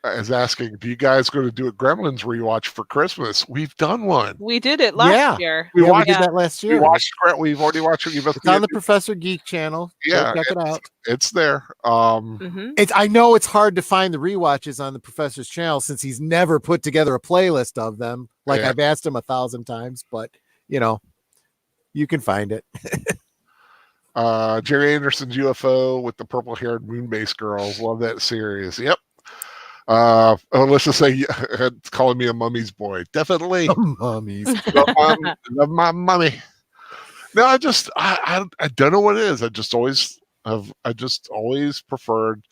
is asking, do you guys going to do a Gremlins rewatch for Christmas? We've done one. We did it last year. We did that last year. We've already watched it. It's on the Professor Geek channel. Yeah, check it out. It's there. I know it's hard to find the rewatches on the Professor's channel since he's never put together a playlist of them. I've asked him 1,000 times, but you can find it. Jerry Anderson's UFO with the purple-haired moon-based girls. Love that series. Yep. Let's just say it's calling me a mummy's boy. Definitely. Mummies. Love my mummy. No, I don't know what it is. I just always preferred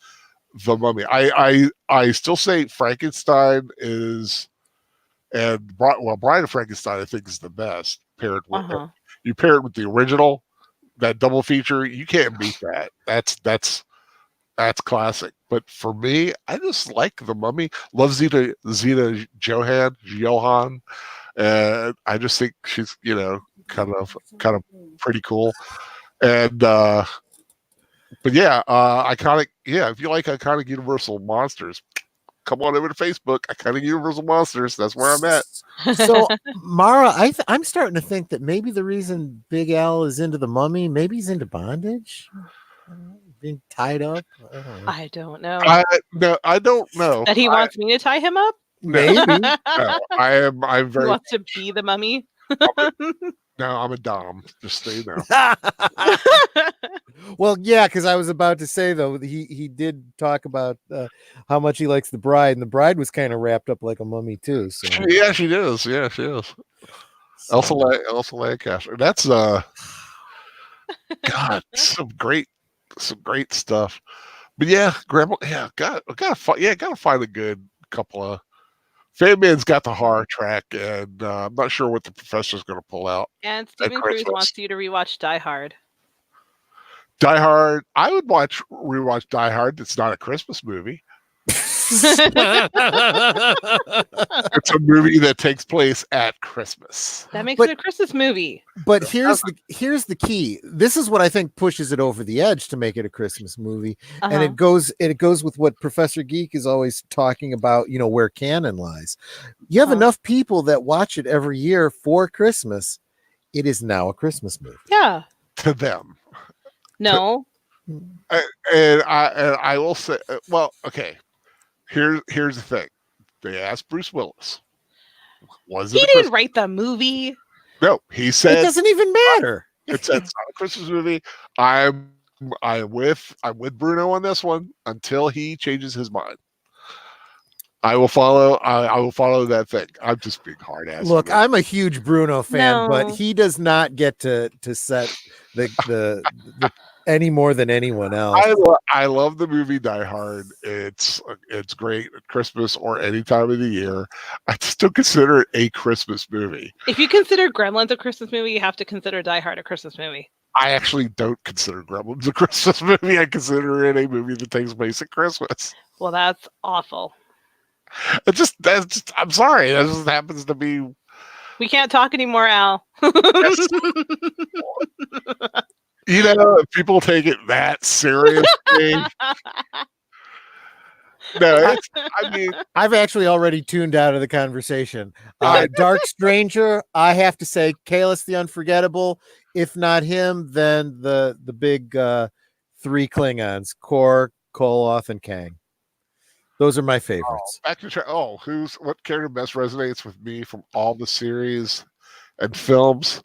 the mummy. I still say Frankenstein is, and Bride of Frankenstein I think is the best paired with. You pair it with the original, that double feature. You can't beat that. That's classic. But for me, I just like the mummy. Love Zeta Johan. I just think she's kind of pretty cool. And but yeah, iconic. Yeah, if you like iconic Universal monsters, come on over to Facebook. Iconic Universal Monsters. That's where I'm at. So Mara, I'm starting to think that maybe the reason Big Al is into the mummy, maybe he's into bondage, being tied up. I don't know. I don't know. That he wants me to tie him up? Maybe. No, I'm He very. wants to be the mummy. No, I'm a dom. Just so you know. Well, yeah, because I was about to say though, he did talk about how much he likes the bride, and the bride was kind of wrapped up like a mummy too. So Yeah, she is. Yeah, she is. Elsa Lancaster. That's God, some great stuff. But yeah, Grandma. Yeah, gotta find a good couple of. Fan Man's got the horror track, and I'm not sure what the professor's going to pull out. And Stephen Cruz wants you to rewatch Die Hard. Die Hard. I would rewatch Die Hard. It's not a Christmas movie. It's a movie that takes place at Christmas. That makes it a Christmas movie. But here's the key. This is what I think pushes it over the edge to make it a Christmas movie. And it goes with what Professor Geek is always talking about, where canon lies. You have enough people that watch it every year for Christmas. It is now a Christmas movie. Yeah. To them. No. And I will say, well, okay. Here's the thing. They asked Bruce Willis. He didn't write the movie. No, he said it doesn't even matter. It's not a Christmas movie. I'm with Bruno on this one until he changes his mind. I will follow. I will follow that thing. I'm just being hard ass. Look, I'm a huge Bruno fan, but he does not get to set the any more than anyone else. I love the movie Die Hard. It's great at Christmas or any time of the year. I still consider it a Christmas movie. If you consider Gremlins a Christmas movie, you have to consider Die Hard a Christmas movie. I actually don't consider Gremlins a Christmas movie. I consider it a movie that takes place at Christmas. Well, that's awful. I'm sorry. That just happens to be. We can't talk anymore, Al. If people take it that seriously. No, I've actually already tuned out of the conversation. Dark Stranger, I have to say, Kalis the Unforgettable. If not him, then the big three Klingons, Kor, Koloth, and Kang. Those are my favorites. What character best resonates with me from all the series and films?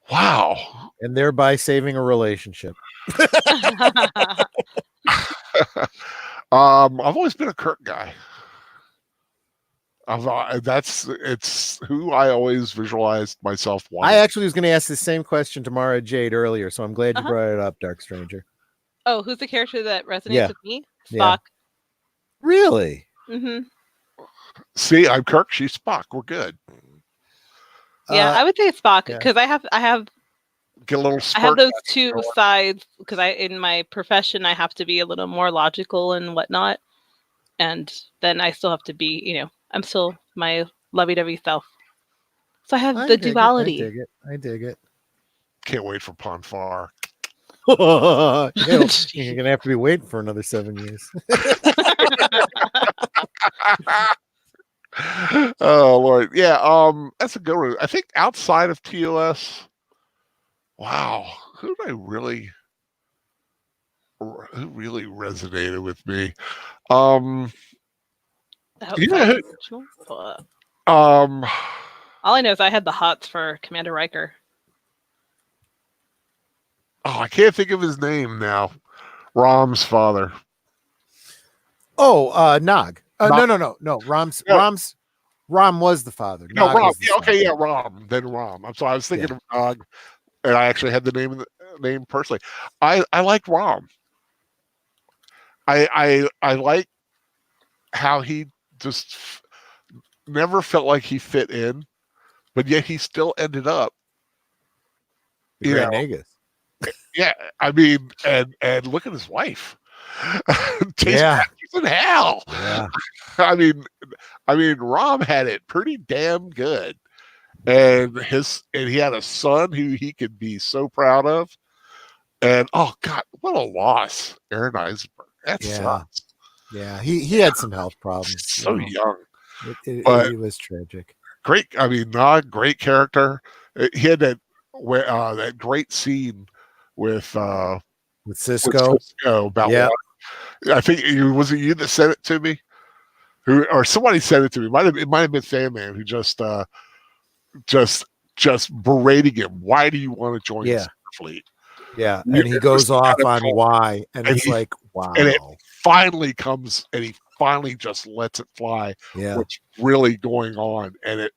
Wow. And thereby saving a relationship. I've always been a Kirk guy. It's who I always visualized myself wanting. I actually was going to ask the same question to Mara Jade earlier, so I'm glad you brought it up, Dark Stranger. Oh, who's the character that resonates with me? Spock. Yeah. Really? Mm-hmm. See, I'm Kirk. She's Spock. We're good. Yeah, I would say Spock because I have get a little. I have those two sides because in my profession I have to be a little more logical and whatnot, and then I still have to be, I'm still my lovey-dovey self. So I have the duality. I dig it. Can't wait for Ponfar. You're gonna have to be waiting for another 7 years. Oh Lord, yeah. That's a good one. I think outside of TOS, wow, who really resonated with me? All I know is I had the hots for Commander Riker. Oh, I can't think of his name now. Rom's father. Oh, Nog. No. Rom was the father. No, Nog Rom. was the Yeah, son. okay, yeah, Rom. Then Rom. I'm sorry. I was thinking of Nog, and I actually had the name personally. I like Rom. I like how he just never felt like he fit in, but yet he still ended up. The You Grand know, Nagus. yeah. I mean, and look at his wife. Taste Yeah. masters in hell. Yeah. I mean, Rom had it pretty damn good, and he had a son who he could be so proud of. And oh god, what a loss, Aaron Eisenberg. That Yeah. sucks. Yeah. He had some health problems. So young, but It was tragic. great. I mean, Nog, great character. He had that great scene with Cisco. Cisco about Yeah. water. I think was it you that sent it to me, or somebody sent it to me. It might have been Sandman who just berating him. Why do you want to join Yeah. Starfleet? Yeah. And he goes off on why. And it's like, wow. And it finally comes, and he finally just lets it fly. Yeah. What's really going on, and it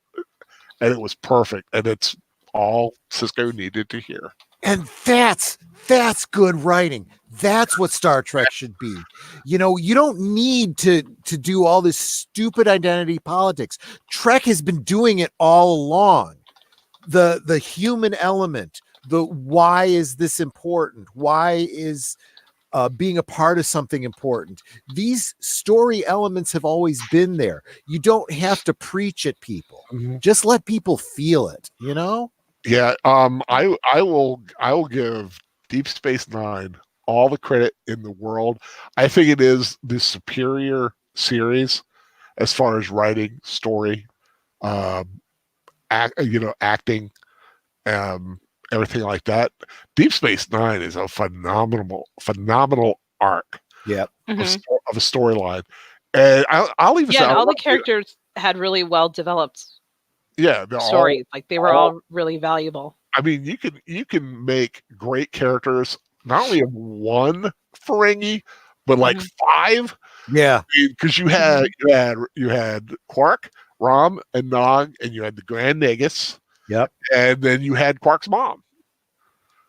was perfect, and it's all Cisco needed to hear. And that's good writing. That's what Star Trek should be. You don't need to do all this stupid identity politics. Trek has been doing it all along. The human element, the why is this important? Why is being a part of something important? These story elements have always been there. You don't have to preach at people. Mm-hmm. Just let people feel it, Yeah, I will give Deep Space Nine all the credit in the world. I think it is the superior series as far as writing, story, acting, everything like that. Deep Space Nine is a phenomenal arc. Yep. Of a storyline, and I'll even say and all the characters had really well developed. Yeah, stories. Like they were all really valuable. I mean, you can make great characters not only of one Ferengi, but like five. Yeah, because you had Quark, Rom, and Nog, and you had the Grand Nagus. Yep, and then you had Quark's mom,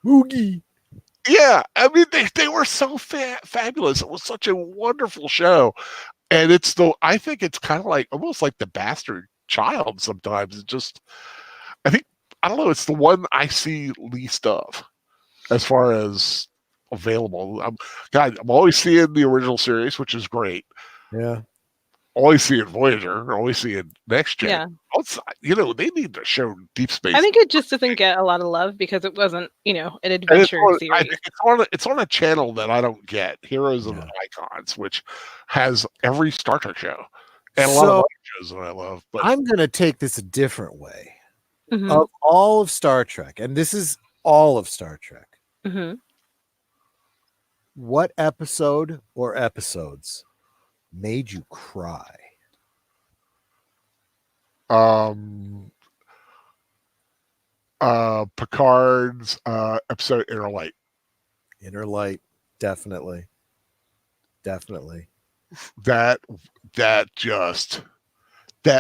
Oogie. Yeah, I mean they were so fabulous. It was such a wonderful show, and I think it's kind of like almost like the bastard child sometimes. It's just I don't know. It's the one I see least of as far as available. I'm always seeing the original series, which is great. Yeah. Always seeing Voyager, always seeing Next Gen. Yeah. They need to show Deep Space. I think it just doesn't get a lot of love because it wasn't, an adventure series. It's on a channel that I don't get, Heroes and Icons, which has every Star Trek show and a lot of other shows that I love. But I'm going to take this a different way. Of all of Star Trek, and this is all of Star Trek, what episode or episodes made you cry? Picard's episode Inner Light. Inner Light, definitely. That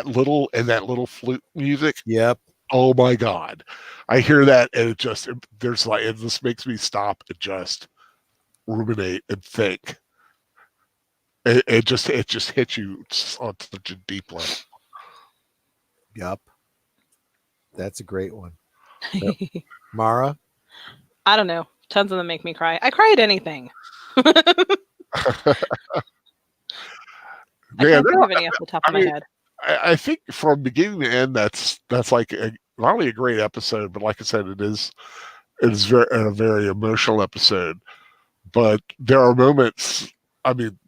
little flute music. Yep. Oh my God. I hear that and it just makes me stop and just ruminate and think. It just hits you on such a deep level. Yep. That's a great one. Yep. Mara? I don't know. Tons of them make me cry. I cry at anything. I can't think of any off the top of my head. I think from beginning to end, that's like not only a great episode, but like I said, it is a very emotional episode. But there are moments, I mean,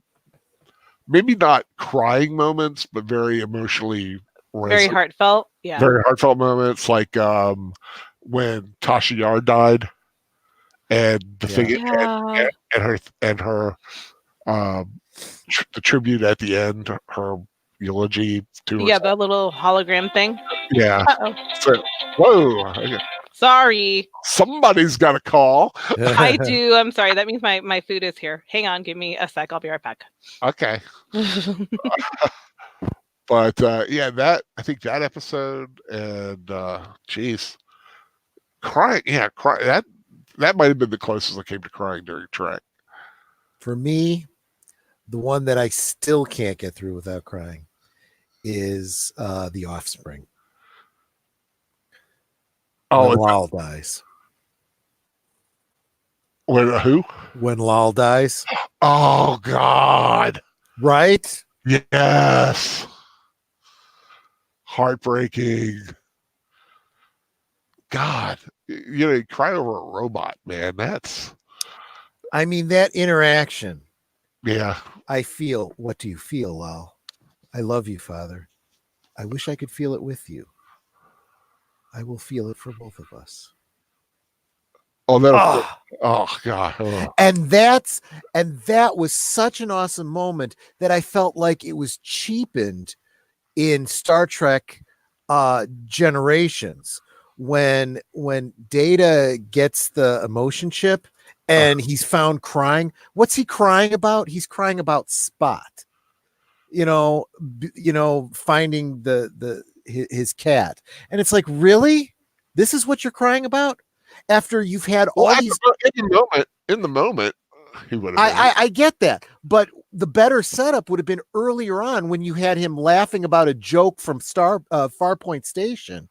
maybe not crying moments, but very emotionally very heartfelt. Yeah. Very heartfelt moments, like when Tasha Yar died, and the thing, and her the tribute at the end, her eulogy to Yeah, the little hologram thing. Yeah. Uh-oh. So, whoa. Sorry. Somebody's got a call. I do. I'm sorry. That means my food is here. Hang on. Give me a sec. I'll be right back. Okay. But yeah, I think that episode and geez. Crying, yeah, that might have been the closest I came to crying during Trek. For me, the one that I still can't get through without crying is The Offspring. Oh, when Lal dies. When who? When Lal dies. Oh God. Right? Yes. Heartbreaking. God, you cry over a robot, man. I mean, that interaction. Yeah. I feel. What do you feel, Lal? I love you, Father. I wish I could feel it with you. I will feel it for both of us. Oh, that. Oh God. Oh. And that was such an awesome moment that I felt like it was cheapened in Star Trek Generations when Data gets the emotion chip and he's found crying. What's he crying about? He's crying about Spot. Finding his cat. And it's like, really? This is what you're crying about? After you've had all these in the moment, he would have. I get that, but the better setup would have been earlier on when you had him laughing about a joke from Farpoint Station.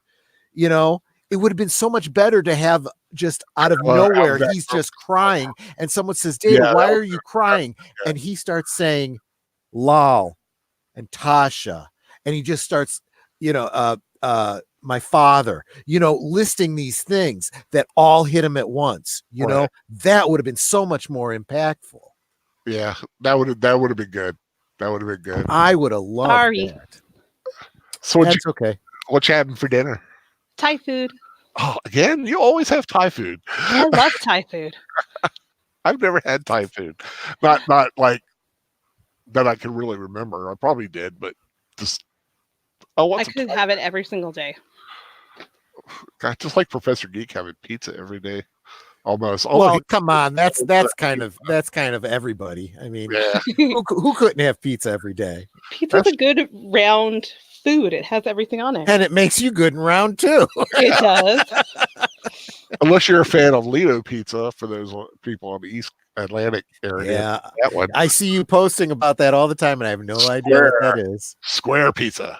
It would have been so much better to have just out of nowhere he's just crying, and someone says, "Data, why are you crying?" And he starts saying, "Lal and Tasha," and he just starts, my father, listing these things that all hit him at once. That would have been so much more impactful. Yeah, that would have been good. That would have been good. I would have loved that. So that's okay. What you having for dinner? Thai food. Oh, again, you always have Thai food. I love Thai food. I've never had Thai food. Not like that I can really remember. I probably did, but just I could have it every single day. God, just like Professor Geek having pizza every day, almost. Well, come on, that's kind of everybody. I mean, yeah. who couldn't have pizza every day? Pizza's a good round food. It has everything on it, and it makes you good and round too. It does. Unless you're a fan of Lido Pizza, for those people on the East Atlantic area. Yeah, that one. I see you posting about that all the time, and I have no idea what that is. Square pizza,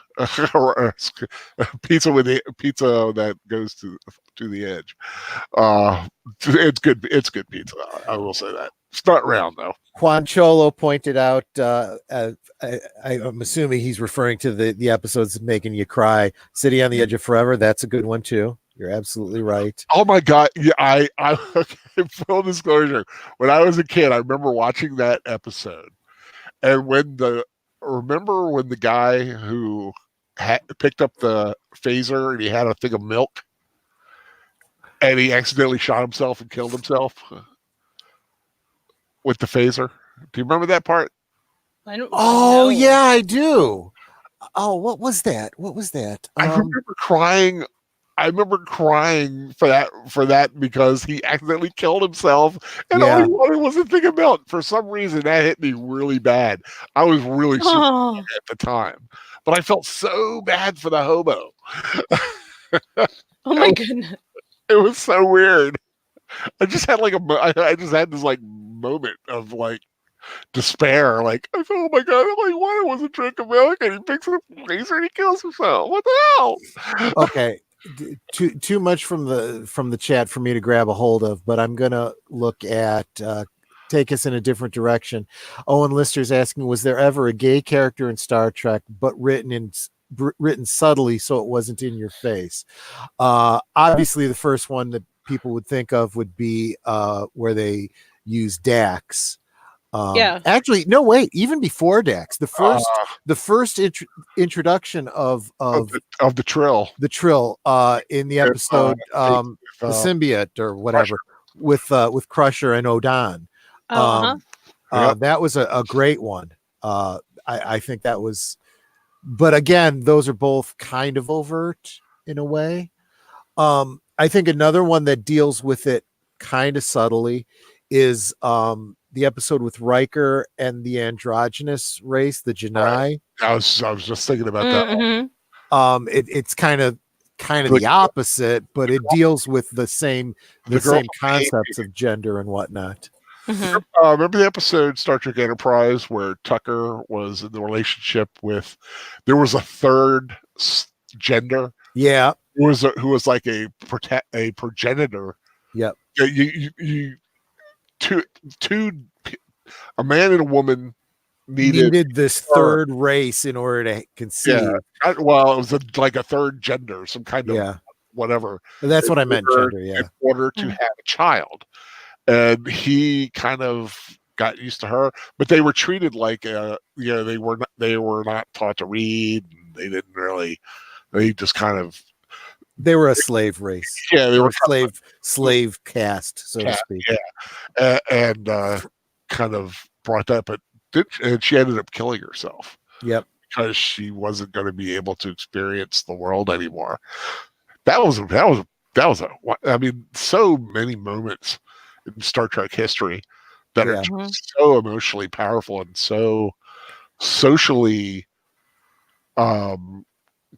pizza that goes to the edge. It's good. It's good pizza. I will say that. It's not round though. Juan Cholo pointed out. I'm assuming he's referring to the episodes making you cry. City on the Edge of Forever. That's a good one too. You're absolutely right. Oh my God. Yeah, I full disclosure. When I was a kid, I remember watching that episode. And remember when the guy who picked up the phaser and he had a thing of milk and he accidentally shot himself and killed himself with the phaser? Do you remember that part? I don't know. Yeah, I do. Oh, what was that? I remember crying. I remember crying for that because he accidentally killed himself, and all he wanted was a thing of milk. For some reason, that hit me really bad. I was really super at the time, but I felt so bad for the hobo. Oh my goodness! It was so weird. I just had this like moment of like despair. Like, oh my God! I'm like, why was a drink of milk? And he picks up a razor and he kills himself. What the hell? Okay. Too much from the chat for me to grab a hold of, but I'm gonna look at take us in a different direction. Owen Lister's asking, was there ever a gay character in Star Trek but written subtly so it wasn't in your face? Obviously the first one that people would think of would be where they use Dax. Actually, no, wait. Even before Dax, the first introduction of the Trill, in the episode, the symbiote or whatever, with Crusher and Odon. That was a great one. I think that was but again, those are both kind of overt in a way. I think another one that deals with it kind of subtly is the episode with Riker and the androgynous race, the Janai. I was just thinking about that. Mm-hmm. It's kind of The- the opposite, but it deals with the same girl concepts of gender and whatnot. Mm-hmm. Remember the episode Star Trek Enterprise where Tucker was in the relationship with? There was a third gender. Yeah. Who was like a progenitor. Yep. You two a man and a woman needed this third race in order to conceive. Yeah. Well, it was like a third gender, some kind of whatever. That's what I meant, gender. Yeah. In order to have a child, and he kind of got used to her, but they were treated like they were not taught to read. And they didn't really. They just kind of. They were a slave race. Yeah, they were slave caste, so to speak. Yeah, and kind of brought that, but and she ended up killing herself. Yep, because she wasn't going to be able to experience the world anymore. That was I mean, so many moments in Star Trek history that are just so emotionally powerful and so socially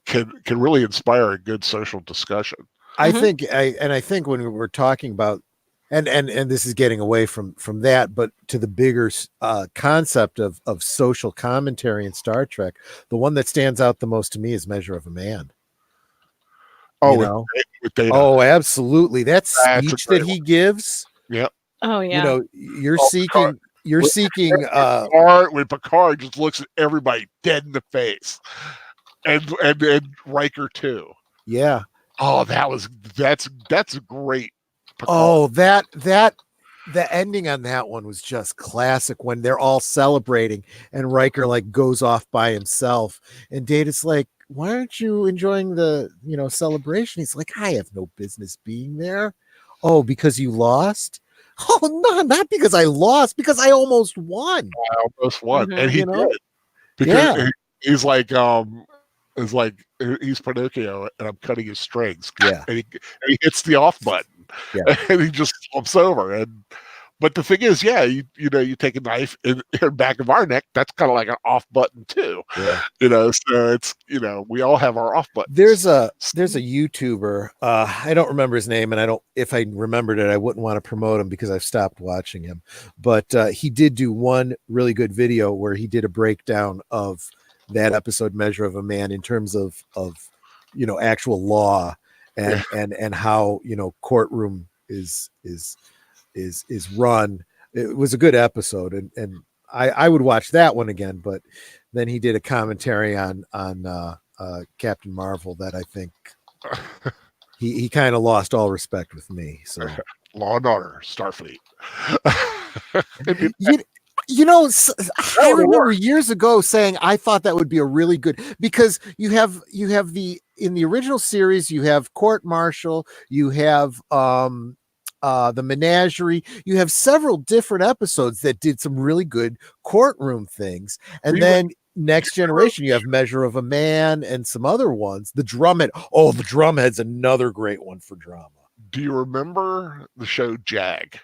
can really inspire a good social discussion. I think when we were talking about and this is getting away from that, but to the bigger concept of social commentary in Star Trek, the one that stands out the most to me is Measure of a Man. Oh, with Data. Oh, absolutely. That speech that he gives. Yep. Oh yeah. You know, you're seeking when Picard just looks at everybody dead in the face. And Riker too. Yeah. Oh, that's great. Picard. Oh, the ending on that one was just classic when they're all celebrating and Riker like goes off by himself and Data's like, why aren't you enjoying the celebration? He's like, I have no business being there. Oh, because you lost? Oh no, not because I lost, because I almost won. I almost won. Mm-hmm. And he did. Because he's like he's Pinocchio and I'm cutting his strings. Yeah. And he hits the off button. Yeah. And he just slumps over. But the thing is, you take a knife in the back of our neck, that's kind of like an off button too. Yeah. So it's we all have our off buttons. There's a YouTuber, I don't remember his name, and if I remembered it, I wouldn't want to promote him because I've stopped watching him. But he did do one really good video where he did a breakdown of that episode Measure of a Man in terms of actual law and how courtroom is run. It was a good episode, and I would watch that one again. But then he did a commentary on Captain Marvel that I think he kind of lost all respect with me. So Law and Order, Starfleet. I remember years ago saying I thought that would be a really good, because you have in the original series you have court martial, you have the menagerie, you have several different episodes that did some really good courtroom things, and then Next Generation you have Measure of a Man and some other ones. The Drumhead's another great one for drama. Do you remember the show Jag?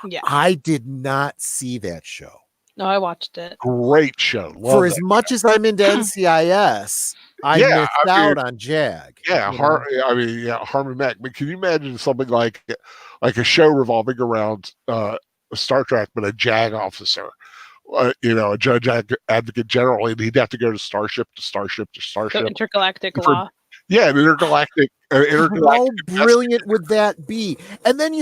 Yeah. I did not see that show. No, I watched it. Great show. For as much as I'm into NCIS, I missed out on Jag. Yeah, Harmon Mack. But can you imagine something like a show revolving around Star Trek, but a JAG officer, a judge advocate general, and he'd have to go to starship to starship to starship. So intergalactic law. Yeah, an intergalactic. How brilliant would that be? And then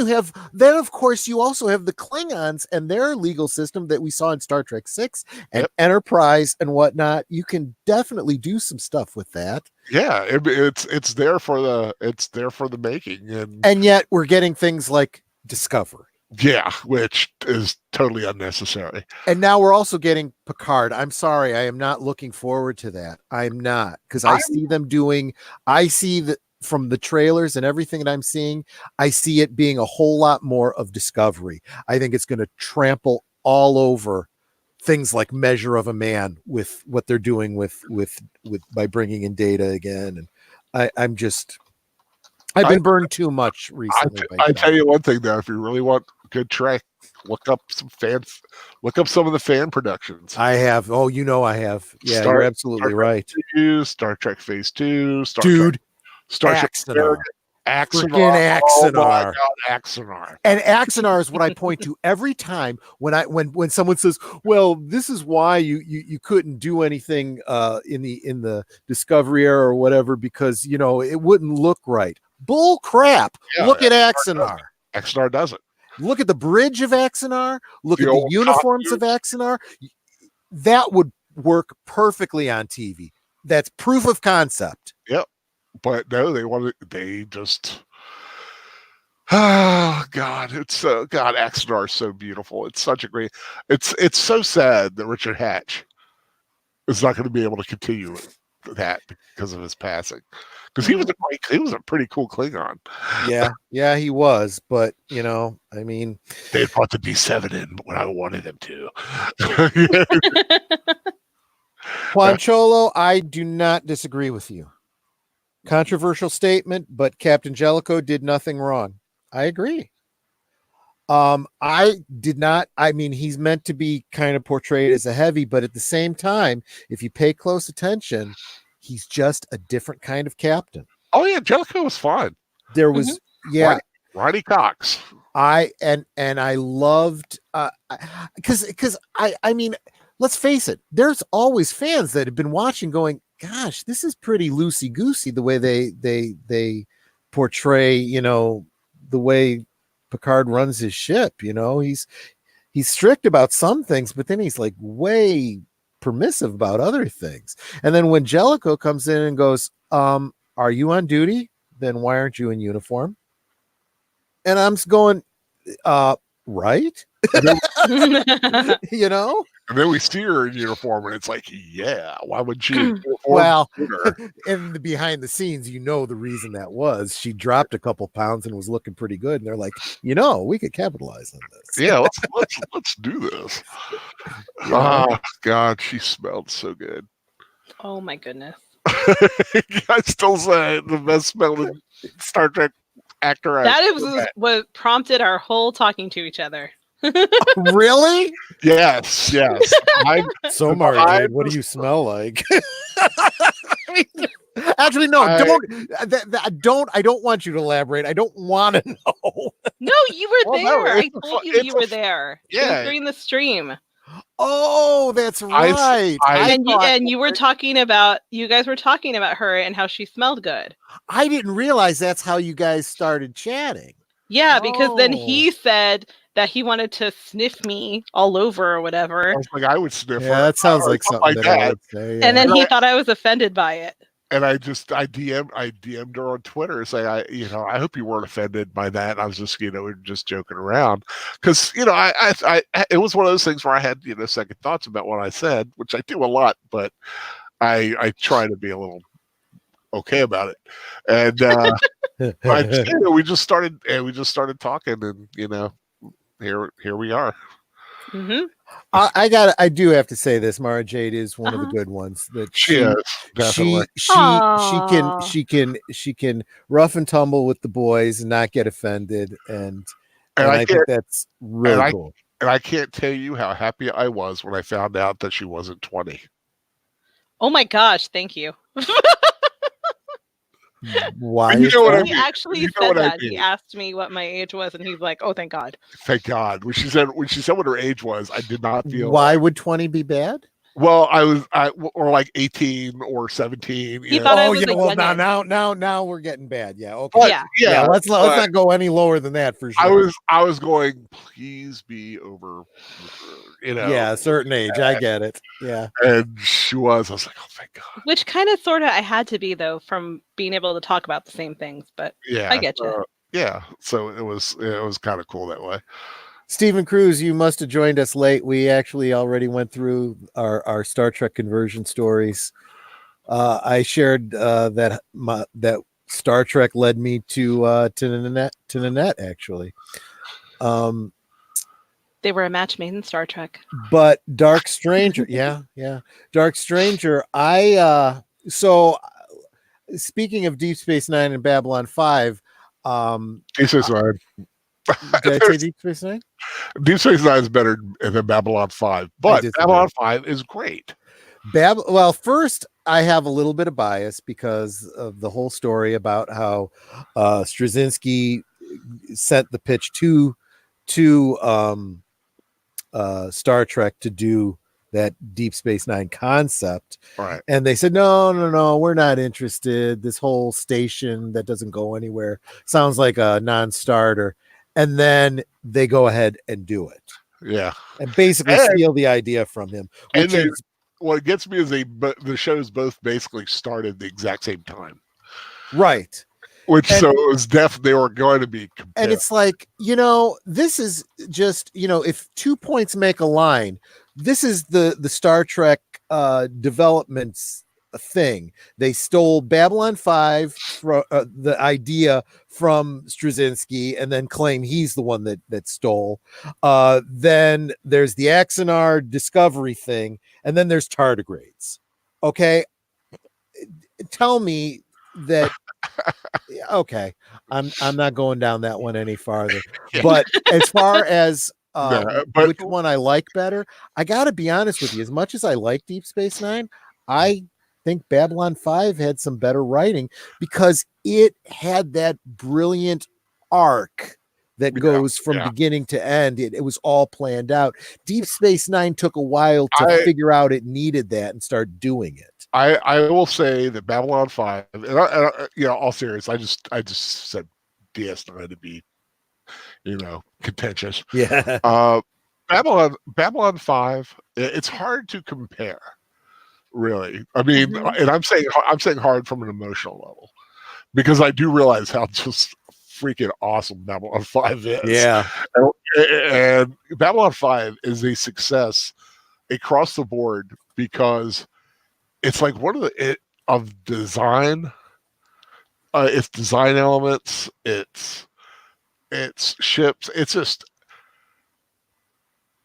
of course you also have the Klingons and their legal system that we saw in Star Trek 6 and Enterprise and whatnot. You can definitely do some stuff with that. Yeah, it's there for the making, and yet we're getting things like Discovery. Yeah, which is totally unnecessary. And now we're also getting Picard. I'm sorry, I am not looking forward to that. I'm not, because I see that from the trailers and everything that I'm seeing, I see it being a whole lot more of Discovery. I think it's going to trample all over things like Measure of a Man with what they're doing with by bringing in Data again. And I've been burned too much recently. I tell you one thing though, if you really want good Trek, look up some of the fan productions. I have. Oh, I have. Yeah, you're absolutely right. Star Trek Phase 2, Star Trek Axanar. Axanar. Axanar. Oh my God, Axanar. And Axanar is what I point to every time when someone says, "Well, this is why you couldn't do anything in the Discovery era or whatever because it wouldn't look right." Bull crap! Yeah, look at Axanar. Axanar doesn't. Look at the bridge of Axanar. Look at the uniforms of Axanar. That would work perfectly on TV. That's proof of concept. Yep. But no, they just, oh God, Axanar is so beautiful. It's such a great, it's so sad that Richard Hatch is not going to be able to continue that because of his passing. Because he was a pretty cool Klingon. Yeah, he was. But I mean, they brought the D7 in when I wanted them to. Juancholo, I do not disagree with you. Controversial statement, but Captain Jellicoe did nothing wrong. I agree. I did not. I mean, he's meant to be kind of portrayed as a heavy, but at the same time, if you pay close attention, he's just a different kind of captain. Oh yeah, Jellicoe was fun. There was Ronnie Cox. I loved because I mean, let's face it, there's always fans that have been watching going, gosh, this is pretty loosey-goosey the way they portray, the way Picard runs his ship. He's strict about some things, but then he's like way permissive about other things. And then when Jellicoe comes in and goes, are you on duty? Then why aren't you in uniform? And I'm going, right? And then we see her in uniform, and it's like, yeah, why would she? Well, and behind the scenes, the reason that was she dropped a couple pounds and was looking pretty good. And they're like, we could capitalize on this. Yeah, let's do this. Oh God, she smelled so good. Oh my goodness. I still say the best smelling Star Trek actor. That is what prompted our whole talking to each other. Really? Yes. So, Mara Jade, what do you smell like? Actually, no, don't. I don't want you to elaborate. I don't want to know. No, you were there. No, I told you were there. Yeah, during the stream. Oh, that's right. And you were talking about. You guys were talking about her and how she smelled good. I didn't realize that's how you guys started chatting. Yeah, because then he said that he wanted to sniff me all over or whatever. I was like, I would sniff her. Yeah, that sounds like something that I would say. Yeah. And then he thought I was offended by it. And I DM'd her on Twitter saying, I hope you weren't offended by that. And I was just, we were just joking around. Because, I it was one of those things where I had, second thoughts about what I said, which I do a lot, but I try to be a little okay about it. And we just started talking, and here we are. Mm-hmm. I do have to say this. Mara Jade is one of the good ones. That she can rough and tumble with the boys and not get offended, and I think that's really cool. And I can't tell you how happy I was when I found out that she wasn't 20. Oh my gosh! Thank you. Why? He actually said that. He asked me what my age was, and he's like, "Oh, thank God." Thank God. When she said what her age was, I did not feel. Why would 20 be bad? Well, or like 18 or 17. He thought I was now we're getting bad. Yeah. Okay. Yeah. Let's not go any lower than that for sure. I was going, please be over. Yeah, a certain age. I get it. Yeah. And she was. I was like, oh, thank God. Which kind of sort of I had to be, though, from being able to talk about the same things. But I get you. Yeah. So it was kind of cool that way. Stephen Cruz, you must have joined us late. We actually already went through our Star Trek conversion stories. I shared that Star Trek led me to Nanette actually. They were a match made in Star Trek. But Dark Stranger, yeah. Dark Stranger, so speaking of Deep Space Nine and Babylon 5, Deep Space Nine. did I say Deep Space Nine? Deep Space Nine is better than Babylon 5, but Babylon 5 is great. Well, first, I have a little bit of bias because of the whole story about how Straczynski sent the pitch to Star Trek to do that Deep Space Nine concept. Right. And they said, no, we're not interested. This whole station that doesn't go anywhere sounds like a non-starter. And then they go ahead and do it. Yeah. And basically steal the idea from him. Which is what gets me is the shows both basically started the exact same time. Right. So it was they were going to be compared. And it's like, this is just, if 2 points make a line, this is the Star Trek developments thing. They stole Babylon 5 the idea from Straczynski and then claim he's the one that stole. Then there's the Axanar Discovery thing, and then there's tardigrades. Okay, tell me that. Okay, I'm not going down that one any farther. But as far as which one I like better, I got to be honest with you. As much as I like Deep Space Nine, I think Babylon 5 had some better writing because it had that brilliant arc that goes from beginning to end. It was all planned out. Deep Space Nine took a while to figure out it needed that and start doing it. I will say that Babylon 5, and all serious, I just said DS9 to be, contentious. Yeah. Babylon 5, it's hard to compare, really. I mean, and I'm saying hard from an emotional level, because I do realize how just freaking awesome Babylon 5 is. Yeah. And Babylon 5 is a success across the board because it's like one of design. It's design elements. It's ships. It's just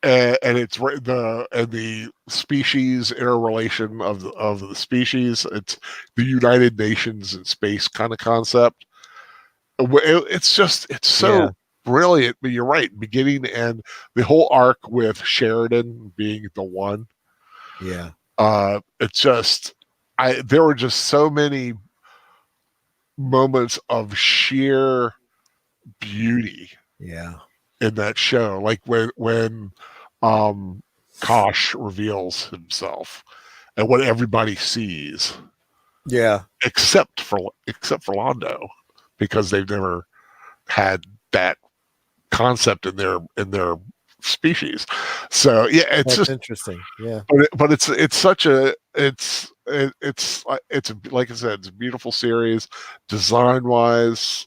and it's the species interrelation of the species. It's the United Nations in space kind of concept. It's so brilliant. But you're right, beginning and the whole arc with Sheridan being the one. Yeah. It's just there were just so many moments of sheer beauty in that show, like when Kosh reveals himself and what everybody sees, except for Londo, because they've never had that concept in their species. So it's just interesting. Yeah, but it's such a it's like I said, it's a beautiful series, design wise,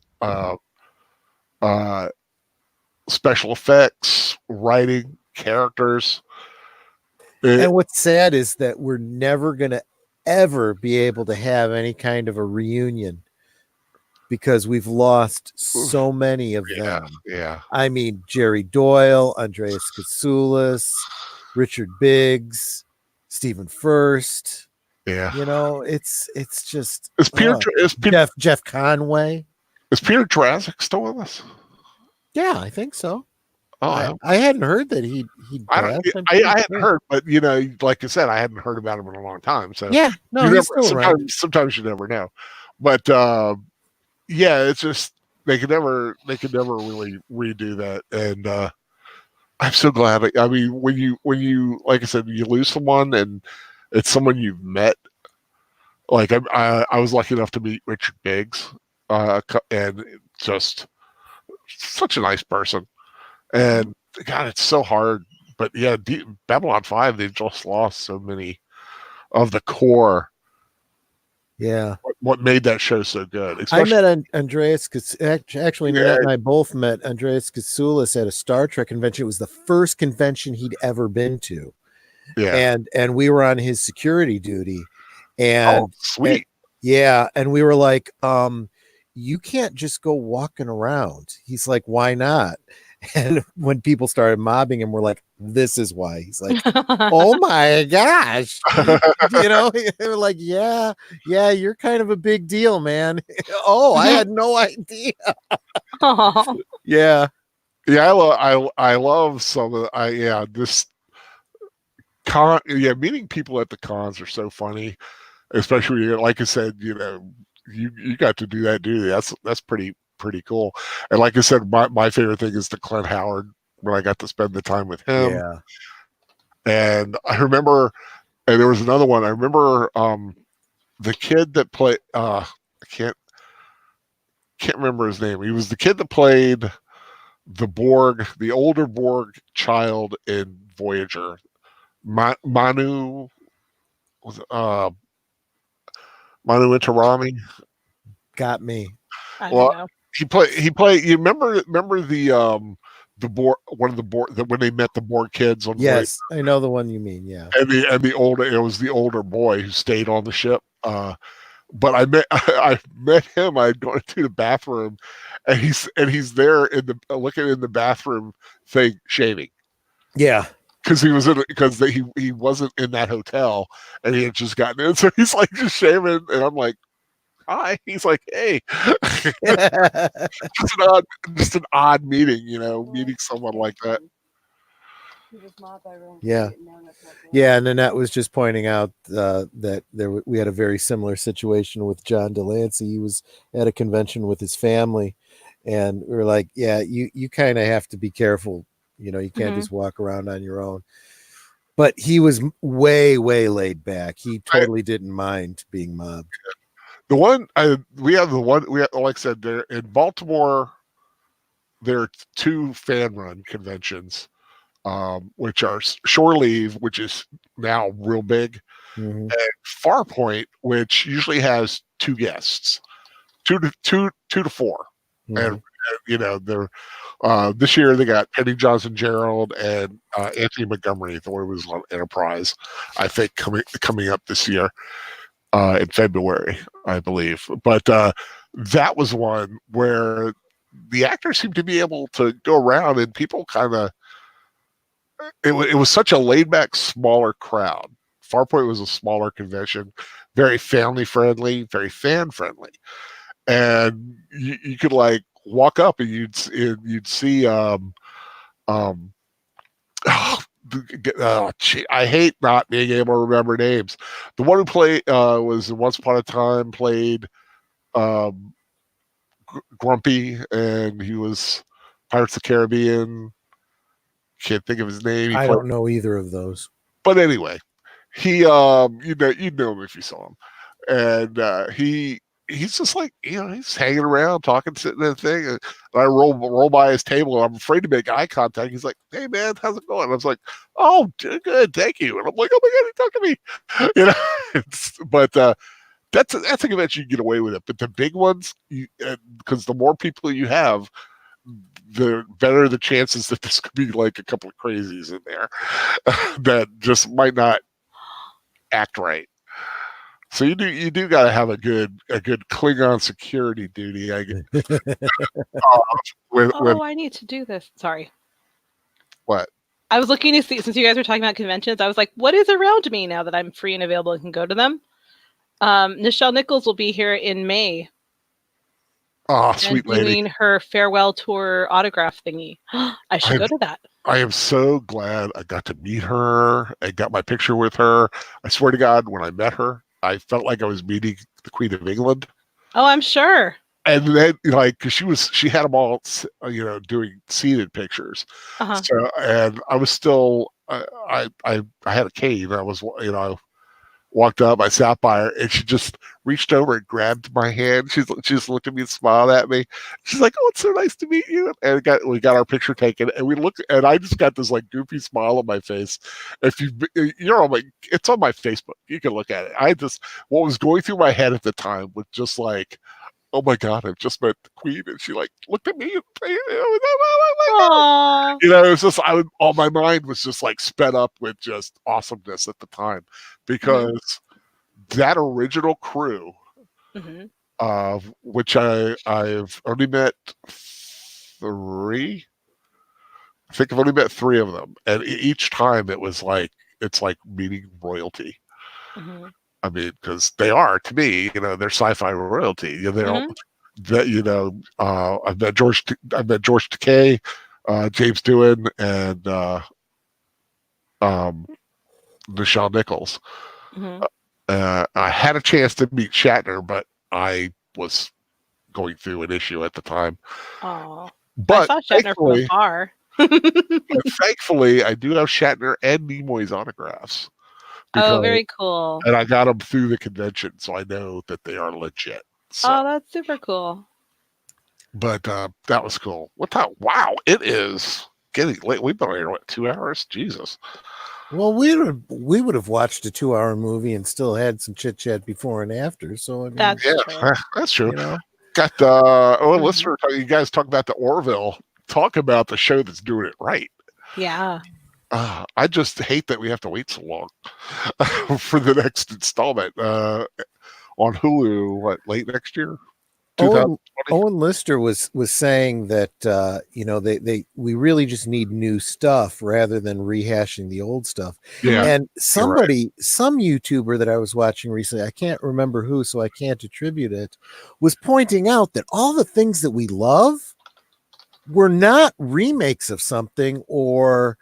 special effects, writing, characters. And what's sad is that we're never gonna ever be able to have any kind of a reunion because we've lost so many of them. Yeah. I mean, Jerry Doyle, Andreas Katsoulis, Richard Biggs, Stephen Furst. Yeah. It's just Jeff Conway. Is Peter Jurassic still with us? Yeah, I think so. Oh, I hadn't heard that he. I hadn't heard, but like I said, I hadn't heard about him in a long time. So he's still around. Sometimes you never know, but it's just they could never really redo that, and I'm so glad. I mean, when you like I said, you lose someone and it's someone you've met. Like I was lucky enough to meet Richard Biggs, and just such a nice person. And God, it's so hard. But Babylon 5, they've just lost so many of the core. Yeah. What made that show so good? I met Andreas, actually, Matt and I both met Andreas Katsoulis at a Star Trek convention. It was the first convention he'd ever been to. Yeah. And we were on his security duty. And sweet. And we were like, you can't just go walking around. He's like, why not? And when people started mobbing him, we're like, this is why. He's like, oh my gosh. They were like, yeah, you're kind of a big deal, man. Oh, I had no idea. Aw. Yeah. Yeah, I love some of this meeting people at the cons are so funny, especially like I said, you got to do that, dude. That's pretty cool. And like I said, my favorite thing is the Clint Howard when I got to spend the time with him. Yeah. And I remember, and there was another one. I remember the kid that played. I can't remember his name. He was the kid that played the Borg, the older Borg child in Voyager. Manu was Manu Intirami. Got me. I Well, don't know. he played. You remember the Borg, one of the Borg, when they met the Borg kids on Yes, I know the one you mean. Yeah. and the older, it was the older boy who stayed on the ship. But I met him. I had gone to the bathroom, and he's there in the looking in the bathroom thing shaving. Yeah. Because he wasn't in that hotel, and he had just gotten in, so he's like just shaving, and I'm like, hi. He's like, hey. just an odd meeting, meeting someone like that. Yeah. Yeah, and Nanette was just pointing out that we had a very similar situation with John Delancey. He was at a convention with his family, and we were like, yeah, you kind of have to be careful. You can't just walk around on your own. But he was way, way laid back. He totally didn't mind being mobbed. The one like I said, there in Baltimore, there are two fan run conventions, which are Shore Leave, which is now real big, and Farpoint, which usually has two guests, two to four, and they're this year they got Penny Johnson Gerald and Anthony Montgomery, the one who was on Enterprise, I think coming up this year. In February, I believe. But that was one where the actors seemed to be able to go around and people kind of, it was such a laid back, smaller crowd. Farpoint was a smaller convention, very family friendly, very fan friendly. And you could like walk up and you'd see, I hate not being able to remember names. The one who played was Once Upon a Time played Grumpy, and he was Pirates of the Caribbean. Can't think of his name. I don't know either of those. But anyway, he you'd know him if you saw him, and he's just like he's hanging around, talking, sitting in the thing, and I roll by his table, and I'm afraid to make eye contact. He's like, "Hey man, how's it going?" And I was like, "Oh, good, thank you." And I'm like, "Oh my god, he talked to me," but that's a convention you get away with it. But the big ones, because the more people you have, the better the chances that this could be like a couple of crazies in there that just might not act right. So you do got to have a good Klingon security duty. I guess. I need to do this. Sorry. What? I was looking to see, since you guys were talking about conventions, I was like, what is around me now that I'm free and available and can go to them? Nichelle Nichols will be here in May. Oh, sweet lady. Doing her farewell tour autograph thingy. I should go to that. I am so glad I got to meet her. I got my picture with her. I swear to God, when I met her, I felt like I was meeting the Queen of England. Oh, I'm sure. And then, because she had them all, doing seated pictures. Uh-huh. So, and I was still, I had a cane. I was, walked up, I sat by her, and she just reached over and grabbed my hand. She just looked at me and smiled at me. She's like, "Oh, it's so nice to meet you." And we got our picture taken, and we looked, and I just got this like goofy smile on my face. If you're on it's on my Facebook. You can look at it. What was going through my head at the time was just like, "Oh my God, I've just met the Queen," and she like looked at me. Aww. It was just all my mind was just like sped up with just awesomeness at the time, because that original crew, which I've only met 3, I think I've only met 3 of them, and each time it's like meeting royalty. Mm-hmm. I mean, because they are to me, they're sci-fi royalty. They're all, that I've met George Takei, James Doohan, and um, Nichelle Nichols. Mm-hmm. I had a chance to meet Shatner, but I was going through an issue at the time. Oh, I But saw Shatner from afar. thankfully, I do have Shatner and Nimoy's autographs. Oh, very cool. And I got them through the convention, so I know that they are legit. So. Oh, that's super cool. But that was cool. What time? Wow, it is getting late. We've been here, 2 hours? Jesus. Well, we would have watched a 2-hour movie and still had some chit chat before and after. So I mean, that's true. That's true. You know, Got listener. You guys talk about the Orville. Talk about the show that's doing it right. Yeah. I just hate that we have to wait so long for the next installment on Hulu. What, late next year? Owen Lister was saying that we really just need new stuff rather than rehashing the old stuff. Yeah. And some YouTuber that I was watching recently, I can't remember who, so I can't attribute it, was pointing out that all the things that we love were not remakes of something or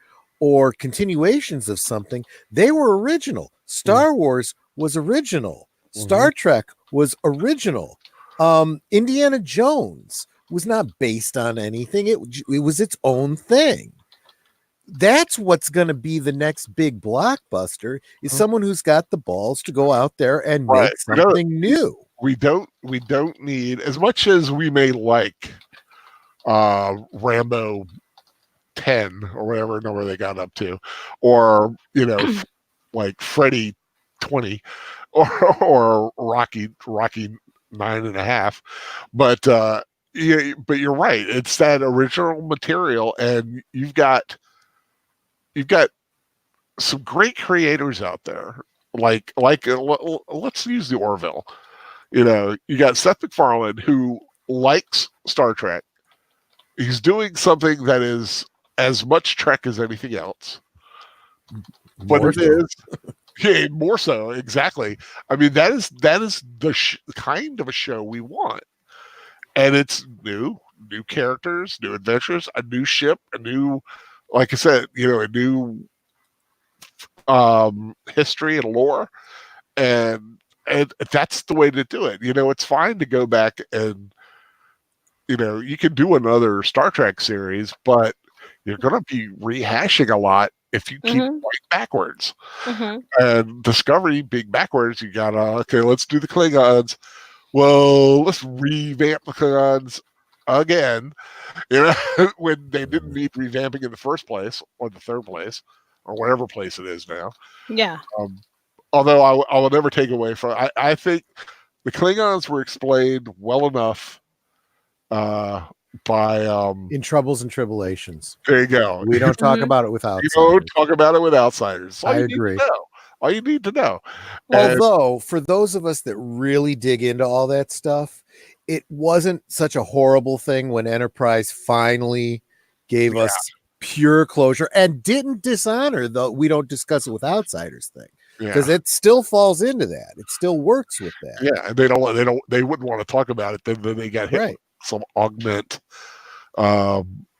continuations of something. They were original. Star Wars was original. Star Trek was original. Indiana Jones was not based on anything. It was its own thing. That's what's going to be the next big blockbuster, is someone who's got the balls to go out there and make something new. We don't need, as much as we may like Rambo 10 or whatever number they got up to, or like Freddy 20, or Rocky 9.5, but but you're right. It's that original material, and you've got some great creators out there. Like let's use the Orville. You got Seth MacFarlane, who likes Star Trek. He's doing something that is as much Trek as anything else. But it is. Yeah, more so, exactly. I mean, that is the kind of a show we want, and it's new characters, new adventures, a new ship, a new, like I said, a new history and lore, and that's the way to do it. It's fine to go back and you can do another Star Trek series, but you're going to be rehashing a lot if you keep going backwards. And Discovery being backwards, you gotta, okay, let's do the Klingons. Well, let's revamp the Klingons again, when they didn't need revamping in the first place, or the third place, or whatever place it is now. Yeah. Although I will never take away from, I think the Klingons were explained well enough by In Troubles and Tribulations. There you go. We don't talk about it with outsiders. You don't talk about it with outsiders. I agree. All you need to know. Although, for those of us that really dig into all that stuff, it wasn't such a horrible thing when Enterprise finally gave us pure closure and didn't dishonor the "we don't discuss it with outsiders" thing. Because it still falls into that. It still works with that. Yeah, they wouldn't want to talk about it. Then they got hit with some augment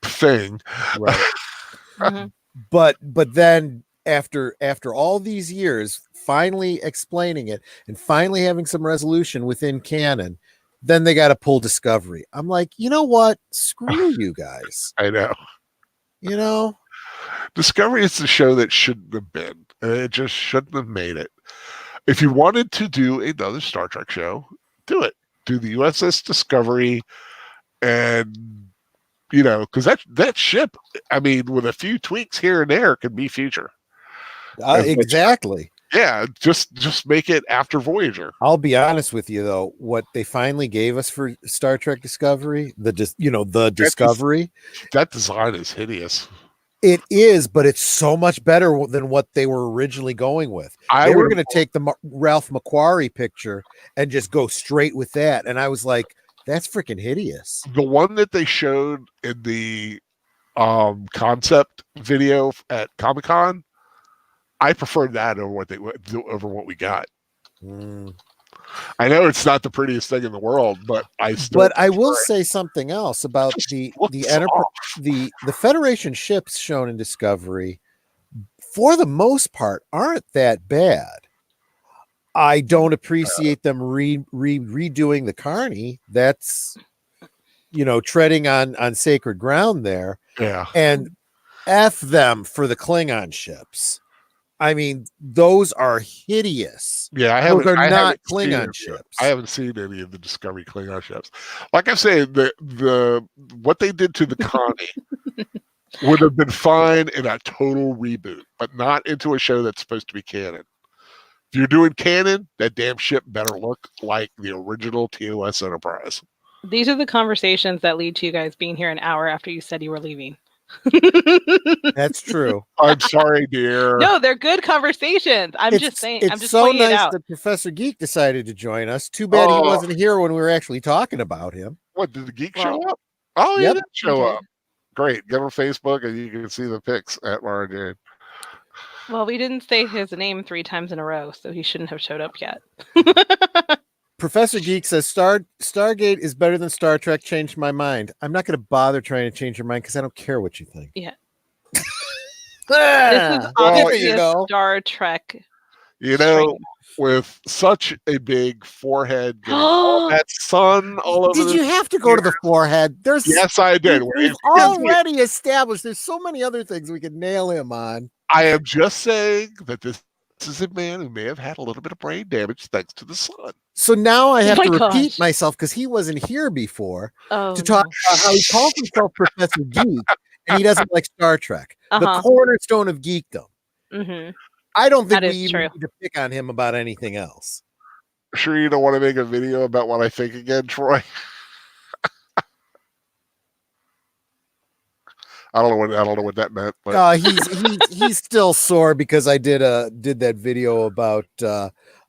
thing. Right. But then after all these years, finally explaining it and finally having some resolution within canon, then they got to pull Discovery. I'm like, you know what? Screw you guys. I know. Discovery is the show that shouldn't have been. It just shouldn't have made it. If you wanted to do another Star Trek show, do it. Do the USS Discovery, and because that ship, I mean, with a few tweaks here and there, could be future. Exactly. Yeah, just make it after Voyager. I'll be honest with you though, what they finally gave us for Star Trek Discovery, the Discovery, that design is hideous. It is, but it's so much better than what they were originally going with. They were going to take the Ralph McQuarrie picture and just go straight with that, and I was like, that's freaking hideous. The one that they showed in the concept video at Comic-Con. I preferred that over what we got. I know it's not the prettiest thing in the world, but I will say something else about the Federation ships shown in Discovery. For the most part, aren't that bad. I don't appreciate them redoing the Carney. That's treading on sacred ground there. Yeah, and F them for the Klingon ships. I mean, those are hideous. Yeah, those are not Klingon ships. I haven't seen any of the Discovery Klingon ships. Like I say, the what they did to the Connie would have been fine in a total reboot, but not into a show that's supposed to be canon. If you're doing canon, that damn ship better look like the original TOS Enterprise. These are the conversations that lead to you guys being here an hour after you said you were leaving. That's true. I'm sorry, dear. No, they're good conversations. I'm just saying. I'm just so pointing nice it out. that Professor Geek decided to join us. Too bad he wasn't here when we were actually talking about him. What, did the Geek show up? Oh, yep, he did show up. Great. Get on Facebook and you can see the pics at Mara Jade. Well, we didn't say his name 3 times in a row, so he shouldn't have showed up yet. Professor Geek says Stargate is better than Star Trek. Changed my mind. I'm not going to bother trying to change your mind because I don't care what you think. Yeah. This is obviously a Star Trek. With such a big forehead, all that sun all over. Did you have to go to the forehead? Yes, I did. We've already established there's so many other things we could nail him on. I am just saying that this is a man who may have had a little bit of brain damage thanks to the sun. So now I have to repeat myself because he wasn't here before to talk about how he calls himself Professor Geek and he doesn't like Star Trek, the cornerstone of geekdom. Mm-hmm. I don't think we even need to pick on him about anything else. Sure, you don't want to make a video about what I think again, Troy? I don't know what that meant. But he's still sore because I did that video about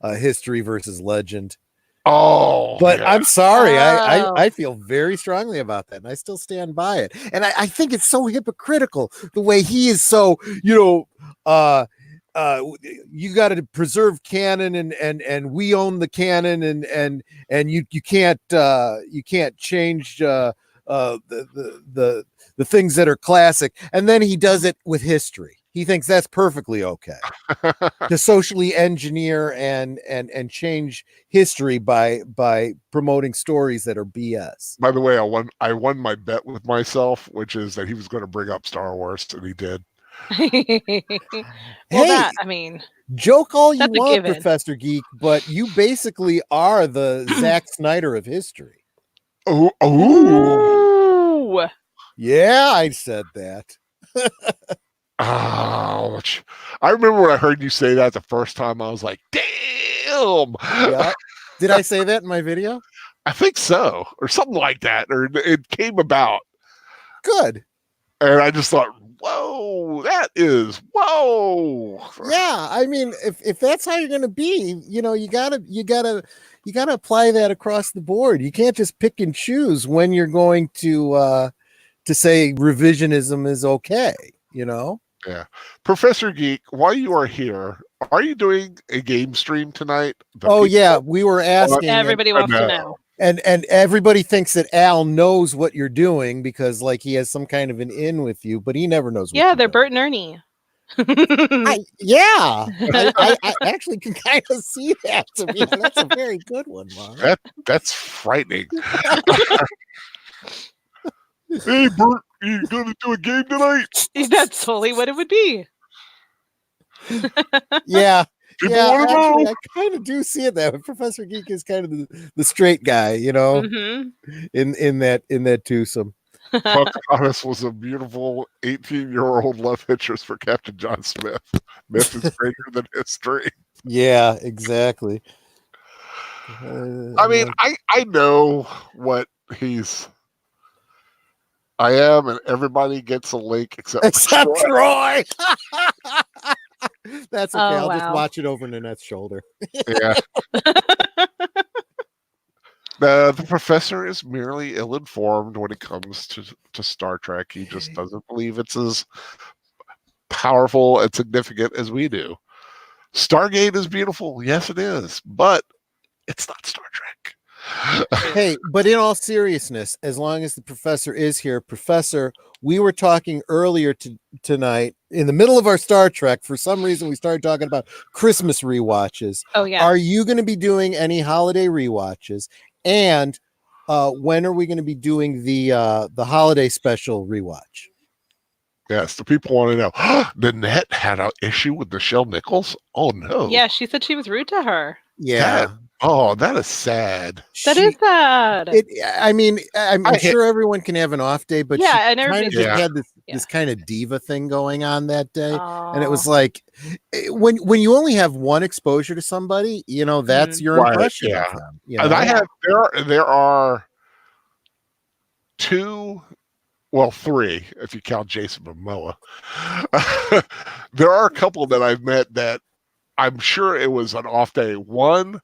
history versus legend. Oh, but yeah. I'm sorry. I feel very strongly about that, and I still stand by it. And I think it's so hypocritical the way he is so, you got to preserve canon and we own the canon and you can't change the things that are classic. And then he does it with history. He thinks that's perfectly okay to socially engineer and change history by promoting stories that are BS. By the way, I won my bet with myself, which is that he was going to bring up Star Wars, and he did. Joke all you want, Professor Geek, but you basically are the Zack Snyder of history. Oh, yeah, I said that. Ouch! I remember when I heard you say that the first time. I was like, "Damn!" Yeah. Did I say that in my video? I think so, or something like that, or it came about. Good. And I just thought, whoa, that is whoa. Yeah, I mean, if that's how you're gonna be, you gotta apply that across the board. You can't just pick and choose when you're going to say revisionism is okay, Yeah. Professor Geek, while you are here, are you doing a game stream tonight? Yeah, we were asking. Everybody wants to know. And everybody thinks that Al knows what you're doing because he has some kind of an in with you, but he never knows. Yeah, they're Bert and Ernie. I actually can kind of see that. To me, that's a very good one, Mark. That's frightening. Hey, Bert, you gonna do a game tonight? That's totally what it would be. Yeah. Actually, I kind of do see it that way. Professor Geek is kind of the straight guy, in that twosome. Pocahontas was a beautiful 18-year-old love interest for Captain John Smith. Myth is greater than history. Yeah, exactly. I mean, I know what I am, and everybody gets a link except Troy. That's okay. I'll just watch it over Nanette's shoulder. Yeah. The professor is merely ill-informed when it comes to Star Trek. He just doesn't believe it's as powerful and significant as we do. Stargate is beautiful, yes, it is, but it's not Star Trek. Hey, but in all seriousness, as long as the professor is here, Professor, we were talking earlier tonight in the middle of our Star Trek. For some reason, we started talking about Christmas rewatches. Oh yeah. Are you going to be doing any holiday rewatches? And when are we going to be doing the holiday special rewatch? Yes, the people want to know. Nanette had an issue with Nichelle Nichols? Oh no. Yeah, she said she was rude to her. Yeah. That is sad. That is sad. I mean, I'm sure everyone can have an off day, but Yeah, she and kind of everybody- just had this kind of diva thing going on that day. And it was like, when you only have one exposure to somebody, you know, that's your impression of them. You know? And there are three, if you count Jason Momoa. There are a couple that I've met that I'm sure it was an off day. One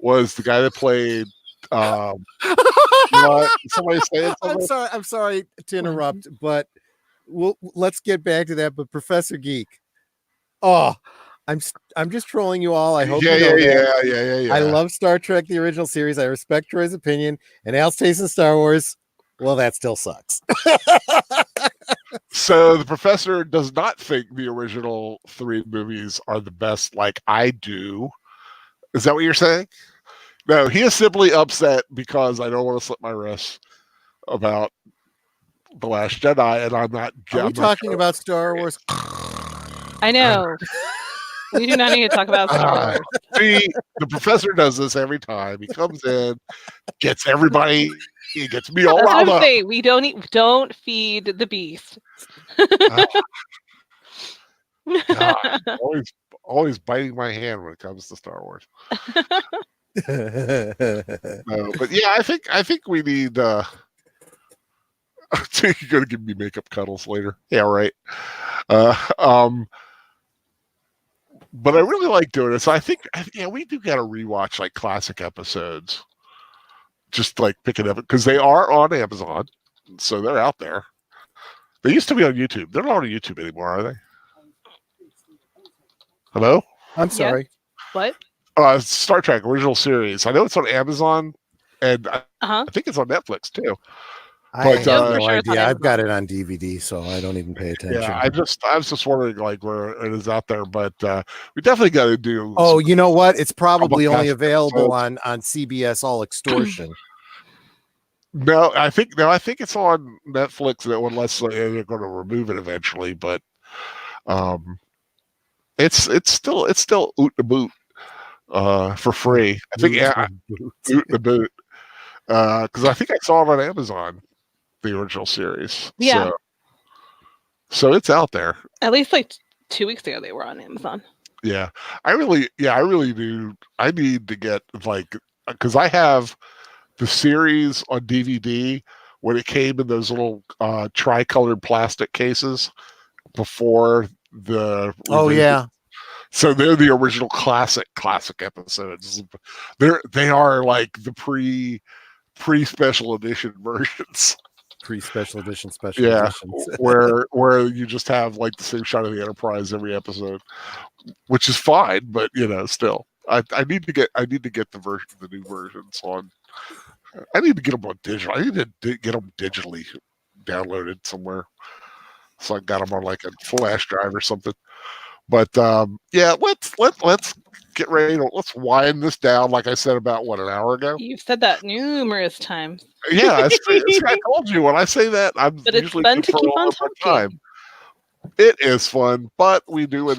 was the guy that played somebody say it. I'm sorry to interrupt, but let's get back to that. But Professor Geek, I'm just trolling you all. I hope you know that. Yeah. I love Star Trek, the original series. I respect Troy's opinion, and Al's taste in Star Wars. Well, that still sucks. So the professor does not think the original 3 movies are the best like I do. Is that what you're saying? No, he is simply upset because I don't want to slip my wrists about The Last Jedi, and I'm not. Are we talking about Star Wars? I know. We do not need to talk about Star Wars. See, the professor does this every time. He comes in, gets everybody. He gets me all riled up. We don't feed the beast. God, always biting my hand when it comes to Star Wars. But yeah, I think we need. You're gonna give me makeup cuddles later. Yeah, right. But I really like doing it. So I think we do got to rewatch like classic episodes. Just like picking up because they are on Amazon, so they're out there. They used to be on YouTube. They're not on YouTube anymore, are they? Hello? I'm sorry. Yeah. What? Star Trek original series. I know it's on Amazon, and I think it's on Netflix too. I have no idea. I've got it on DVD, so I don't even pay attention. Yeah, I was just wondering like where it is out there, but we definitely got to do. Oh, you know what? It's probably only available on CBS All Extortion. No, I think it's on Netflix, unless they're going to remove it eventually. But it's still oot the boot for free. I think oot the boot because I think I saw it on Amazon. The original series. Yeah. So it's out there. At least like 2 weeks ago they were on Amazon. Yeah. I really do. I need to get because I have the series on DVD when it came in those little tricolored plastic cases before the yeah. So they're the original classic episodes. They are like the pre special edition versions. Pre-special edition editions. where you just have like the same shot of the Enterprise every episode, which is fine, but still, I need to get the new versions on. I need to get them on digital. I need to get them digitally downloaded somewhere, so I got them on like a flash drive or something. But let's get ready. Let's wind this down. Like I said about an hour ago. You've said that numerous times. Yeah, I told you when I say that I'm but usually it's fun to keep on talking. Time. It is fun, but we do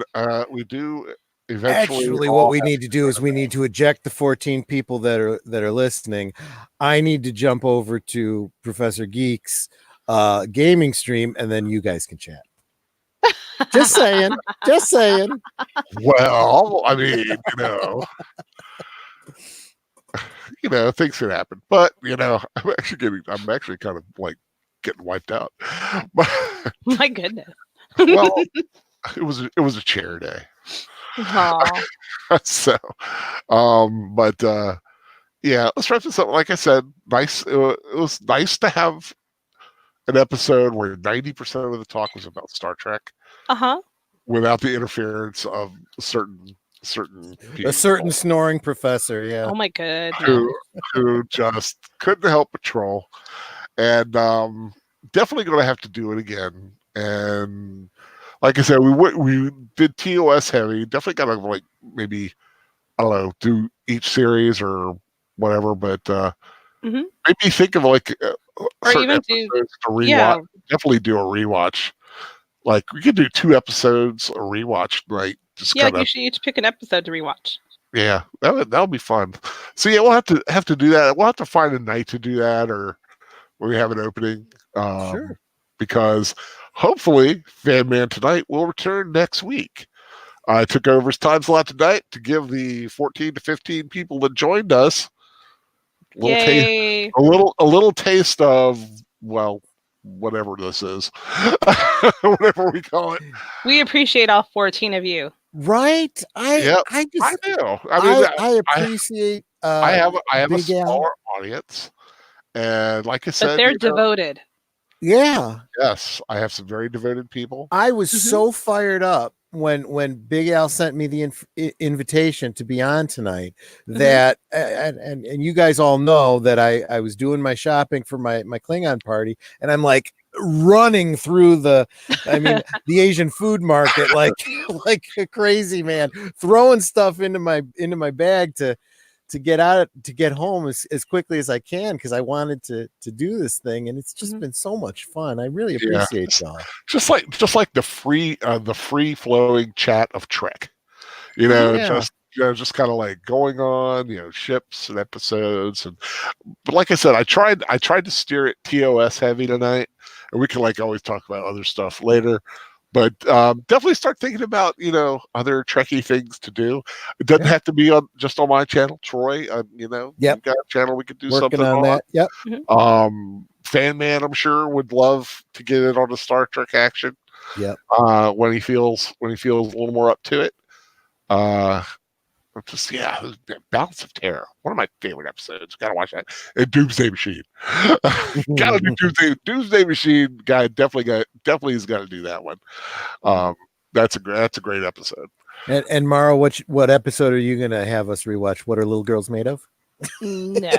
eventually. Actually, what we need to do is we need to eject the 14 people that are listening. I need to jump over to Professor Geek's gaming stream, and then you guys can chat. Just saying. Well, I mean, things can happen, but I'm actually kind of like getting wiped out. My goodness. Well, it was a chair day. Aww. So, but yeah, let's wrap this up. Like I said, nice. It was nice to have an episode where 90% of the talk was about Star Trek Uh-huh. without the interference of certain A people certain snoring professor. Yeah. Oh my goodness. who just couldn't help but troll. And definitely going to have to do it again. And like I said, we did TOS heavy. Definitely got to like maybe I don't know do each series or whatever. But Mhm. maybe think of like Or certain even do episodes to rewatch. yeah. Definitely do a rewatch. Like we could do 2 episodes a rewatch night. Just Yeah, kind you of should each pick an episode to rewatch. yeah. That would be fun. So yeah, we'll have to do that. We'll have to find a night to do that or when we have an opening. Sure. Because hopefully Fan Man Tonight will return next week. I took over his time slot tonight to give the 14 to 15 people that joined us Yay. a little taste of well whatever this is. Whatever we call it. We appreciate all 14 of you. Right? Yep, I I just do. I mean I appreciate I have a Big Al. smaller audience and like I But said, they're devoted. Yeah. yes, I have some very devoted people. I was Mhm. so fired up when Big Al sent me the invitation to be on tonight that and you guys all know that I was doing my shopping for my Klingon party and I'm like running through the Asian food market like like a crazy man, throwing stuff into my bag to get home as quickly as I can because I wanted to do this thing and it's just been so much fun. I really appreciate y'all. Just like the free flowing chat of Trek. Yeah. Just kind of like going on, ships and episodes but like I said, I tried to steer it TOS heavy tonight, and we can like always talk about other stuff later. But definitely start thinking about other Trekkie things to do. It doesn't have to be just on my channel, Troy. You've got a channel we could do Working something on that. Yep. Fan Man, I'm sure would love to get it on the Star Trek action. Yep. When he feels a little more up to it. Just Balance of Terror, one of my favorite episodes. Gotta watch that. And Doomsday Machine, gotta do Doomsday Machine. Guy definitely has got to do that one. That's a great episode. And Mara, what episode are you gonna have us rewatch? What are little girls made of? No.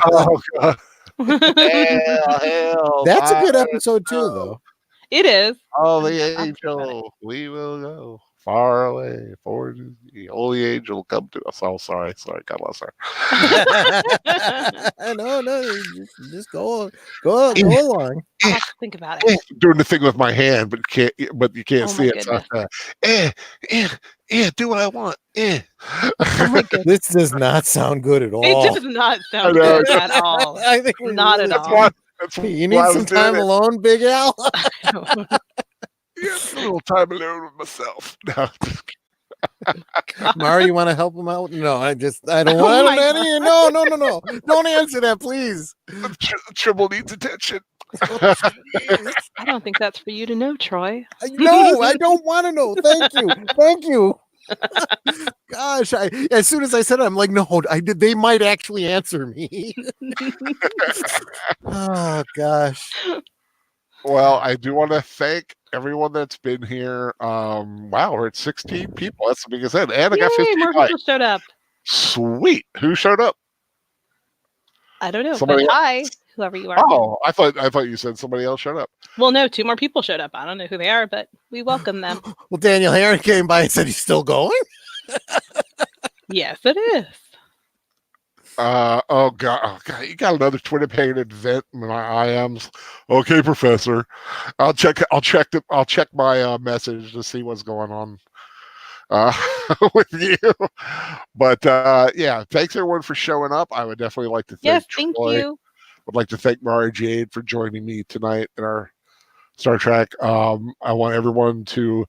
Oh God. Hell, that's a good episode too, though. It is. Oh, the angel, we will go far away for the holy angel will come to us. Oh, sorry, God bless her. No, just go along. I'll have to think about it. Doing the thing with my hand, but you can't see it. So, do what I want. Oh my goodness. This does not sound good at all. It does not sound good at all. I think Not at all. You need some time alone, Big Al. Yeah, a little time alone with myself. No. Mara, you want to help him out? No, I don't want any. No. Don't answer that, please. The Tribble needs attention. I don't think that's for you to know, Troy. No, I don't want to know. Thank you. Gosh, as soon as I said it, I'm like, no, they might actually answer me. Oh gosh. Well, I do want to thank everyone that's been here. Wow, we're at 16 people. That's the biggest end. And I got 15 more likes. people showed up. Sweet. Who showed up? I don't know. Somebody but hi, whoever you are. Oh, I thought you said somebody else showed up. Well, no, 2 more people showed up. I don't know who they are, but we welcome them. Well, Daniel Herron came by and said he's still going. Yes, it is. Oh god, you got another Twitter painted vent in my IMs. Okay, Professor. I'll check my message to see what's going on with you. But yeah, thanks everyone for showing up. I would definitely like to thank thank Troy. you. I'd like to thank Mara Jade for joining me tonight in our Star Trek. I want everyone to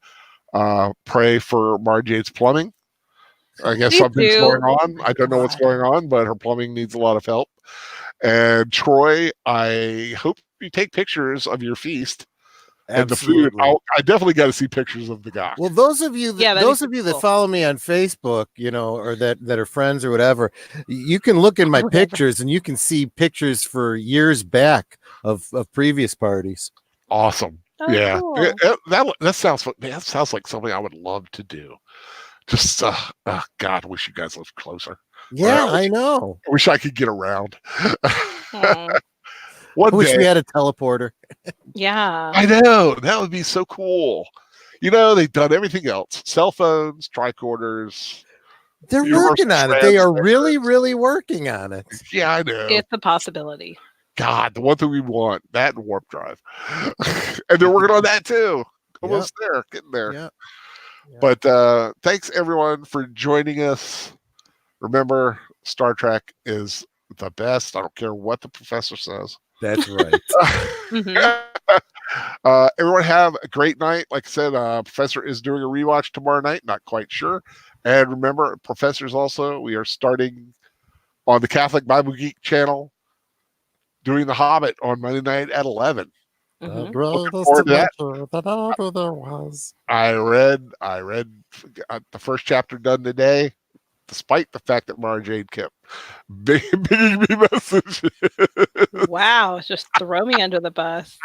pray for Mara Jade's plumbing. I guess something's going on. I don't know what's going on, but her plumbing needs a lot of help. And Troy, I hope you take pictures of your feast And the food, Absolutely. I definitely got to see pictures of the guy. Well, those of you that, Yeah, that'd be those of you that cool. follow me on Facebook, you know, or that are friends or whatever, you can look in my Whatever. pictures and you can see pictures for years back of previous parties. Awesome. Oh, Yeah. cool. That sounds like something I would love to do. Just God, I wish you guys lived closer. Yeah, I know. I wish I could get around. Aw. One I wish day. we had a teleporter. Yeah. I know. That would be so cool. You know, they've done everything else. Cell phones, tricorders. They're Universal working on it. They are translator. really, really working on it. Yeah, I know. It's a possibility. God, the one thing we want, that and warp drive. And they're working on that too. Almost there, getting there. Yeah. But thanks everyone for joining us. Remember, Star Trek is the best. I don't care what the professor says. That's right. Everyone have a great night. Like I said, Professor is doing a rewatch tomorrow night. Not quite sure. And remember, professors also, we are starting on the Catholic Bible Geek channel doing The Hobbit on Monday night at 11. Mhm. Greatest forward to that. adventure that ever there was. I read the first chapter done today, despite the fact that Mara Jade kept bringing me messages. Wow, just throw me under the bus.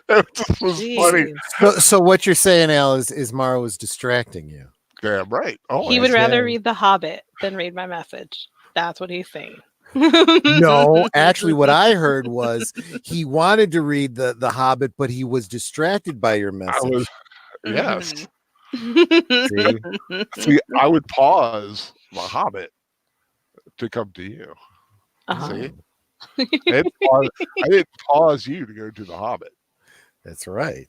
It just was funny. Jeez. So what you're saying, Al, is Mara was distracting you. Damn right. Oh, He would that's rather right. read The Hobbit than read my message. That's what he's saying. No, actually, what I heard was he wanted to read the Hobbit, but he was distracted by your I message. was yes. See? See, I would pause The Hobbit to come to you. Uh-huh. See, I didn't pause you to go to The Hobbit. That's right.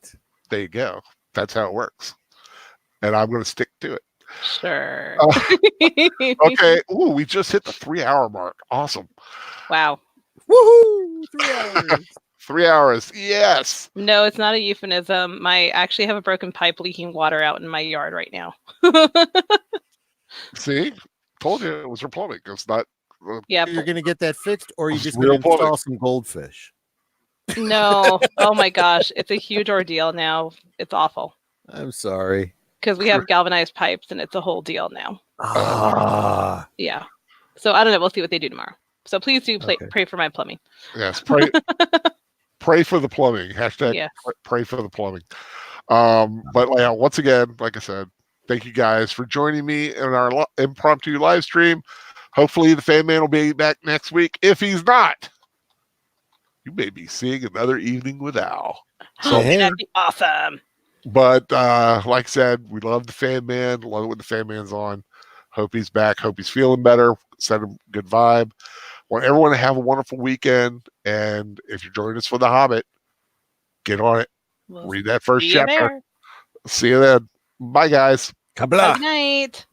There you go. That's how it works, and I'm going to stick to it. Sure. Okay. Ooh, we just hit the 3-hour mark. Awesome. Wow. Woohoo! 3 hours. 3 hours. Yes. No, it's not a euphemism. I actually have a broken pipe leaking water out in my yard right now. See, told you it was her plumbing. It's not. Yeah. You're gonna get that fixed, or you're It's just real gonna install plumbing. some goldfish. No. Oh my gosh. It's a huge ordeal now. It's awful. I'm sorry. Because we have galvanized pipes and it's a whole deal now. Ah, Yeah. So I don't know. We'll see what they do tomorrow. So please do Okay. pray for my plumbing. Yes. Pray for the plumbing. Hashtag Yes. pray for the plumbing. But yeah, once again, like I said, thank you guys for joining me in our impromptu live stream. Hopefully the fan man will be back next week. If he's not, you may be seeing another evening with Al. So Hey. That'd be awesome. But like I said, we love the fan man. Love it when the fan man's on. Hope he's back. Hope he's feeling better. Send him a good vibe. Want everyone to have a wonderful weekend. And if you're joining us for The Hobbit, get on it. We'll Read that first see you chapter. there. See you then. Bye, guys. kabla. Good night.